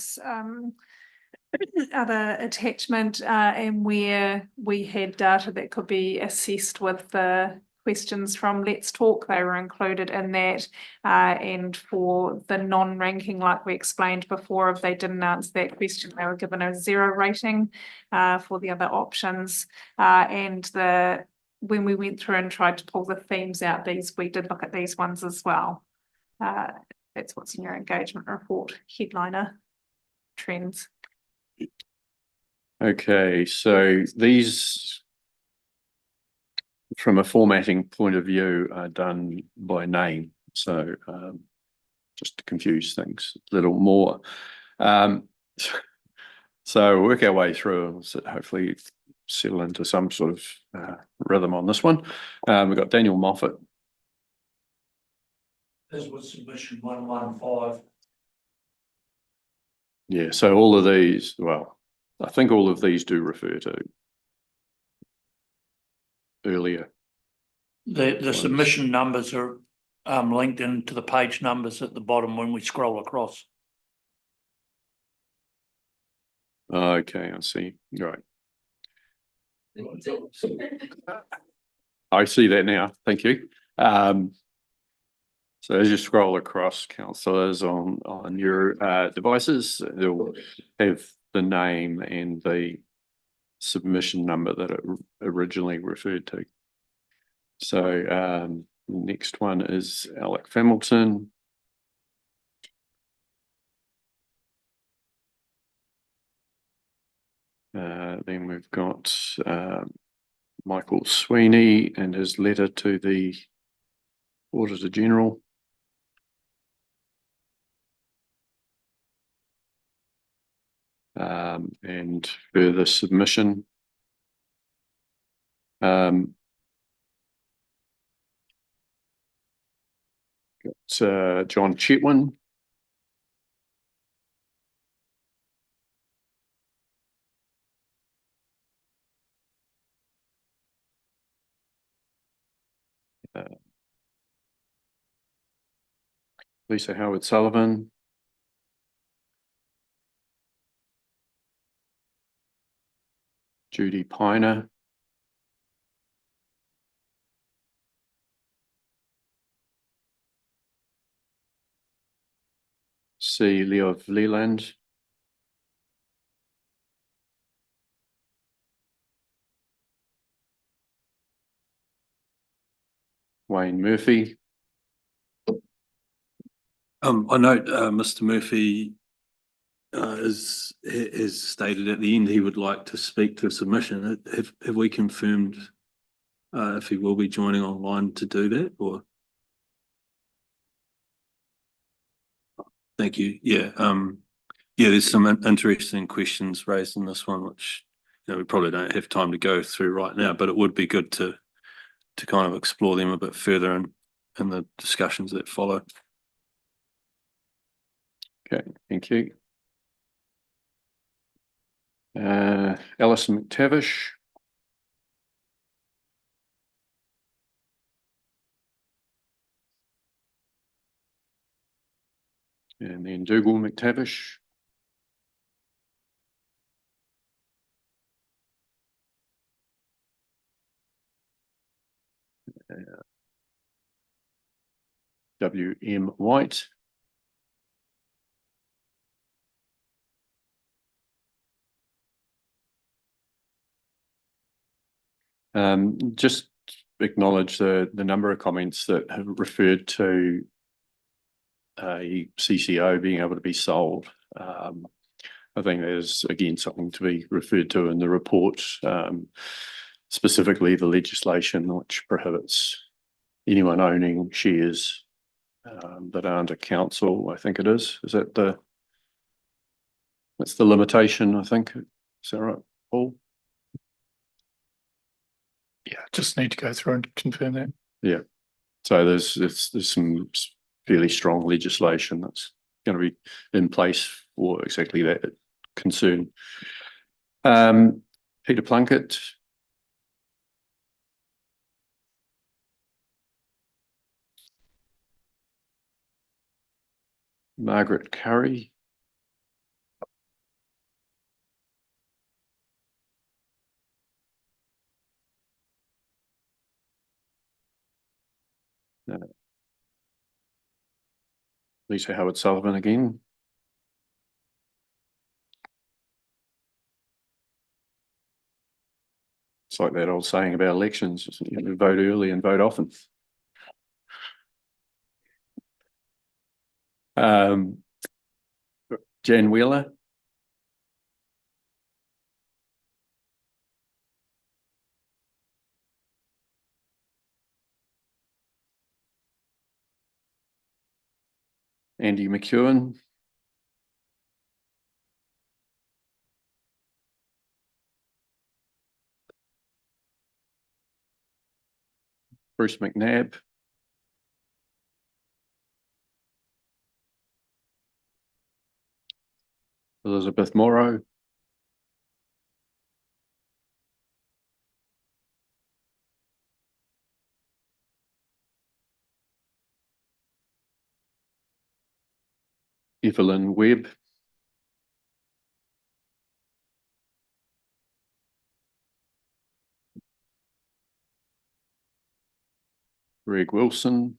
attachment, and where we had data that could be assessed with the questions from Let's Talk, they were included in that. And for the non-ranking, like we explained before, if they didn't answer that question, they were given a 0 rating for the other options. And when we went through and tried to pull the themes out, we did look at these ones as well. That's what's in your engagement report headliner trends. Okay, so these, from a formatting point of view, are done by name. So just to confuse things a little more. So work our way through and hopefully settle into some sort of rhythm on this one. We've got Daniel Moffat. This was submission 115. Yeah, so all of these, well, I think all of these do refer to earlier. The submission numbers are linked into the page numbers at the bottom when we scroll across. Okay, I see. Right. I see that now. Thank you. So as you scroll across, councillors on your devices, they'll have the name and the submission number that it originally referred to. So next one is Alec Hamilton. Then we've got Michael Sweeney and his letter to the Auditor General. And further submission. Got John Chetwin. Lisa Howard Sullivan. Judy Piner. C. Leo Leland. Wayne Murphy. I note, Mr. Murphy has stated at the end he would like to speak to a submission. Have we confirmed if he will be joining online to do that, or? Thank you. Yeah, there's some interesting questions raised in this one, which, we probably don't have time to go through right now, but it would be good to kind of explore them a bit further in the discussions that follow. Okay, thank you. Alison McTavish. And then Dougal McTavish. W.M. White. Just acknowledge the number of comments that have referred to a CCO being able to be sold. I think there's again something to be referred to in the report, specifically the legislation which prohibits anyone owning shares that aren't a council. I think it is. Is that that's the limitation? I think. Is that right, Paul? Yeah, just need to go through and confirm that. Yeah. So there's some fairly strong legislation that's going to be in place for exactly that concern. Peter Plunkett. Margaret Curry. Lisa Howard Sullivan again. It's like that old saying about elections, vote early and vote often. Jan Wheeler. Andy McEwen. Bruce McNabb. Elizabeth Morrow. Evelyn Webb. Greg Wilson.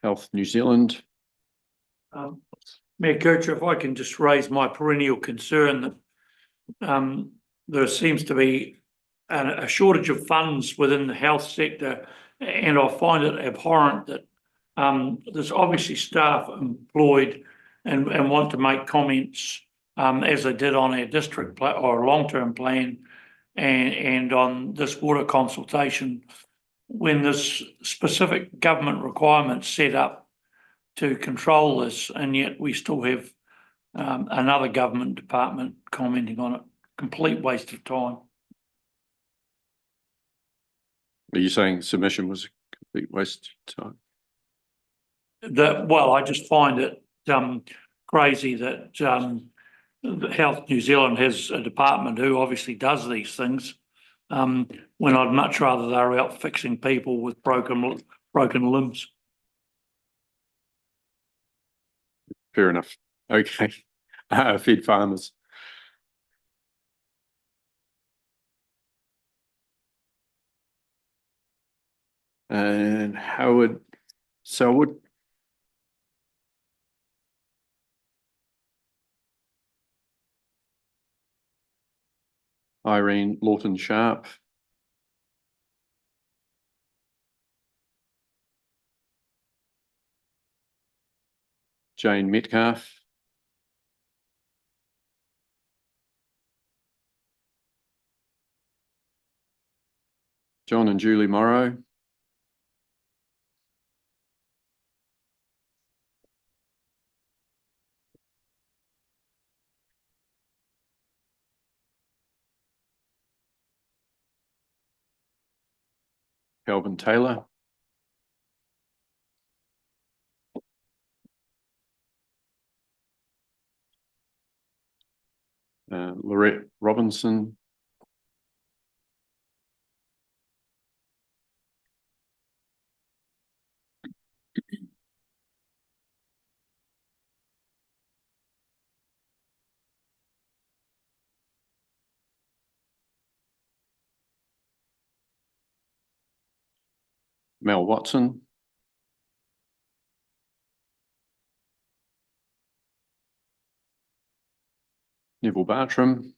Health New Zealand. Mayor Kircher, if I can just raise my perennial concern that there seems to be a shortage of funds within the health sector, and I find it abhorrent that there's obviously staff employed and want to make comments as they did on our district or long-term plan and on this water consultation, when there's specific government requirements set up to control this, and yet we still have another government department commenting on it. Complete waste of time. Are you saying submission was a complete waste of time? Well, I just find it crazy that Health New Zealand has a department who obviously does these things, when I'd much rather they're out fixing people with broken limbs. Fair enough. Okay. Feed farmers. And Howard Selwood. Irene Lawton Sharp. Jane Metcalf. John and Julie Morrow. Calvin Taylor. Lorette Robinson. Mel Watson. Neville Bartram.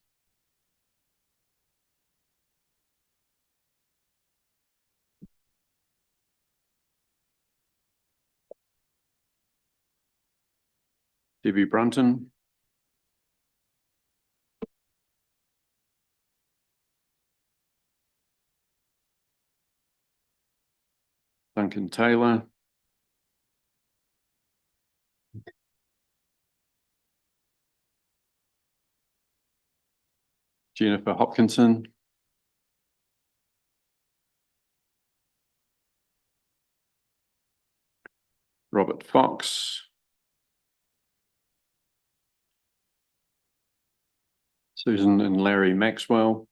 Debbie Brunton. Duncan Taylor. Jennifer Hopkinson. Robert Fox. Susan and Larry Maxwell.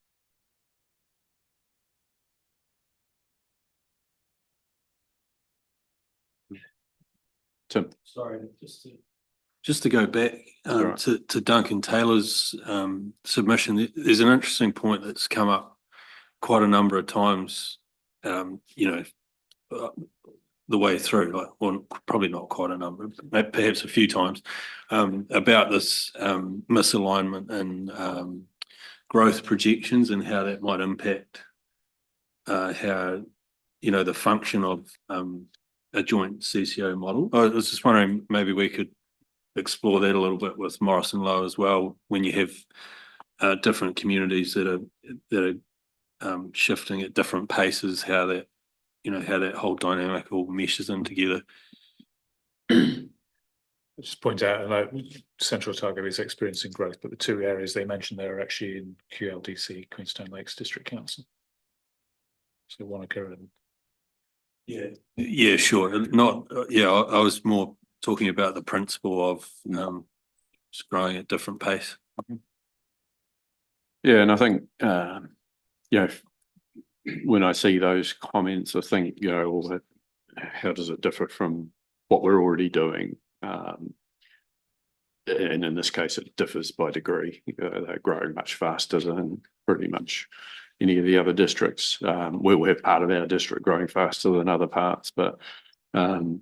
Tim. Sorry, just to go back Right. to Duncan Taylor's submission, there's an interesting point that's come up quite a number of times, the way through, like, well, probably not quite a number, but perhaps a few times, about this misalignment and growth projections and how that might impact how, the function of a joint CCO model. I was just wondering, maybe we could explore that a little bit with Morris and Lowe as well, when you have different communities that are shifting at different paces, how that whole dynamic all meshes in together. Just point out, Central Otago is experiencing growth, but the two areas they mentioned there are actually in QLDC, Queenstown Lakes District Council. So Wanaka and Yeah, sure. I was more talking about the principle of just growing at different pace. Yeah, and I think when I see those comments, I think, well, how does it differ from what we're already doing? And in this case, it differs by degree. They're growing much faster than pretty much any of the other districts. We'll have part of our district growing faster than other parts, but not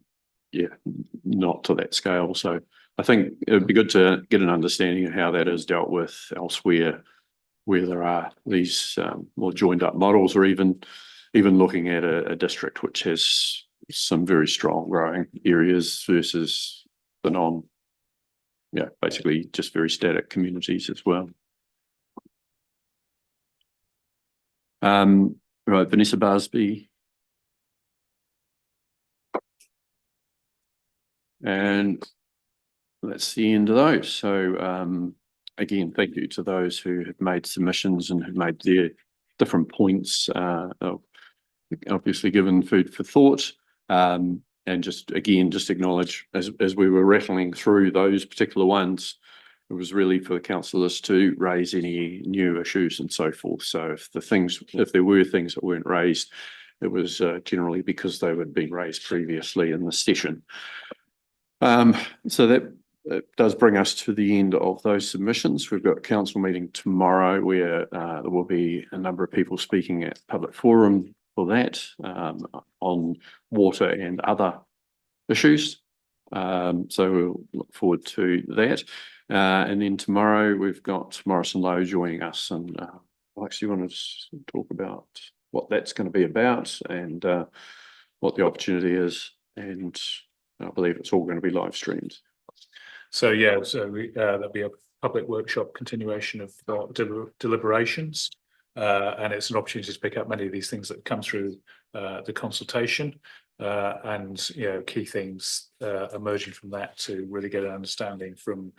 to that scale. So I think it would be good to get an understanding of how that is dealt with elsewhere, where there are these more joined up models, or even looking at a district which has some very strong growing areas versus the basically just very static communities as well. Right, Vanessa Barsby. And that's the end of those. So again, thank you to those who have made submissions and have made their different points, obviously given food for thought. And just acknowledge, as we were rattling through those particular ones, it was really for the councillors to raise any new issues and so forth. So if there were things that weren't raised, it was generally because they had been raised previously in the session. So that does bring us to the end of those submissions. We've got a council meeting tomorrow where there will be a number of people speaking at public forum for that, on water and other issues. So we'll look forward to that. And then tomorrow we've got Morris and Lowe joining us, and Alex, you want to talk about what that's going to be about and what the opportunity is? And I believe it's all going to be live streamed. So yeah, there'll be a public workshop continuation of deliberations. And it's an opportunity to pick up many of these things that come through the consultation. And key themes emerging from that to really get an understanding from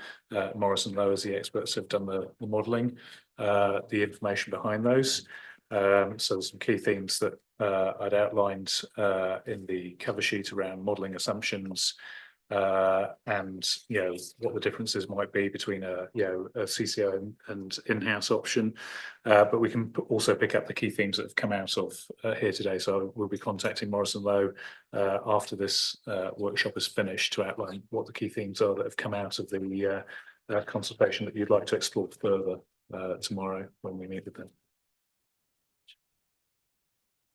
Morris and Lowe as the experts have done the modelling, the information behind those. So some key themes that I'd outlined in the cover sheet around modelling assumptions, and what the differences might be between a CCO and in-house option, but we can also pick up the key themes that have come out of here today. So we'll be contacting Morris and Lowe after this workshop is finished to outline what the key themes are that have come out of the consultation that you'd like to explore further tomorrow when we meet with them.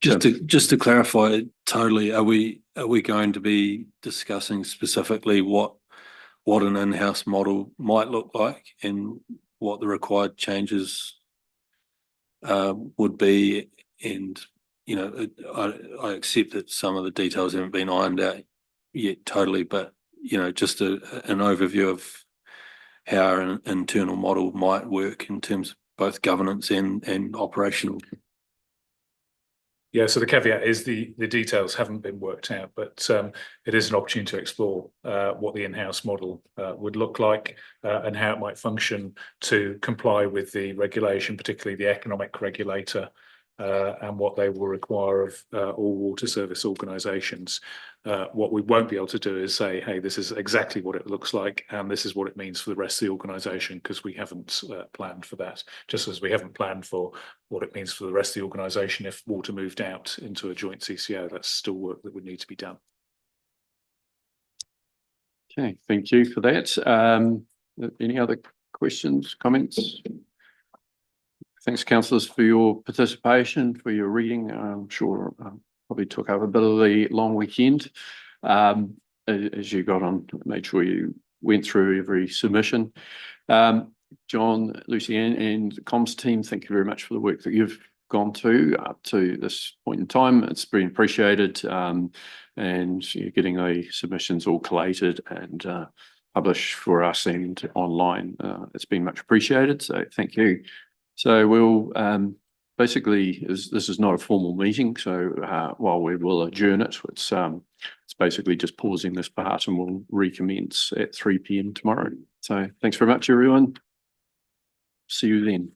Just to clarify totally, are we going to be discussing specifically what an in-house model might look like and what the required changes would be? And I accept that some of the details haven't been ironed out yet totally, but just an overview of how an internal model might work in terms of both governance and operational. Yeah, so the caveat is the details haven't been worked out, but it is an opportunity to explore what the in-house model would look like and how it might function to comply with the regulation, particularly the economic regulator, and what they will require of all water service organisations. What we won't be able to do is say, hey, this is exactly what it looks like and this is what it means for the rest of the organisation, because we haven't planned for that, just as we haven't planned for what it means for the rest of the organisation if water moved out into a joint CCO. That's still work that would need to be done. Okay, thank you for that. Any other questions, comments? Thanks, councillors, for your participation, for your reading. I'm sure probably took up a bit of the long weekend as you got on, made sure you went through every submission. John, Lucy and the comms team, thank you very much for the work that you've gone to up to this point in time. It's been appreciated, and you're getting the submissions all collated and published for us and online. It's been much appreciated, so thank you. So we'll basically, this is not a formal meeting, so while we will adjourn it, it's basically just pausing this part and we'll recommence at 3 p.m. tomorrow. So thanks very much, everyone. See you then.